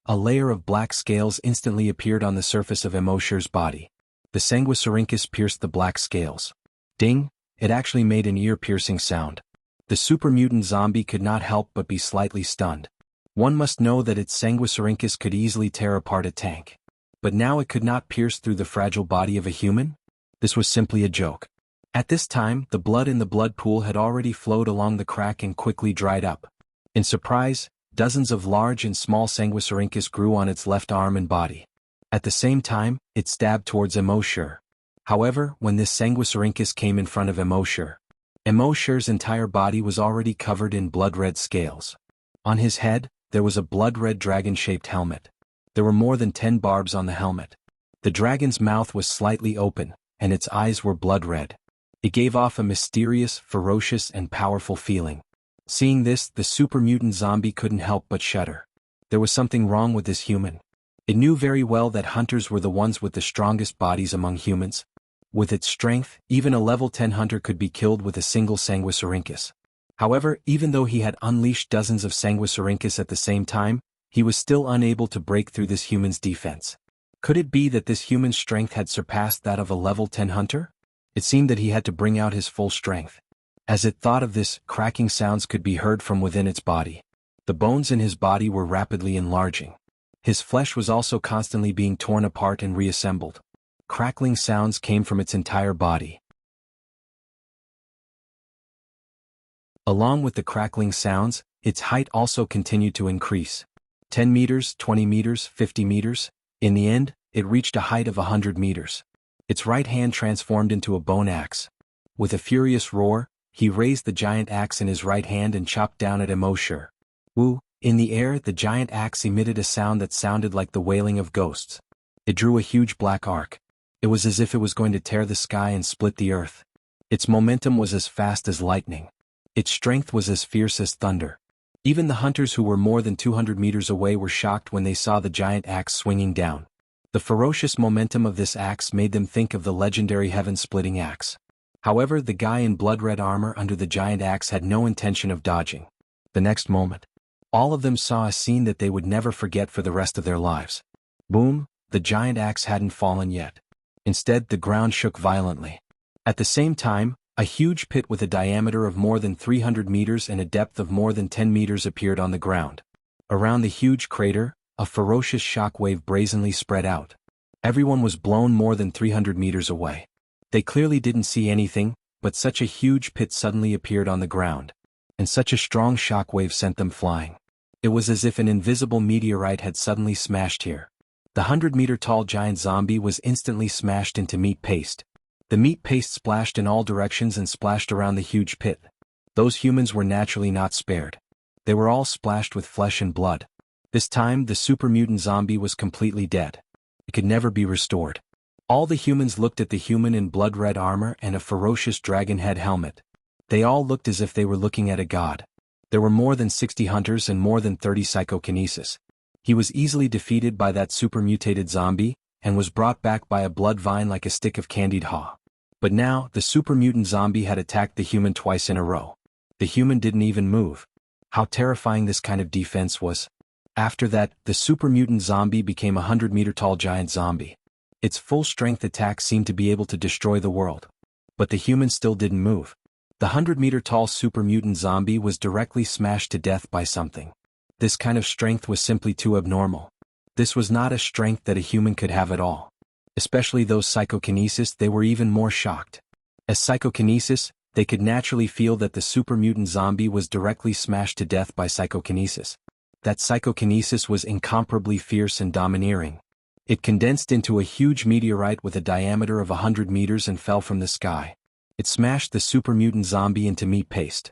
a layer of black scales instantly appeared on the surface of Imo's body. The sanguisurincus pierced the black scales. Ding! It actually made an ear-piercing sound. The super mutant zombie could not help but be slightly stunned. One must know that its sanguisurincus could easily tear apart a tank. But now it could not pierce through the fragile body of a human? This was simply a joke. At this time, the blood in the blood pool had already flowed along the crack and quickly dried up. In surprise, dozens of large and small sanguisurincus grew on its left arm and body. At the same time, it stabbed towards Immortal. However, when this sanguisurincus came in front of Immortal's entire body was already covered in blood-red scales. On his head, there was a blood-red dragon-shaped helmet. There were more than 10 barbs on the helmet. The dragon's mouth was slightly open, and its eyes were blood-red. It gave off a mysterious, ferocious, and powerful feeling. Seeing this, the super mutant zombie couldn't help but shudder. There was something wrong with this human. It knew very well that hunters were the ones with the strongest bodies among humans. With its strength, even a level 10 hunter could be killed with a single sanguisurincus. However, even though he had unleashed dozens of sanguisurincus at the same time, he was still unable to break through this human's defense. Could it be that this human's strength had surpassed that of a level 10 hunter? It seemed that he had to bring out his full strength. As it thought of this, cracking sounds could be heard from within its body. The bones in his body were rapidly enlarging. His flesh was also constantly being torn apart and reassembled. Crackling sounds came from its entire body. Along with the crackling sounds, its height also continued to increase. 10 meters, 20 meters, 50 meters. In the end, it reached a height of 100 meters. Its right hand transformed into a bone axe. With a furious roar, he raised the giant axe in his right hand and chopped down at Immortal. In the air, the giant axe emitted a sound that sounded like the wailing of ghosts. It drew a huge black arc. It was as if it was going to tear the sky and split the earth. Its momentum was as fast as lightning. Its strength was as fierce as thunder. Even the hunters who were more than 200 meters away were shocked when they saw the giant axe swinging down. The ferocious momentum of this axe made them think of the legendary heaven-splitting axe. However, the guy in blood-red armor under the giant axe had no intention of dodging. The next moment, all of them saw a scene that they would never forget for the rest of their lives. Boom! The giant axe hadn't fallen yet. Instead, the ground shook violently. At the same time, a huge pit with a diameter of more than 300 meters and a depth of more than 10 meters appeared on the ground. Around the huge crater, a ferocious shockwave brazenly spread out. Everyone was blown more than 300 meters away. They clearly didn't see anything, but such a huge pit suddenly appeared on the ground. And such a strong shockwave sent them flying. It was as if an invisible meteorite had suddenly smashed here. The 100-meter-tall giant zombie was instantly smashed into meat paste. The meat paste splashed in all directions and splashed around the huge pit. Those humans were naturally not spared. They were all splashed with flesh and blood. This time, the super mutant zombie was completely dead. It could never be restored. All the humans looked at the human in blood-red armor and a ferocious dragon head helmet. They all looked as if they were looking at a god. There were more than 60 hunters and more than 30 psychokinesis. He was easily defeated by that super-mutated zombie, and was brought back by a blood vine like a stick of candied haw. But now, the super-mutant zombie had attacked the human twice in a row. The human didn't even move. How terrifying this kind of defense was. After that, the super-mutant zombie became a 100-meter-tall giant zombie. Its full-strength attack seemed to be able to destroy the world. But the human still didn't move. The 100-meter-tall super-mutant zombie was directly smashed to death by something. This kind of strength was simply too abnormal. This was not a strength that a human could have at all. Especially those psychokinesis, they were even more shocked. As psychokinesis, they could naturally feel that the super-mutant zombie was directly smashed to death by psychokinesis. That psychokinesis was incomparably fierce and domineering. It condensed into a huge meteorite with a diameter of 100 meters and fell from the sky. It smashed the super mutant zombie into meat paste.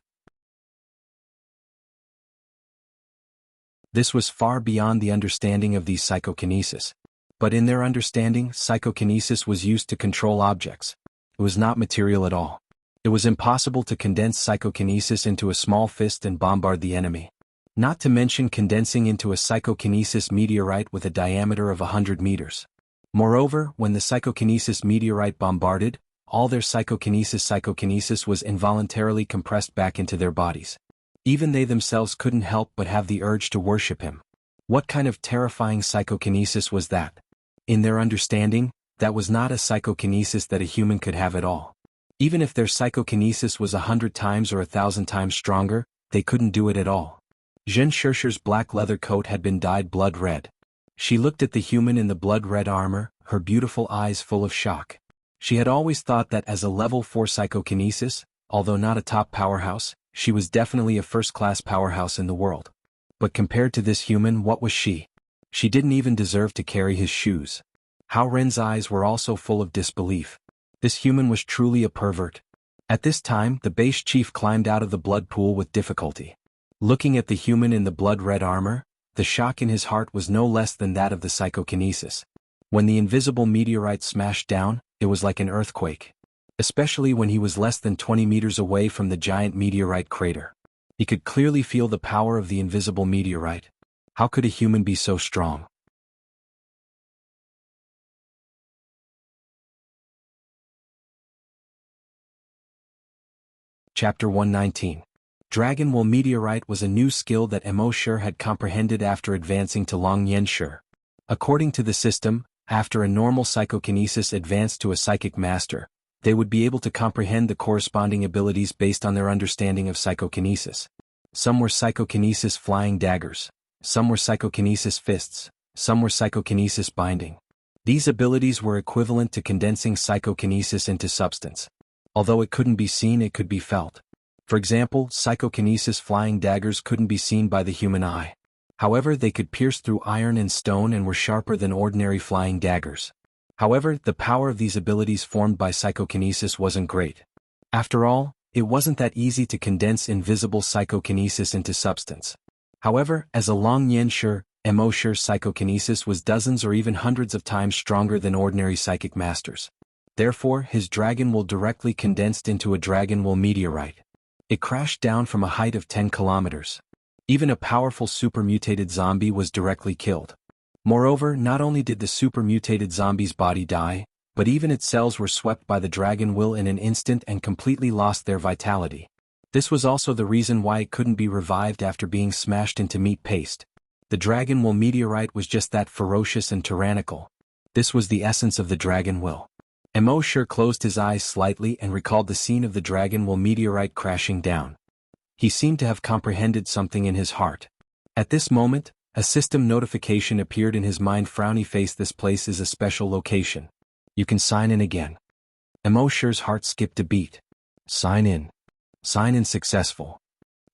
This was far beyond the understanding of these psychokinesis. But in their understanding, psychokinesis was used to control objects. It was not material at all. It was impossible to condense psychokinesis into a small fist and bombard the enemy. Not to mention condensing into a psychokinesis meteorite with a diameter of 100 meters. Moreover, when the psychokinesis meteorite bombarded, all their psychokinesis was involuntarily compressed back into their bodies. Even they themselves couldn't help but have the urge to worship him. What kind of terrifying psychokinesis was that? In their understanding, that was not a psychokinesis that a human could have at all. Even if their psychokinesis was 100 times or 1,000 times stronger, they couldn't do it at all. Xianxia's black leather coat had been dyed blood red. She looked at the human in the blood red armor, her beautiful eyes full of shock. She had always thought that as a level 4 psychokinesis, although not a top powerhouse, she was definitely a first-class powerhouse in the world. But compared to this human, what was she? She didn't even deserve to carry his shoes. Hao Ren's eyes were also full of disbelief. This human was truly a pervert. At this time, the base chief climbed out of the blood pool with difficulty. Looking at the human in the blood-red armor, the shock in his heart was no less than that of the psychokinesis. When the invisible meteorite smashed down, it was like an earthquake. Especially when he was less than 20 meters away from the giant meteorite crater. He could clearly feel the power of the invisible meteorite. How could a human be so strong? Chapter 119. Dragon Wool Meteorite was a new skill that Immortal had comprehended after advancing to Longyanshi. According to the system, after a normal psychokinesis advanced to a psychic master, they would be able to comprehend the corresponding abilities based on their understanding of psychokinesis. Some were psychokinesis flying daggers, some were psychokinesis fists, some were psychokinesis binding. These abilities were equivalent to condensing psychokinesis into substance. Although it couldn't be seen, it could be felt. For example, psychokinesis flying daggers couldn't be seen by the human eye. However, they could pierce through iron and stone and were sharper than ordinary flying daggers. However, the power of these abilities formed by psychokinesis wasn't great. After all, it wasn't that easy to condense invisible psychokinesis into substance. However, as a Longyanshi, Immortal psychokinesis was dozens or even hundreds of times stronger than ordinary psychic masters. Therefore, his dragon wool directly condensed into a dragon wool meteorite. It crashed down from a height of 10 kilometers. Even a powerful super-mutated zombie was directly killed. Moreover, not only did the super-mutated zombie's body die, but even its cells were swept by the dragon will in an instant and completely lost their vitality. This was also the reason why it couldn't be revived after being smashed into meat paste. The dragon will meteorite was just that ferocious and tyrannical. This was the essence of the dragon will. Immortal closed his eyes slightly and recalled the scene of the dragon will meteorite crashing down. He seemed to have comprehended something in his heart. At this moment, a system notification appeared in his mind. Frowny face, this place is a special location. You can sign in again. Immortal's heart skipped a beat. Sign in. Sign in successful.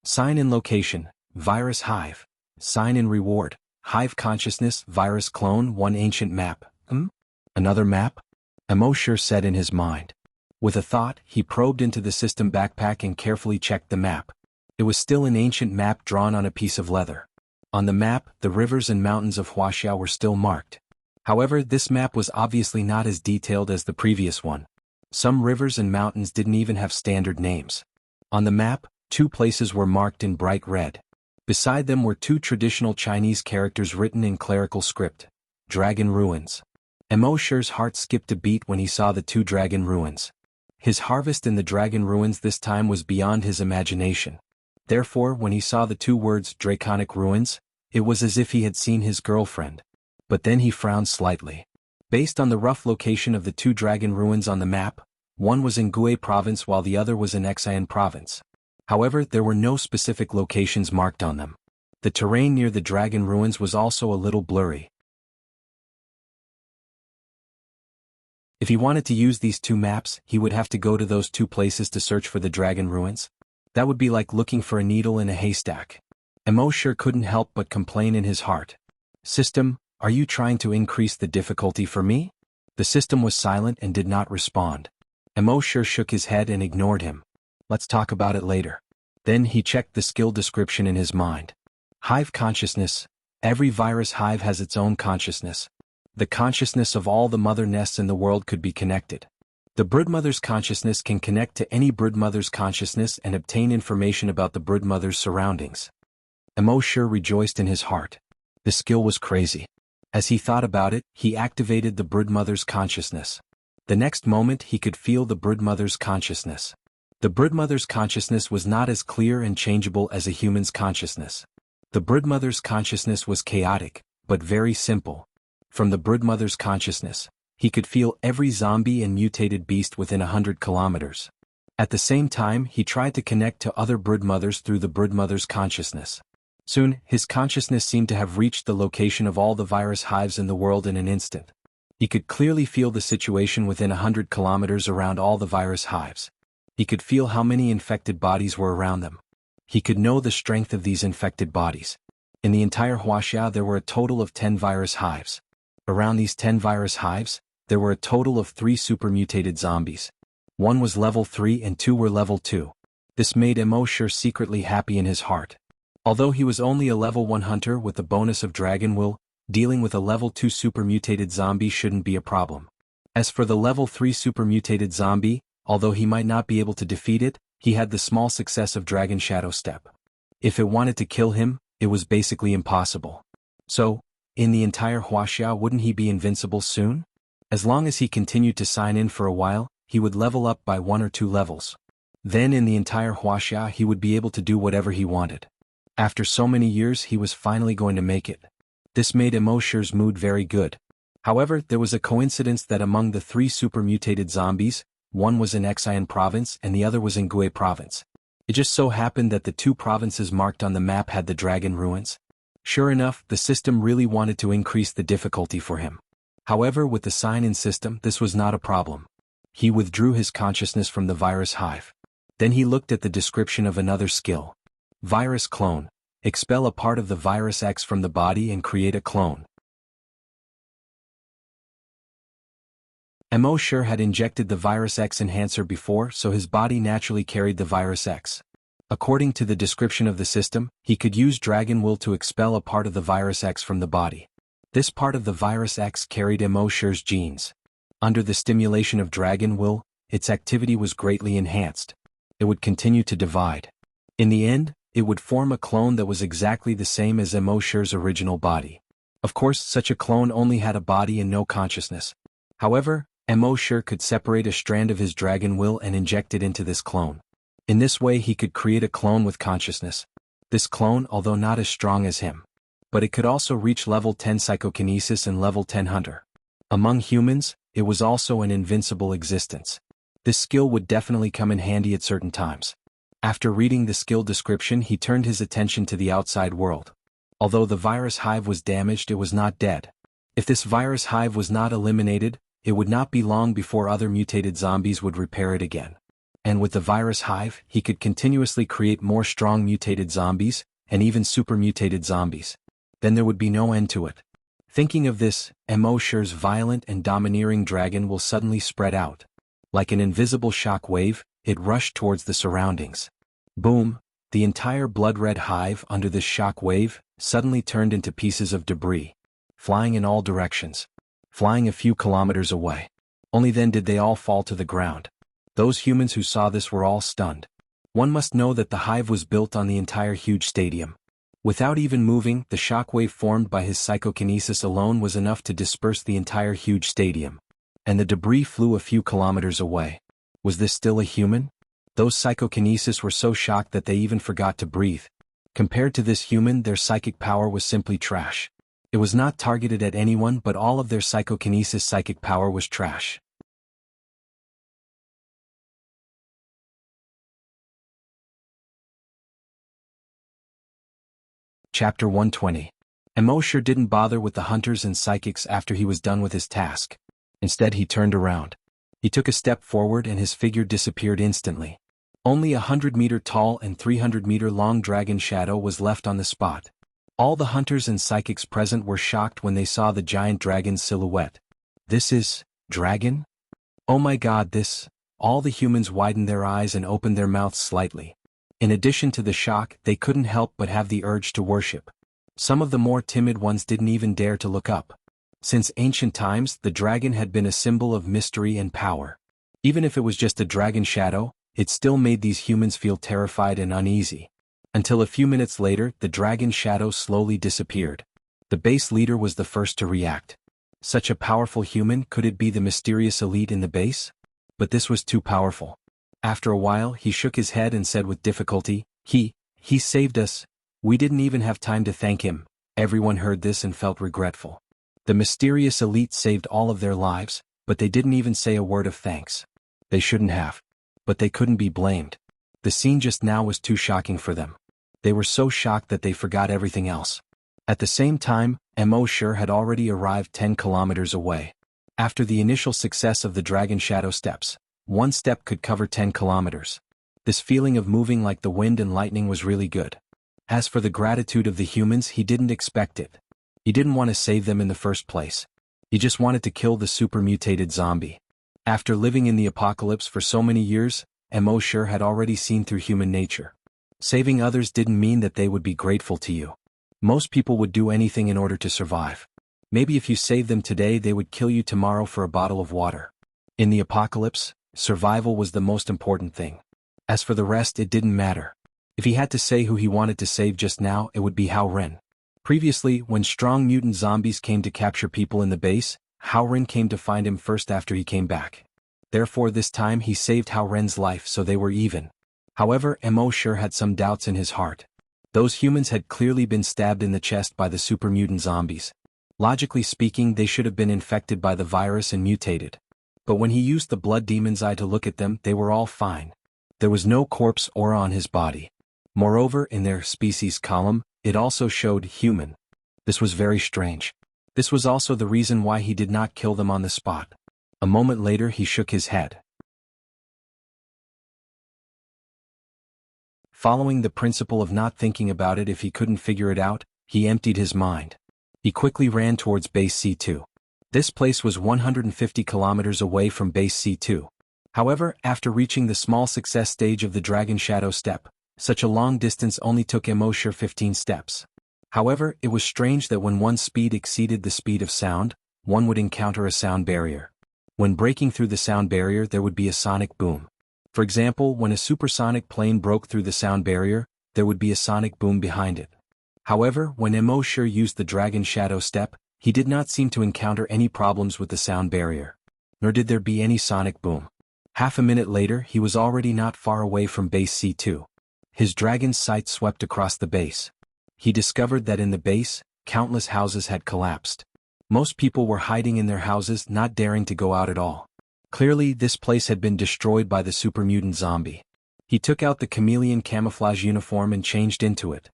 Sign in location, virus hive. Sign in reward, hive consciousness, virus clone, one ancient map. Another map? Immortal said in his mind. With a thought, he probed into the system backpack and carefully checked the map. It was still an ancient map drawn on a piece of leather. On the map, the rivers and mountains of Wuxia were still marked. However, this map was obviously not as detailed as the previous one. Some rivers and mountains didn't even have standard names. On the map, 2 places were marked in bright red. Beside them were 2 traditional Chinese characters written in clerical script. Dragon Ruins. Immortal's heart skipped a beat when he saw the 2 dragon ruins. His harvest in the dragon ruins this time was beyond his imagination. Therefore, when he saw the 2 words draconic ruins, it was as if he had seen his girlfriend. But then he frowned slightly. Based on the rough location of the 2 dragon ruins on the map, one was in Gui province while the other was in Xianxia province. However, there were no specific locations marked on them. The terrain near the dragon ruins was also a little blurry. If he wanted to use these 2 maps, he would have to go to those 2 places to search for the dragon ruins. That would be like looking for a needle in a haystack. Immortal couldn't help but complain in his heart. System, are you trying to increase the difficulty for me? The system was silent and did not respond. Immortal shook his head and ignored him. Let's talk about it later. Then he checked the skill description in his mind. Hive consciousness. Every virus hive has its own consciousness. The consciousness of all the mother nests in the world could be connected. The broodmother's consciousness can connect to any broodmother's consciousness and obtain information about the broodmother's surroundings. Immortal rejoiced in his heart. The skill was crazy. As he thought about it, he activated the broodmother's consciousness. The next moment he could feel the broodmother's consciousness. The broodmother's consciousness was not as clear and changeable as a human's consciousness. The broodmother's consciousness was chaotic, but very simple. From the broodmother's consciousness, he could feel every zombie and mutated beast within 100 kilometers. At the same time, he tried to connect to other broodmothers through the broodmother's consciousness. Soon, his consciousness seemed to have reached the location of all the virus hives in the world in an instant. He could clearly feel the situation within 100 kilometers around all the virus hives. He could feel how many infected bodies were around them. He could know the strength of these infected bodies. In the entire wuxia there were a total of 10 virus hives. Around these 10 virus hives, there were a total of 3 super-mutated zombies. One was level 3 and 2 were level 2. This made Immortal secretly happy in his heart. Although he was only a level 1 hunter with the bonus of dragon will, dealing with a level 2 super-mutated zombie shouldn't be a problem. As for the level 3 super-mutated zombie, although he might not be able to defeat it, he had the small success of Dragon Shadow Step. If it wanted to kill him, it was basically impossible. So, in the entire wuxia wouldn't he be invincible soon? As long as he continued to sign in for a while, he would level up by 1 or 2 levels. Then in the entire wuxia he would be able to do whatever he wanted. After so many years he was finally going to make it. This made Immortal's mood very good. However, there was a coincidence that among the 3 super-mutated zombies, one was in Xianxia province and the other was in Jianghu province. It just so happened that the 2 provinces marked on the map had the dragon ruins. Sure enough, the system really wanted to increase the difficulty for him. However, with the sign-in system, this was not a problem. He withdrew his consciousness from the virus hive. Then he looked at the description of another skill. Virus clone. Expel a part of the virus X from the body and create a clone. Immortal had injected the virus X enhancer before, so his body naturally carried the virus X. According to the description of the system, he could use Dragon Will to expel a part of the virus X from the body. This part of the virus X carried Immortal's genes. Under the stimulation of Dragon Will, its activity was greatly enhanced. It would continue to divide. In the end, it would form a clone that was exactly the same as Immortal's original body. Of course, such a clone only had a body and no consciousness. However, Immortal could separate a strand of his Dragon Will and inject it into this clone. In this way he could create a clone with consciousness. This clone, although not as strong as him, but it could also reach level 10 psychokinesis and level 10 hunter. Among humans, it was also an invincible existence. This skill would definitely come in handy at certain times. After reading the skill description he turned his attention to the outside world. Although the virus hive was damaged, it was not dead. If this virus hive was not eliminated, it would not be long before other mutated zombies would repair it again. And with the virus hive, he could continuously create more strong mutated zombies, and even super mutated zombies. Then there would be no end to it. Thinking of this, Immortal's violent and domineering dragon will suddenly spread out. Like an invisible shock wave, it rushed towards the surroundings. Boom! The entire blood-red hive under this shock wave suddenly turned into pieces of debris, flying in all directions. Flying a few kilometers away. Only then did they all fall to the ground. Those humans who saw this were all stunned. One must know that the hive was built on the entire huge stadium. Without even moving, the shockwave formed by his psychokinesis alone was enough to disperse the entire huge stadium. And the debris flew a few kilometers away. Was this still a human? Those psychokinesis were so shocked that they even forgot to breathe. Compared to this human, their psychic power was simply trash. It was not targeted at anyone, but all of their psychokinesis psychic power was trash. Chapter 120. Immortal didn't bother with the hunters and psychics after he was done with his task. Instead he turned around. He took a step forward and his figure disappeared instantly. Only a 100-meter tall and 300-meter long dragon shadow was left on the spot. All the hunters and psychics present were shocked when they saw the giant dragon's silhouette. This is dragon? Oh my god, this! All the humans widened their eyes and opened their mouths slightly. In addition to the shock, they couldn't help but have the urge to worship. Some of the more timid ones didn't even dare to look up. Since ancient times, the dragon had been a symbol of mystery and power. Even if it was just a dragon shadow, it still made these humans feel terrified and uneasy. Until a few minutes later, the dragon shadow slowly disappeared. The base leader was the first to react. Such a powerful human, could it be the mysterious elite in the base? But this was too powerful. After a while, he shook his head and said with difficulty, He saved us. We didn't even have time to thank him." Everyone heard this and felt regretful. The mysterious elite saved all of their lives, but they didn't even say a word of thanks. They shouldn't have. But they couldn't be blamed. The scene just now was too shocking for them. They were so shocked that they forgot everything else. At the same time, Immortal had already arrived 10 kilometers away. After the initial success of the Dragon Shadow steps, one step could cover 10 kilometers. This feeling of moving like the wind and lightning was really good. As for the gratitude of the humans, he didn't expect it. He didn't want to save them in the first place. He just wanted to kill the super-mutated zombie. After living in the apocalypse for so many years, Mo had already seen through human nature. Saving others didn't mean that they would be grateful to you. Most people would do anything in order to survive. Maybe if you save them today, they would kill you tomorrow for a bottle of water. In the apocalypse, survival was the most important thing. As for the rest, it didn't matter. If he had to say who he wanted to save just now, it would be Hao Ren. Previously, when strong mutant zombies came to capture people in the base, Hao Ren came to find him first after he came back. Therefore this time he saved Hao Ren's life, so they were even. However, Mo had some doubts in his heart. Those humans had clearly been stabbed in the chest by the super mutant zombies. Logically speaking, they should have been infected by the virus and mutated. But when he used the blood demon's eye to look at them, they were all fine. There was no corpse aura on his body. Moreover, in their species column, it also showed human. This was very strange. This was also the reason why he did not kill them on the spot. A moment later he shook his head. Following the principle of not thinking about it if he couldn't figure it out, he emptied his mind. He quickly ran towards Base C2. This place was 150 kilometers away from Base C2. However, after reaching the small success stage of the Dragon Shadow step, such a long distance only took Mo 15 steps. However, it was strange that when one's speed exceeded the speed of sound, one would encounter a sound barrier. When breaking through the sound barrier, there would be a sonic boom. For example, when a supersonic plane broke through the sound barrier, there would be a sonic boom behind it. However, when Mo used the Dragon Shadow step, he did not seem to encounter any problems with the sound barrier. Nor did there be any sonic boom. Half a minute later, he was already not far away from Base C2. His dragon's sight swept across the base. He discovered that in the base, countless houses had collapsed. Most people were hiding in their houses, not daring to go out at all. Clearly, this place had been destroyed by the super mutant zombie. He took out the chameleon camouflage uniform and changed into it.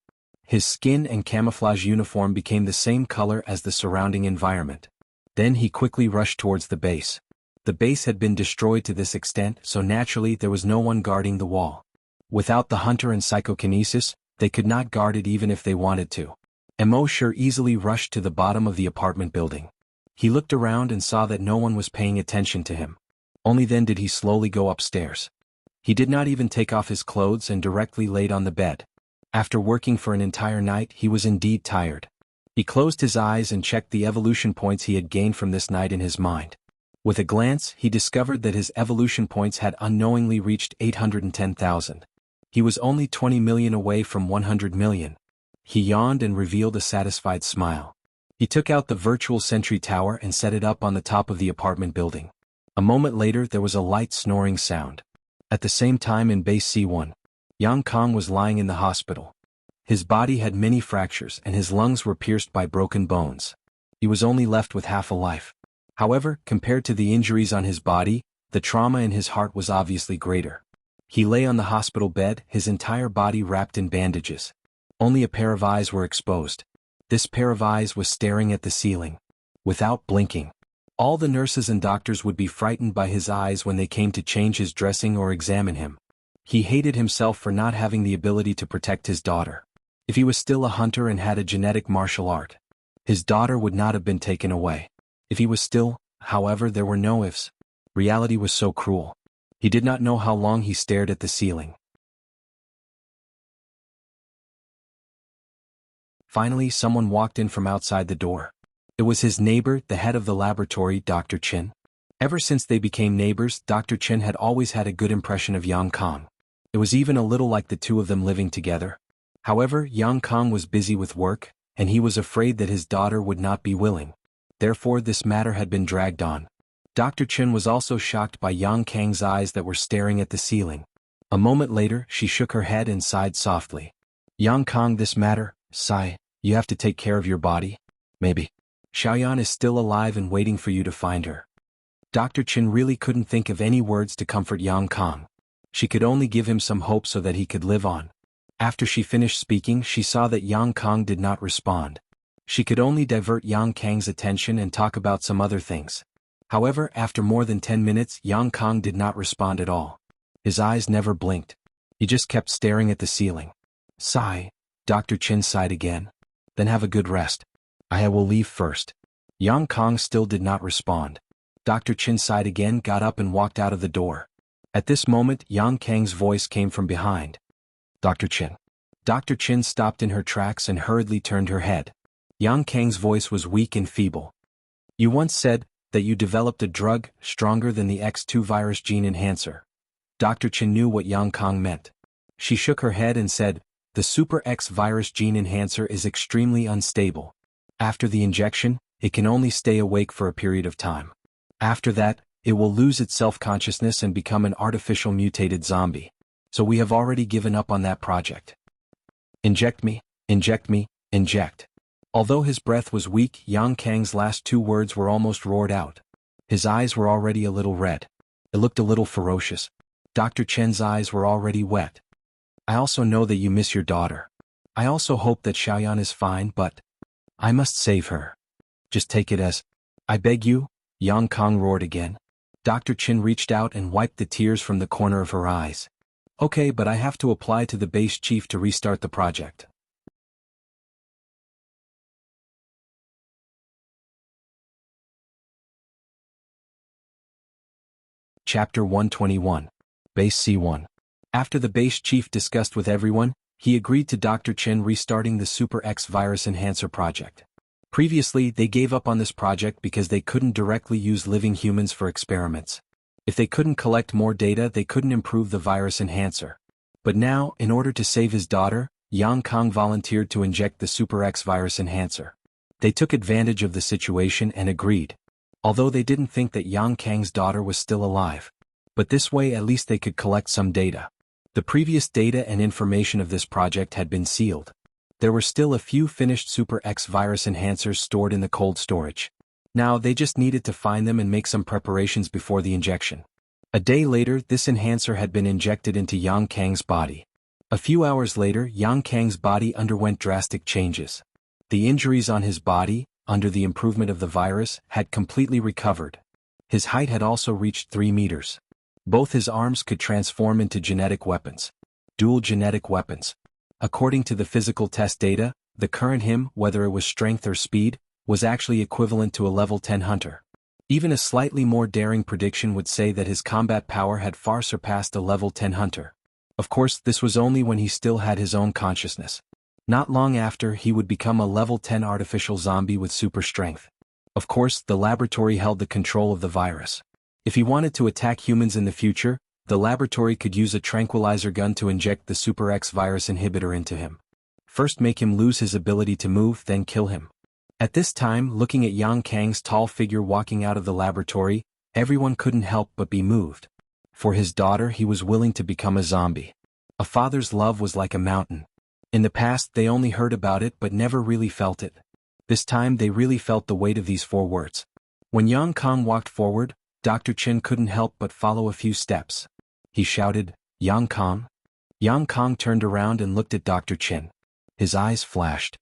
His skin and camouflage uniform became the same color as the surrounding environment. Then he quickly rushed towards the base. The base had been destroyed to this extent, so naturally there was no one guarding the wall. Without the hunter and psychokinesis, they could not guard it even if they wanted to. Mo easily rushed to the bottom of the apartment building. He looked around and saw that no one was paying attention to him. Only then did he slowly go upstairs. He did not even take off his clothes and directly laid on the bed. After working for an entire night, he was indeed tired. He closed his eyes and checked the evolution points he had gained from this night in his mind. With a glance, he discovered that his evolution points had unknowingly reached 810,000. He was only 20 million away from 100 million. He yawned and revealed a satisfied smile. He took out the virtual sentry tower and set it up on the top of the apartment building. A moment later there was a light snoring sound. At the same time in Base C1, Yang Kong was lying in the hospital. His body had many fractures and his lungs were pierced by broken bones. He was only left with half a life. However, compared to the injuries on his body, the trauma in his heart was obviously greater. He lay on the hospital bed, his entire body wrapped in bandages. Only a pair of eyes were exposed. This pair of eyes was staring at the ceiling. Without blinking. All the nurses and doctors would be frightened by his eyes when they came to change his dressing or examine him. He hated himself for not having the ability to protect his daughter. If he was still a hunter and had a genetic martial art, his daughter would not have been taken away. If he was still, however, there were no ifs. Reality was so cruel. He did not know how long he stared at the ceiling. Finally, someone walked in from outside the door. It was his neighbor, the head of the laboratory, Dr. Chin. Ever since they became neighbors, Dr. Chin had always had a good impression of Yang Kong. It was even a little like the two of them living together. However, Yang Kong was busy with work, and he was afraid that his daughter would not be willing. Therefore this matter had been dragged on. Dr. Chin was also shocked by Yang Kang's eyes that were staring at the ceiling. A moment later, she shook her head and sighed softly. Yang Kong, this matter, sigh, you have to take care of your body? Maybe. Xiaoyan is still alive and waiting for you to find her. Dr. Chin really couldn't think of any words to comfort Yang Kong. She could only give him some hope so that he could live on. After she finished speaking, she saw that Yang Kong did not respond. She could only divert Yang Kang's attention and talk about some other things. However, after more than 10 minutes, Yang Kong did not respond at all. His eyes never blinked. He just kept staring at the ceiling. Sigh. Dr. Chin sighed again. Then have a good rest. I will leave first. Yang Kong still did not respond. Dr. Chin sighed again, got up and walked out of the door. At this moment, Yang Kang's voice came from behind. Dr. Chin. Dr. Chin stopped in her tracks and hurriedly turned her head. Yang Kang's voice was weak and feeble. You once said that you developed a drug stronger than the X2 virus gene enhancer. Dr. Chin knew what Yang Kong meant. She shook her head and said, the Super X virus gene enhancer is extremely unstable. After the injection, it can only stay awake for a period of time. After that, it will lose its self-consciousness and become an artificial mutated zombie. So we have already given up on that project. Inject me, inject me, inject. Although his breath was weak, Yang Kang's last two words were almost roared out. His eyes were already a little red. It looked a little ferocious. Dr. Chen's eyes were already wet. I also know that you miss your daughter. I also hope that Xiaoyan is fine, but I must save her. Just take it as, I beg you, Yang Kong roared again. Dr. Chin reached out and wiped the tears from the corner of her eyes. Okay, but I have to apply to the base chief to restart the project. Chapter 121. Base C1. After the base chief discussed with everyone, he agreed to Dr. Chin restarting the Super X virus enhancer project. Previously, they gave up on this project because they couldn't directly use living humans for experiments. If they couldn't collect more data, they couldn't improve the virus enhancer. But now, in order to save his daughter, Yang Kong volunteered to inject the Super X virus enhancer. They took advantage of the situation and agreed. Although they didn't think that Yang Kang's daughter was still alive. But this way at least they could collect some data. The previous data and information of this project had been sealed. There were still a few finished Super X virus enhancers stored in the cold storage. Now they just needed to find them and make some preparations before the injection. A day later, this enhancer had been injected into Yang Kang's body. A few hours later, Yang Kang's body underwent drastic changes. The injuries on his body, under the improvement of the virus, had completely recovered. His height had also reached 3 meters. Both his arms could transform into genetic weapons. Dual genetic weapons. According to the physical test data, the current him, whether it was strength or speed, was actually equivalent to a level 10 hunter. Even a slightly more daring prediction would say that his combat power had far surpassed a level 10 hunter. Of course, this was only when he still had his own consciousness. Not long after, he would become a level 10 artificial zombie with super strength. Of course, the laboratory held the control of the virus. If he wanted to attack humans in the future, the laboratory could use a tranquilizer gun to inject the Super X virus inhibitor into him. First make him lose his ability to move, then kill him. At this time, looking at Yang Kang's tall figure walking out of the laboratory, everyone couldn't help but be moved. For his daughter, he was willing to become a zombie. A father's love was like a mountain. In the past, they only heard about it but never really felt it. This time, they really felt the weight of these 4 words. When Yang Kong walked forward, Dr. Chin couldn't help but follow a few steps. He shouted, Yang Kong? Yang Kong turned around and looked at Dr. Chin. His eyes flashed.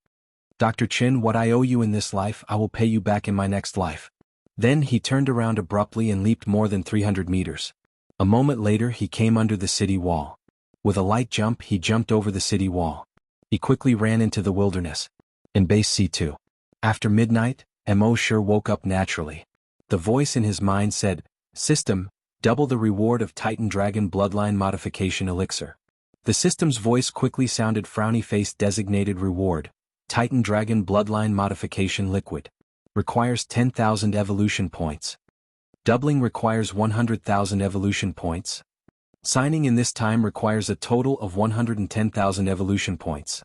Dr. Chin, what I owe you in this life, I will pay you back in my next life. Then he turned around abruptly and leaped more than 300 meters. A moment later, he came under the city wall. With a light jump, he jumped over the city wall. He quickly ran into the wilderness. In base C2. After midnight, Mo sure woke up naturally. The voice in his mind said, System, double the reward of Titan Dragon Bloodline Modification Elixir. The system's voice quickly sounded frowny-faced designated reward, Titan Dragon Bloodline Modification Liquid. Requires 10,000 evolution points. Doubling requires 100,000 evolution points. Signing in this time requires a total of 110,000 evolution points.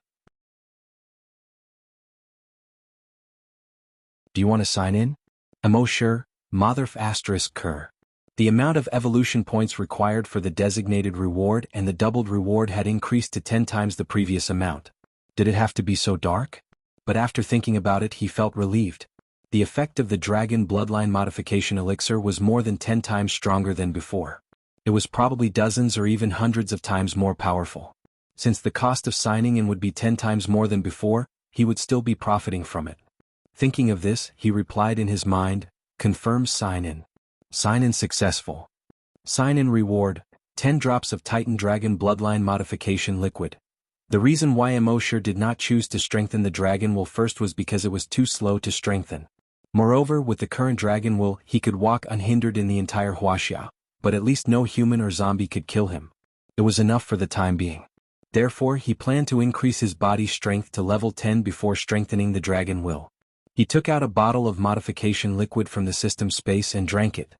Do you want to sign in? Mo sure. Motherf asterisk cur. The amount of evolution points required for the designated reward and the doubled reward had increased to 10 times the previous amount. Did it have to be so dark? But after thinking about it, he felt relieved. The effect of the Dragon Bloodline Modification Elixir was more than 10 times stronger than before. It was probably dozens or even hundreds of times more powerful. Since the cost of signing in would be 10 times more than before, he would still be profiting from it. Thinking of this, he replied in his mind, Confirm sign in. Sign-in successful. Sign-in reward, 10 drops of Titan Dragon Bloodline Modification Liquid. The reason why Immortal did not choose to strengthen the Dragon Will first was because it was too slow to strengthen. Moreover, with the current Dragon Will, he could walk unhindered in the entire wuxia, but at least no human or zombie could kill him. It was enough for the time being. Therefore, he planned to increase his body strength to level 10 before strengthening the Dragon Will. He took out a bottle of modification liquid from the system space and drank it.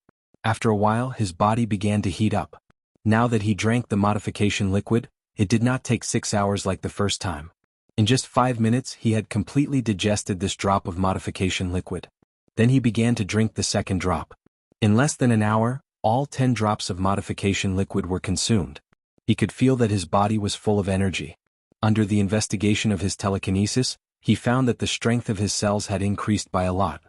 After a while, his body began to heat up. Now that he drank the modification liquid, it did not take 6 hours like the first time. In just 5 minutes, he had completely digested this drop of modification liquid. Then he began to drink the second drop. In less than an hour, all 10 drops of modification liquid were consumed. He could feel that his body was full of energy. Under the investigation of his telekinesis, he found that the strength of his cells had increased by a lot.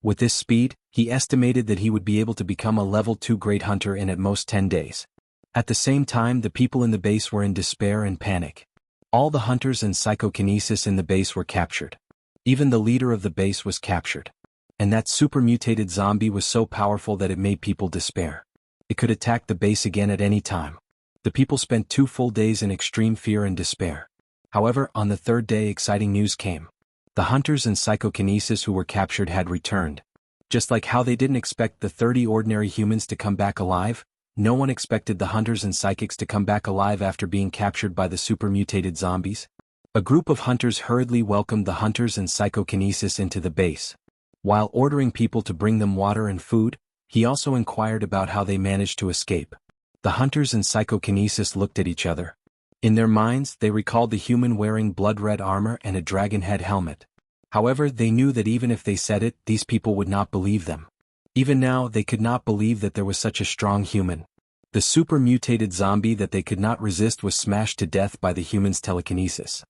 With this speed, he estimated that he would be able to become a level 2 great hunter in at most 10 days. At the same time, the people in the base were in despair and panic. All the hunters and psychokinesis in the base were captured. Even the leader of the base was captured. And that super mutated zombie was so powerful that it made people despair. It could attack the base again at any time. The people spent 2 full days in extreme fear and despair. However, on the third day exciting news came. The hunters and psychokinesis who were captured had returned. Just like how they didn't expect the 30 ordinary humans to come back alive, no one expected the hunters and psychics to come back alive after being captured by the super mutated zombies. A group of hunters hurriedly welcomed the hunters and psychokinesis into the base. While ordering people to bring them water and food, he also inquired about how they managed to escape. The hunters and psychokinesis looked at each other. In their minds, they recalled the human wearing blood-red armor and a dragon head helmet. However, they knew that even if they said it, these people would not believe them. Even now, they could not believe that there was such a strong human. The super mutated zombie that they could not resist was smashed to death by the human's telekinesis.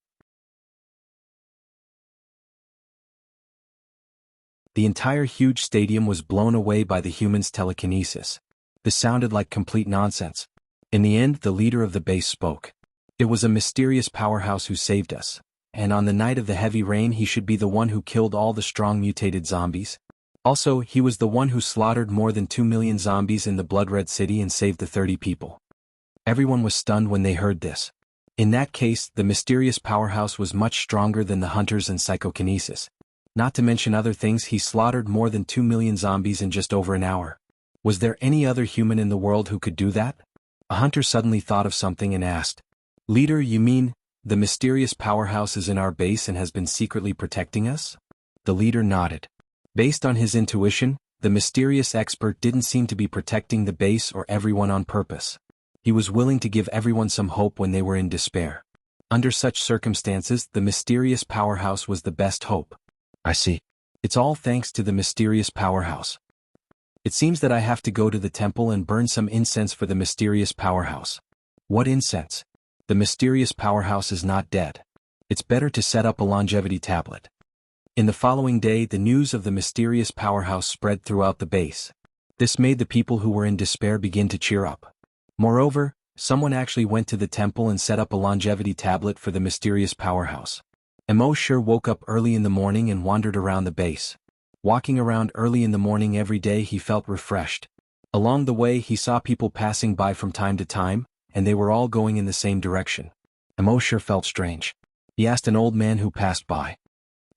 The entire huge stadium was blown away by the human's telekinesis. This sounded like complete nonsense. In the end, the leader of the base spoke. It was a mysterious powerhouse who saved us. And on the night of the heavy rain, he should be the one who killed all the strong mutated zombies. Also, he was the one who slaughtered more than 2 million zombies in the Blood-Red City and saved the 30 people. Everyone was stunned when they heard this. In that case, the mysterious powerhouse was much stronger than the hunters and psychokinesis. Not to mention other things, he slaughtered more than 2 million zombies in just over an hour. Was there any other human in the world who could do that? A hunter suddenly thought of something and asked, "Leader, you mean, the mysterious powerhouse is in our base and has been secretly protecting us?" The leader nodded. Based on his intuition, the mysterious expert didn't seem to be protecting the base or everyone on purpose. He was willing to give everyone some hope when they were in despair. Under such circumstances, the mysterious powerhouse was the best hope. I see. It's all thanks to the mysterious powerhouse. It seems that I have to go to the temple and burn some incense for the mysterious powerhouse. What incense? The mysterious powerhouse is not dead. It's better to set up a longevity tablet. In the following day, the news of the mysterious powerhouse spread throughout the base. This made the people who were in despair begin to cheer up. Moreover, someone actually went to the temple and set up a longevity tablet for the mysterious powerhouse. Immortal woke up early in the morning and wandered around the base. Walking around early in the morning every day, he felt refreshed. Along the way, he saw people passing by from time to time, and they were all going in the same direction. Immortal felt strange. He asked an old man who passed by,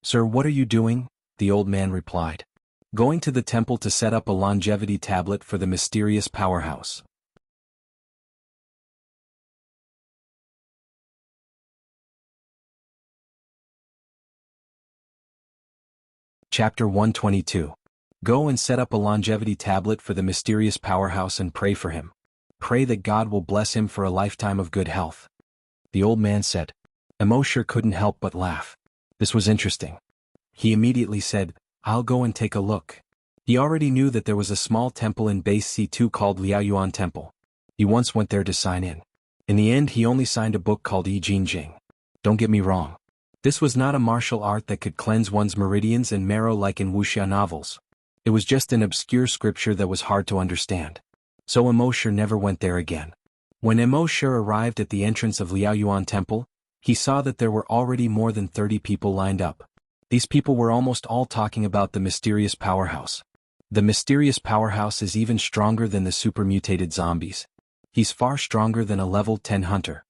"Sir, what are you doing?" The old man replied, "Going to the temple to set up a longevity tablet for the mysterious powerhouse." Chapter 122. Go and set up a longevity tablet for the mysterious powerhouse and pray for him. Pray that God will bless him for a lifetime of good health. The old man said. Immortal couldn't help but laugh. This was interesting. He immediately said, "I'll go and take a look." He already knew that there was a small temple in base C2 called Liaoyuan Temple. He once went there to sign in. In the end, he only signed a book called I Jingjing. Don't get me wrong. This was not a martial art that could cleanse one's meridians and marrow like in wuxia novels. It was just an obscure scripture that was hard to understand. So Immortal never went there again. When Immortal arrived at the entrance of Liaoyuan Temple, he saw that there were already more than 30 people lined up. These people were almost all talking about the mysterious powerhouse. The mysterious powerhouse is even stronger than the super-mutated zombies. He's far stronger than a level 10 hunter.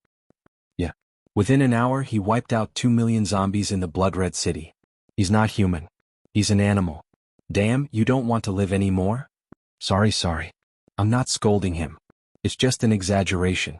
Yeah. Within an hour he wiped out 2 million zombies in the blood-red city. He's not human. He's an animal. Damn, you don't want to live anymore? Sorry. I'm not scolding him. It's just an exaggeration.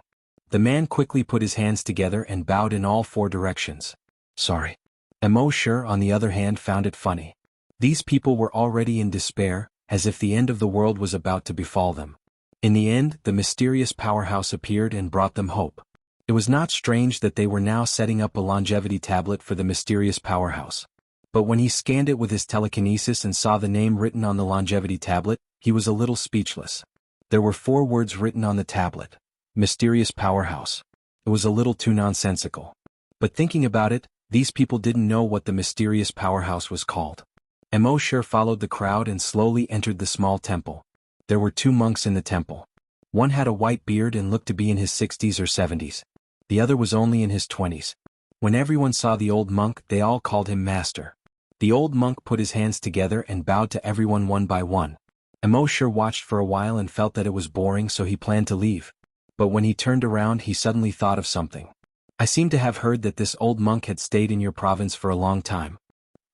The man quickly put his hands together and bowed in all 4 directions. Sorry. Immortal, on the other hand, found it funny. These people were already in despair, as if the end of the world was about to befall them. In the end, the mysterious powerhouse appeared and brought them hope. It was not strange that they were now setting up a longevity tablet for the mysterious powerhouse. But when he scanned it with his telekinesis and saw the name written on the longevity tablet, he was a little speechless. There were 4 words written on the tablet. Mysterious powerhouse. It was a little too nonsensical. But thinking about it, these people didn't know what the mysterious powerhouse was called. Immortal followed the crowd and slowly entered the small temple. There were 2 monks in the temple. One had a white beard and looked to be in his 60s or 70s. The other was only in his 20s. When everyone saw the old monk, they all called him master. The old monk put his hands together and bowed to everyone one by one. Immortal watched for a while and felt that it was boring, so he planned to leave. But when he turned around, he suddenly thought of something. I seem to have heard that this old monk had stayed in your province for a long time.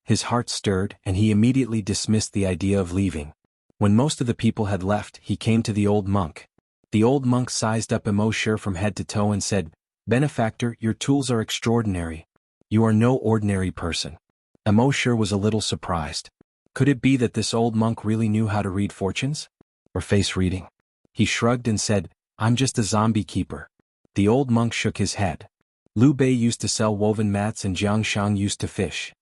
His heart stirred, and he immediately dismissed the idea of leaving. When most of the people had left, he came to the old monk. The old monk sized up Immortal from head to toe and said, "Benefactor, your tools are extraordinary. You are no ordinary person." Immortal was a little surprised. Could it be that this old monk really knew how to read fortunes? Or face reading? He shrugged and said, "I'm just a zombie keeper." The old monk shook his head. Liu Bei used to sell woven mats and Jianghu used to fish.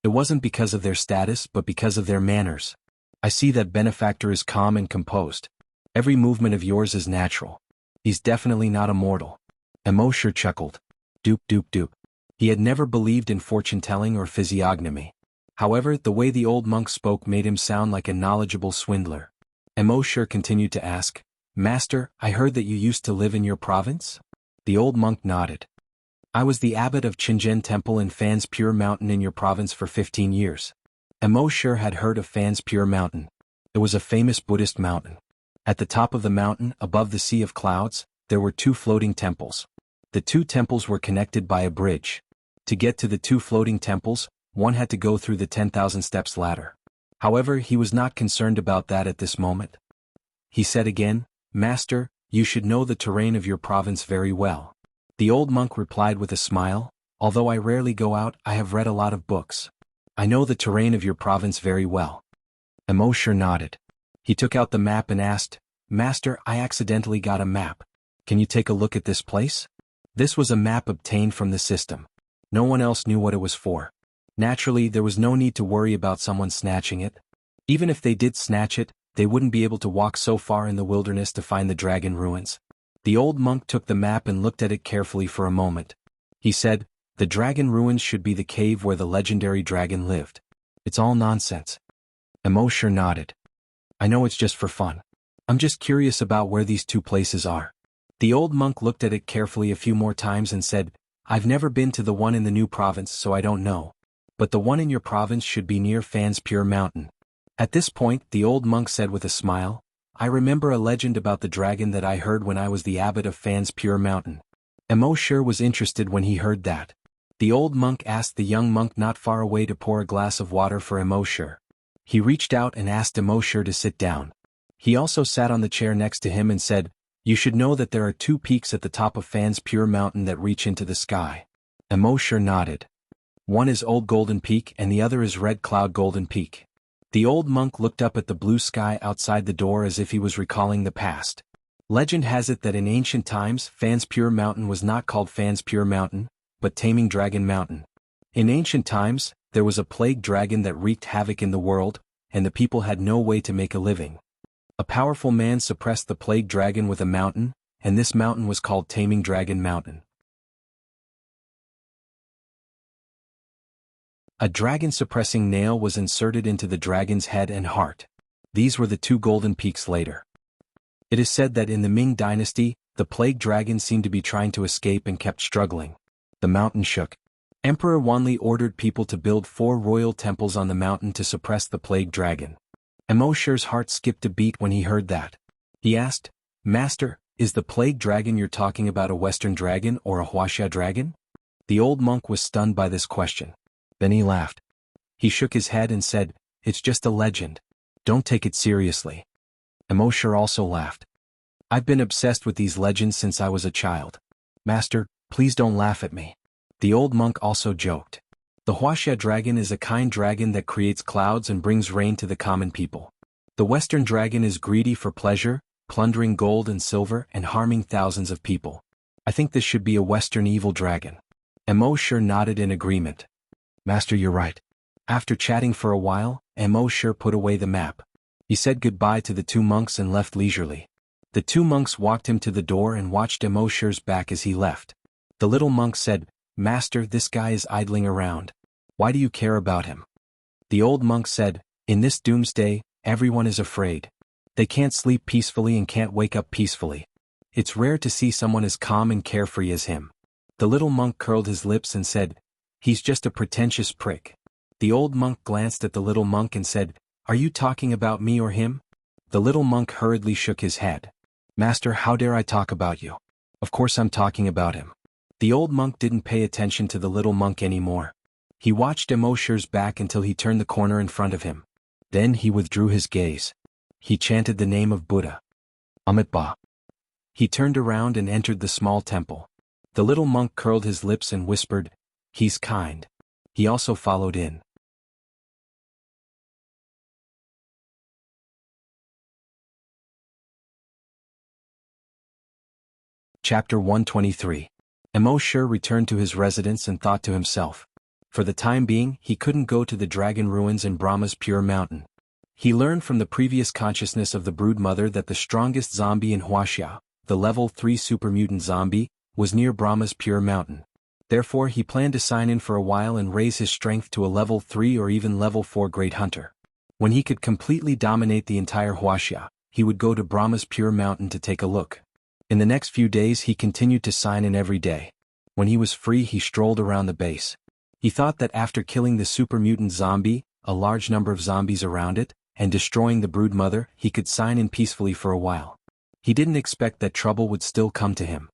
It wasn't because of their status but because of their manners. I see that Benefactor is calm and composed. Every movement of yours is natural. He's definitely not immortal. Immortal chuckled. Doop. He had never believed in fortune-telling or physiognomy. However, the way the old monk spoke made him sound like a knowledgeable swindler. Immortal continued to ask, "Master, I heard that you used to live in your province?" The old monk nodded. "I was the abbot of Qingzhen Temple in Fan's Pure Mountain in your province for 15 years. Immortal had heard of Fan's Pure Mountain. It was a famous Buddhist mountain. At the top of the mountain, above the sea of clouds, there were 2 floating temples. The 2 temples were connected by a bridge. To get to the 2 floating temples, one had to go through the 10,000 steps ladder. However, he was not concerned about that at this moment. He said again, "Master, you should know the terrain of your province very well." The old monk replied with a smile, "Although I rarely go out, I have read a lot of books. I know the terrain of your province very well." Immortal nodded. He took out the map and asked, "Master, I accidentally got a map. Can you take a look at this place?" This was a map obtained from the system. No one else knew what it was for. Naturally, there was no need to worry about someone snatching it. Even if they did snatch it, they wouldn't be able to walk so far in the wilderness to find the dragon ruins. The old monk took the map and looked at it carefully for a moment. He said, "The dragon ruins should be the cave where the legendary dragon lived." "It's all nonsense." Immortal nodded. "I know it's just for fun. I'm just curious about where these 2 places are." The old monk looked at it carefully a few more times and said, "I've never been to the one in the new province, so I don't know. But the one in your province should be near Fan's Pure Mountain." At this point, the old monk said with a smile, "I remember a legend about the dragon that I heard when I was the abbot of Fan's Pure Mountain." Immortal was interested when he heard that. The old monk asked the young monk not far away to pour a glass of water for Immortal. He reached out and asked Immortal to sit down. He also sat on the chair next to him and said, "You should know that there are 2 peaks at the top of Fan's Pure Mountain that reach into the sky." Immortal nodded. "One is Old Golden Peak and the other is Red Cloud Golden Peak." The old monk looked up at the blue sky outside the door as if he was recalling the past. Legend has it that in ancient times, Fan's Pure Mountain was not called Fan's Pure Mountain, but Taming Dragon Mountain. In ancient times, there was a plague dragon that wreaked havoc in the world, and the people had no way to make a living. A powerful man suppressed the plague dragon with a mountain, and this mountain was called Taming Dragon Mountain. A dragon-suppressing nail was inserted into the dragon's head and heart. These were the 2 golden peaks later. It is said that in the Ming dynasty, the plague dragon seemed to be trying to escape and kept struggling. The mountain shook. Emperor Wanli ordered people to build 4 royal temples on the mountain to suppress the plague dragon. Emoshir's heart skipped a beat when he heard that. He asked, "Master, is the plague dragon you're talking about a Western dragon or a wuxia dragon?" The old monk was stunned by this question. Then he laughed. He shook his head and said, "It's just a legend. Don't take it seriously." Emoshir also laughed. "I've been obsessed with these legends since I was a child. Master, please don't laugh at me." The old monk also joked. The wuxia dragon is a kind dragon that creates clouds and brings rain to the common people. The Western dragon is greedy for pleasure, plundering gold and silver and harming thousands of people. I think this should be a Western evil dragon. Emoshir nodded in agreement. "Master, you're right." After chatting for a while, Emoshir put away the map. He said goodbye to the 2 monks and left leisurely. The 2 monks walked him to the door and watched Emoshir's back as he left. The little monk said, "Master, this guy is idling around. Why do you care about him?" The old monk said, "In this doomsday, everyone is afraid. They can't sleep peacefully and can't wake up peacefully. It's rare to see someone as calm and carefree as him." The little monk curled his lips and said, "He's just a pretentious prick." The old monk glanced at the little monk and said, "Are you talking about me or him?" The little monk hurriedly shook his head. "Master, how dare I talk about you? Of course I'm talking about him." The old monk didn't pay attention to the little monk anymore. He watched Emoshir's back until he turned the corner in front of him. Then he withdrew his gaze. He chanted the name of Buddha. Amitabha. He turned around and entered the small temple. The little monk curled his lips and whispered, "He's kind." He also followed in. Chapter 123. Emoshir returned to his residence and thought to himself. For the time being, he couldn't go to the dragon ruins in Brahma's pure mountain. He learned from the previous consciousness of the brood mother that the strongest zombie in wuxia, the level 3 super mutant zombie, was near Brahma's pure mountain. Therefore he planned to sign in for a while and raise his strength to a level 3 or even level 4 great hunter. When he could completely dominate the entire wuxia, he would go to Brahma's pure mountain to take a look. In the next few days he continued to sign in every day. When he was free he strolled around the base. He thought that after killing the super mutant zombie, a large number of zombies around it, and destroying the brood mother, he could sign in peacefully for a while. He didn't expect that trouble would still come to him.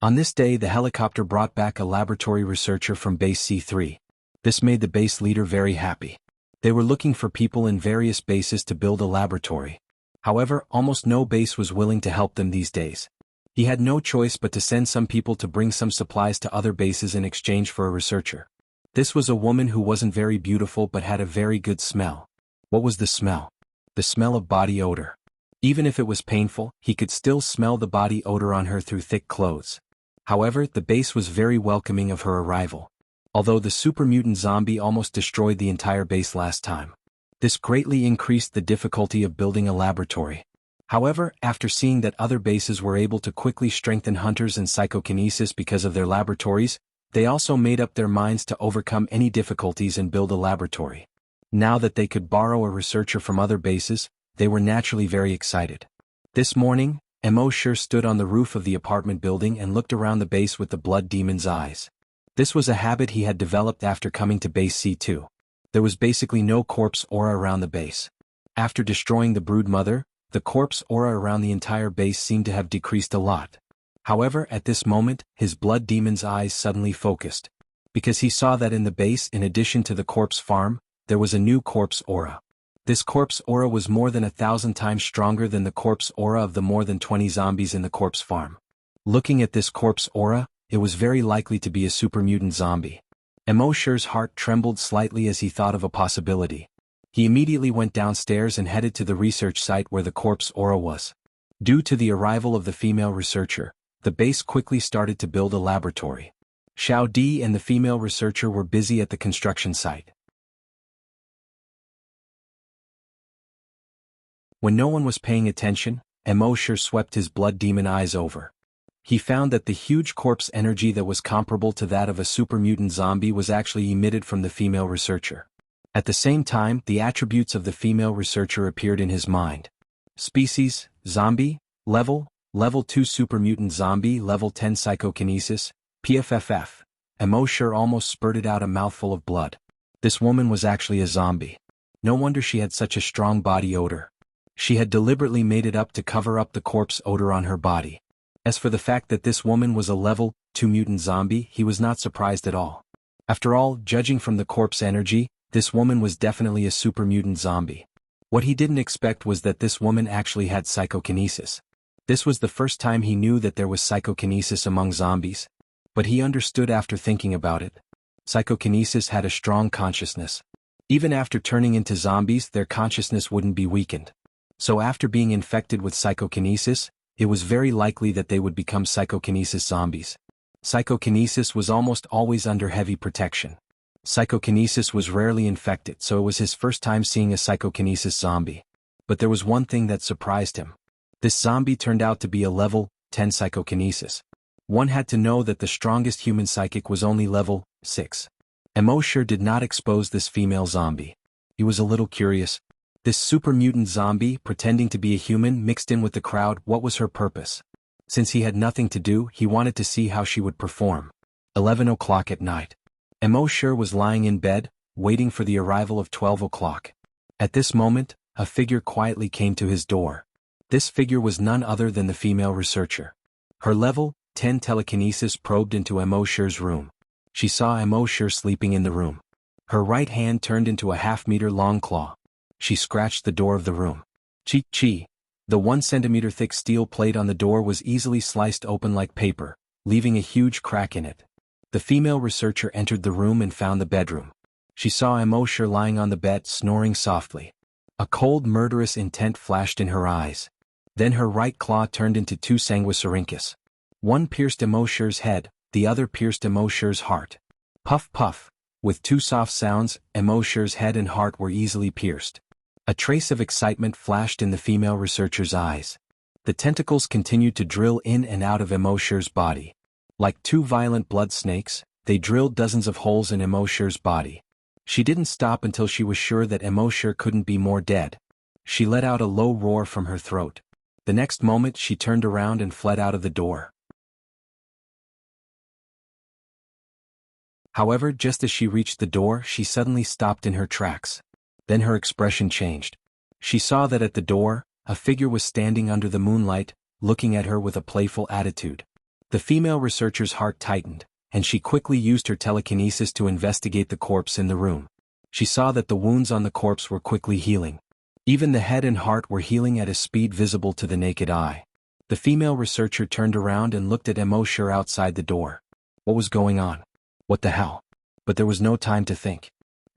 On this day the helicopter brought back a laboratory researcher from base C3. This made the base leader very happy. They were looking for people in various bases to build a laboratory. However, almost no base was willing to help them these days. He had no choice but to send some people to bring some supplies to other bases in exchange for a researcher. This was a woman who wasn't very beautiful but had a very good smell. What was the smell? The smell of body odor. Even if it was painful, he could still smell the body odor on her through thick clothes. However, the base was very welcoming of her arrival. Although the super mutant zombie almost destroyed the entire base last time. This greatly increased the difficulty of building a laboratory. However, after seeing that other bases were able to quickly strengthen hunters and psychokinesis because of their laboratories, they also made up their minds to overcome any difficulties and build a laboratory. Now that they could borrow a researcher from other bases, they were naturally very excited. This morning, Emoshir stood on the roof of the apartment building and looked around the base with the blood demon's eyes. This was a habit he had developed after coming to base C2. There was basically no corpse aura around the base. After destroying the brood mother, the corpse aura around the entire base seemed to have decreased a lot. However, at this moment, his blood demon's eyes suddenly focused. Because he saw that in the base, in addition to the corpse farm, there was a new corpse aura. This corpse aura was more than 1,000 times stronger than the corpse aura of the more than 20 zombies in the corpse farm. Looking at this corpse aura, it was very likely to be a super mutant zombie. Emoshir's heart trembled slightly as he thought of a possibility. He immediately went downstairs and headed to the research site where the corpse aura was. Due to the arrival of the female researcher, the base quickly started to build a laboratory. Xiao Di and the female researcher were busy at the construction site. When no one was paying attention, Emoshir swept his blood demon eyes over. He found that the huge corpse energy that was comparable to that of a super mutant zombie was actually emitted from the female researcher. At the same time, the attributes of the female researcher appeared in his mind. Species, zombie, level 2 super mutant zombie, level 10 psychokinesis, PFFF, Emoshur almost spurted out a mouthful of blood. This woman was actually a zombie. No wonder she had such a strong body odor. She had deliberately made it up to cover up the corpse odor on her body. As for the fact that this woman was a level 2 mutant zombie, he was not surprised at all. After all, judging from the corpse energy, this woman was definitely a super mutant zombie. What he didn't expect was that this woman actually had psychokinesis. This was the first time he knew that there was psychokinesis among zombies. But he understood after thinking about it. Psychokinesis had a strong consciousness. Even after turning into zombies, their consciousness wouldn't be weakened. So after being infected with psychokinesis, it was very likely that they would become psychokinesis zombies. Psychokinesis was almost always under heavy protection. Psychokinesis was rarely infected, so it was his first time seeing a psychokinesis zombie. But there was one thing that surprised him. This zombie turned out to be a level 10 psychokinesis. One had to know that the strongest human psychic was only level 6. Emoshur did not expose this female zombie. He was a little curious. This super mutant zombie, pretending to be a human, mixed in with the crowd. What was her purpose? Since he had nothing to do, he wanted to see how she would perform. 11 o'clock at night. Emoshur was lying in bed, waiting for the arrival of 12 o'clock. At this moment, a figure quietly came to his door. This figure was none other than the female researcher. Her level 10 telekinesis probed into Emoshur's room. She saw Emoshur sleeping in the room. Her right hand turned into a half-meter-long claw. She scratched the door of the room. Chi. The 1 centimeter thick steel plate on the door was easily sliced open like paper, leaving a huge crack in it. The female researcher entered the room and found the bedroom. She saw Emoshur lying on the bed, snoring softly. A cold, murderous intent flashed in her eyes. Then her right claw turned into 2 sanguisurincus. One pierced Emoshur's head, the other pierced Emoshur's heart. Puff puff. With 2 soft sounds, Emoshur's head and heart were easily pierced. A trace of excitement flashed in the female researcher's eyes. The tentacles continued to drill in and out of Emoshur's body. Like 2 violent blood snakes, they drilled dozens of holes in Emoshur's body. She didn't stop until she was sure that Emoshur couldn't be more dead. She let out a low roar from her throat. The next moment she turned around and fled out of the door. However, just as she reached the door, she suddenly stopped in her tracks. Then her expression changed. She saw that at the door, a figure was standing under the moonlight, looking at her with a playful attitude. The female researcher's heart tightened, and she quickly used her telekinesis to investigate the corpse in the room. She saw that the wounds on the corpse were quickly healing. Even the head and heart were healing at a speed visible to the naked eye. The female researcher turned around and looked at Emoshur outside the door. What was going on? What the hell? But there was no time to think.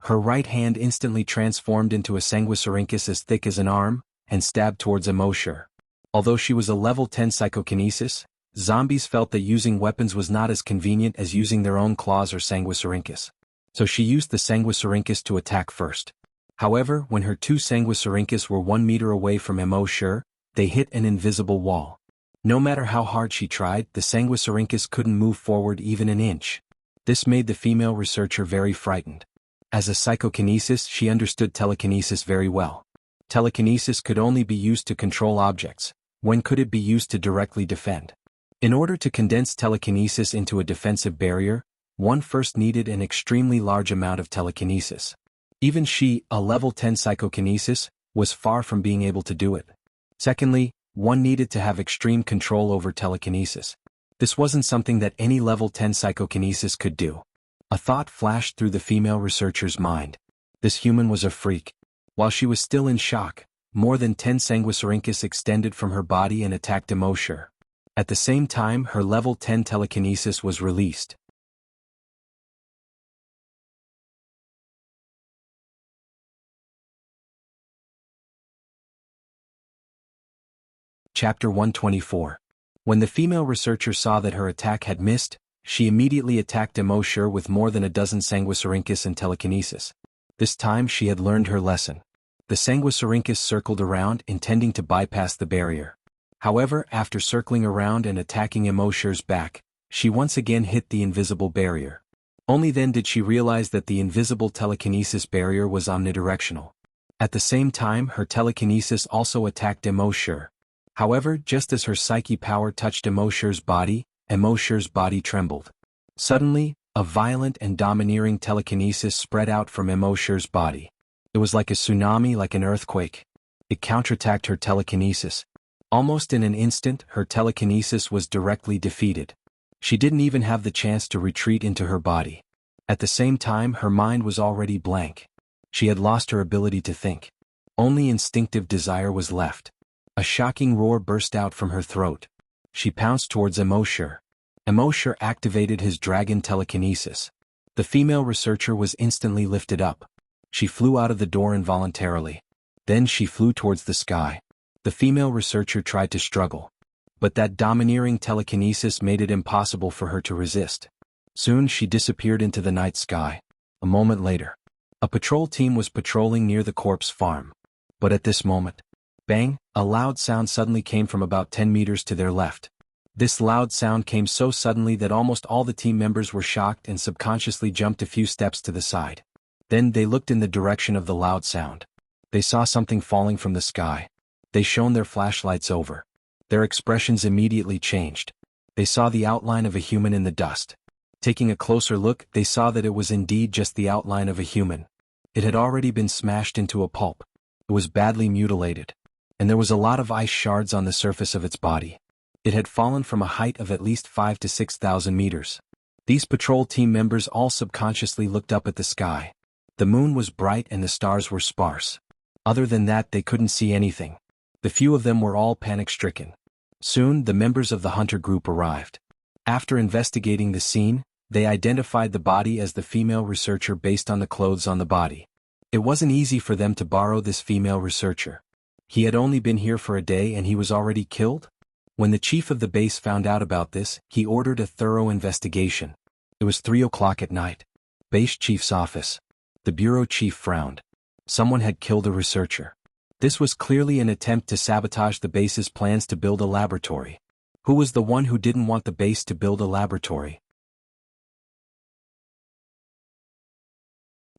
Her right hand instantly transformed into a sanguisurincus as thick as an arm, and stabbed towards Emoshur. Although she was a level 10 psychokinesis, zombies felt that using weapons was not as convenient as using their own claws or sanguisurincus. So she used the sanguisurincus to attack first. However, when her 2 sanguisurincus were 1 meter away from Emoshur, they hit an invisible wall. No matter how hard she tried, the sanguisurincus couldn't move forward even an inch. This made the female researcher very frightened. As a psychokinesis, she understood telekinesis very well. Telekinesis could only be used to control objects. When could it be used to directly defend? In order to condense telekinesis into a defensive barrier, one first needed an extremely large amount of telekinesis. Even she, a level 10 psychokinesis, was far from being able to do it. Secondly, one needed to have extreme control over telekinesis. This wasn't something that any level 10 psychokinesis could do. A thought flashed through the female researcher's mind. This human was a freak. While she was still in shock, more than 10 sanguisurincus extended from her body and attacked Emoshur. At the same time, her level 10 telekinesis was released. Chapter 124. When the female researcher saw that her attack had missed, she immediately attacked Emoshur with more than a dozen sanguisurincus and telekinesis. This time she had learned her lesson. The sanguisurincus circled around, intending to bypass the barrier. However, after circling around and attacking Emoshur's back, she once again hit the invisible barrier. Only then did she realize that the invisible telekinesis barrier was omnidirectional. At the same time, her telekinesis also attacked Emoshur. However, just as her psyche power touched Emoshur's body trembled. Suddenly, A violent and domineering telekinesis spread out from Immotal's body. It was like a tsunami, like an earthquake. It counterattacked her telekinesis. Almost in an instant, her telekinesis was directly defeated. She didn't even have the chance to retreat into her body. At the same time, her mind was already blank. She had lost her ability to think. Only instinctive desire was left. A shocking roar burst out from her throat. She pounced towards Immotal. Immotal activated his dragon telekinesis. The female researcher was instantly lifted up. She flew out of the door involuntarily. Then she flew towards the sky. The female researcher tried to struggle. But that domineering telekinesis made it impossible for her to resist. Soon she disappeared into the night sky. A moment later, a patrol team was patrolling near the corpse farm. But at this moment, bang, a loud sound suddenly came from about 10 meters to their left. This loud sound came so suddenly that almost all the team members were shocked and subconsciously jumped a few steps to the side. Then they looked in the direction of the loud sound. They saw something falling from the sky. They shone their flashlights over. Their expressions immediately changed. They saw the outline of a human in the dust. Taking a closer look, they saw that it was indeed just the outline of a human. It had already been smashed into a pulp. It was badly mutilated. And there was a lot of ice shards on the surface of its body. It had fallen from a height of at least 5,000 to 6,000 meters. These patrol team members all subconsciously looked up at the sky. The moon was bright and the stars were sparse. Other than that, they couldn't see anything. The few of them were all panic-stricken. Soon, the members of the hunter group arrived. After investigating the scene, they identified the body as the female researcher based on the clothes on the body. It wasn't easy for them to borrow this female researcher. He had only been here for a day and he was already killed? When the chief of the base found out about this, he ordered a thorough investigation. It was 3 o'clock at night. Base chief's office. The bureau chief frowned. Someone had killed a researcher. This was clearly an attempt to sabotage the base's plans to build a laboratory. Who was the one who didn't want the base to build a laboratory?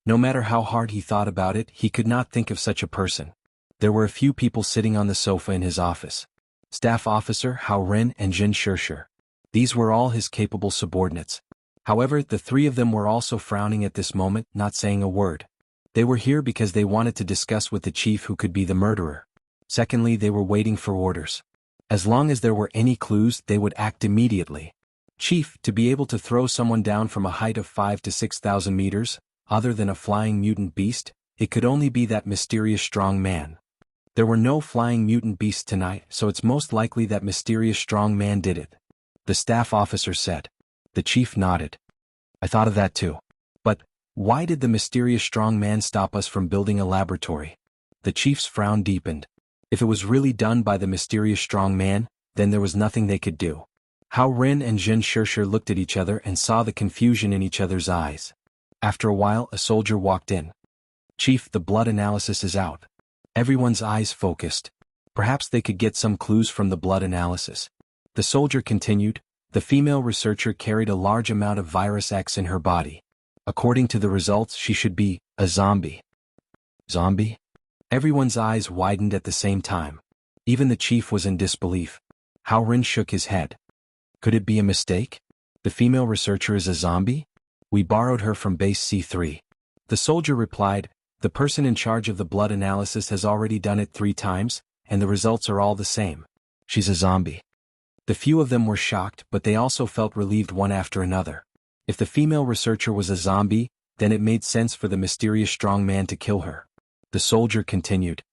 No matter how hard he thought about it, he could not think of such a person. There were a few people sitting on the sofa in his office. Staff Officer Hao Ren and Jin Shishir. These were all his capable subordinates. However, the three of them were also frowning at this moment, not saying a word. They were here because they wanted to discuss with the chief who could be the murderer. Secondly, they were waiting for orders. As long as there were any clues, they would act immediately. Chief, to be able to throw someone down from a height of 5,000 to 6,000 meters, other than a flying mutant beast, it could only be that mysterious strong man. There were no flying mutant beasts tonight, so it's most likely that mysterious strong man did it. The staff officer said. The chief nodded. I thought of that too. But, why did the mysterious strong man stop us from building a laboratory? The chief's frown deepened. If it was really done by the mysterious strong man, then there was nothing they could do. Hao Ren and Jin Shishir looked at each other and saw the confusion in each other's eyes. After a while, a soldier walked in. Chief, the blood analysis is out. Everyone's eyes focused. Perhaps they could get some clues from the blood analysis. The soldier continued. The female researcher carried a large amount of virus X in her body. According to the results, she should be a zombie. Zombie? Everyone's eyes widened at the same time. Even the chief was in disbelief. Hao Ren shook his head. Could it be a mistake? The female researcher is a zombie? We borrowed her from base C3. The soldier replied, the person in charge of the blood analysis has already done it 3 times, and the results are all the same. She's a zombie. The few of them were shocked, but they also felt relieved one after another. If the female researcher was a zombie, then it made sense for the mysterious strong man to kill her. The soldier continued.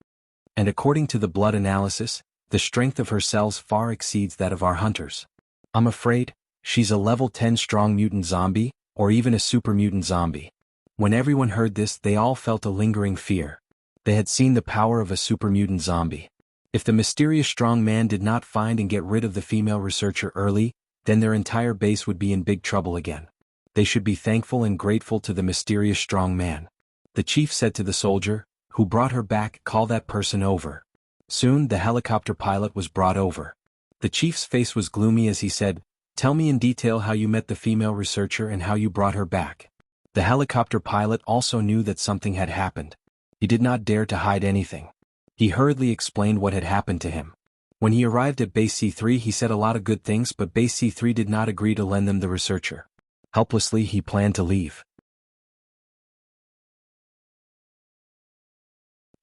And according to the blood analysis, the strength of her cells far exceeds that of our hunters. I'm afraid, she's a level 10 strong mutant zombie, or even a super mutant zombie. When everyone heard this, they all felt a lingering fear. They had seen the power of a super mutant zombie. If the mysterious strong man did not find and get rid of the female researcher early, then their entire base would be in big trouble again. They should be thankful and grateful to the mysterious strong man. The chief said to the soldier, who brought her back, call that person over. Soon the helicopter pilot was brought over. The chief's face was gloomy as he said, tell me in detail how you met the female researcher and how you brought her back. The helicopter pilot also knew that something had happened. He did not dare to hide anything. He hurriedly explained what had happened to him. When he arrived at base C3, he said a lot of good things, but base C3 did not agree to lend them the researcher. Helplessly he planned to leave.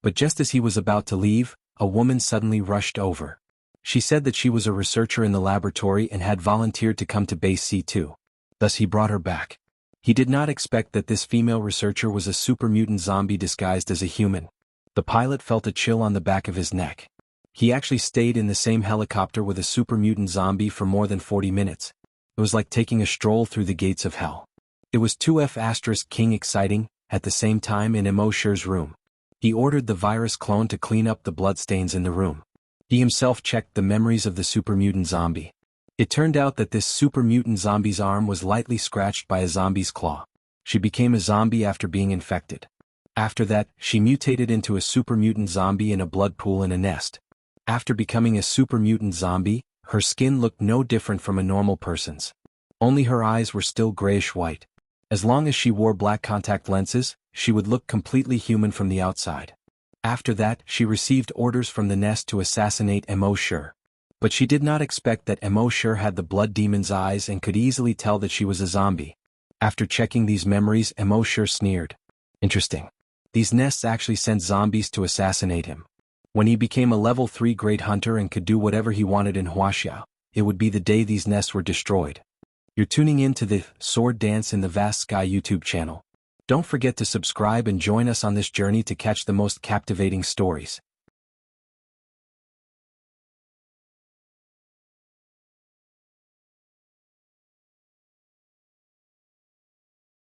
But just as he was about to leave, a woman suddenly rushed over. She said that she was a researcher in the laboratory and had volunteered to come to Base C2. Thus he brought her back. He did not expect that this female researcher was a super mutant zombie disguised as a human. The pilot felt a chill on the back of his neck. He actually stayed in the same helicopter with a super mutant zombie for more than 40 minutes. It was like taking a stroll through the gates of hell. It was 2F** King exciting. At the same time in Immotal's room. He ordered the virus clone to clean up the bloodstains in the room. He himself checked the memories of the super mutant zombie. It turned out that this super mutant zombie's arm was lightly scratched by a zombie's claw. She became a zombie after being infected. After that, she mutated into a super mutant zombie in a blood pool in a nest. After becoming a super mutant zombie, her skin looked no different from a normal person's. Only her eyes were still grayish-white. As long as she wore black contact lenses, she would look completely human from the outside. After that, she received orders from the nest to assassinate Immortal. But she did not expect that Immortal had the blood demon's eyes and could easily tell that she was a zombie. After checking these memories, Immortal sneered. Interesting. These nests actually sent zombies to assassinate him. When he became a level 3 great hunter and could do whatever he wanted in Wuxia, it would be the day these nests were destroyed. You're tuning in to the Sworddance in the Vast Sky YouTube channel. Don't forget to subscribe and join us on this journey to catch the most captivating stories.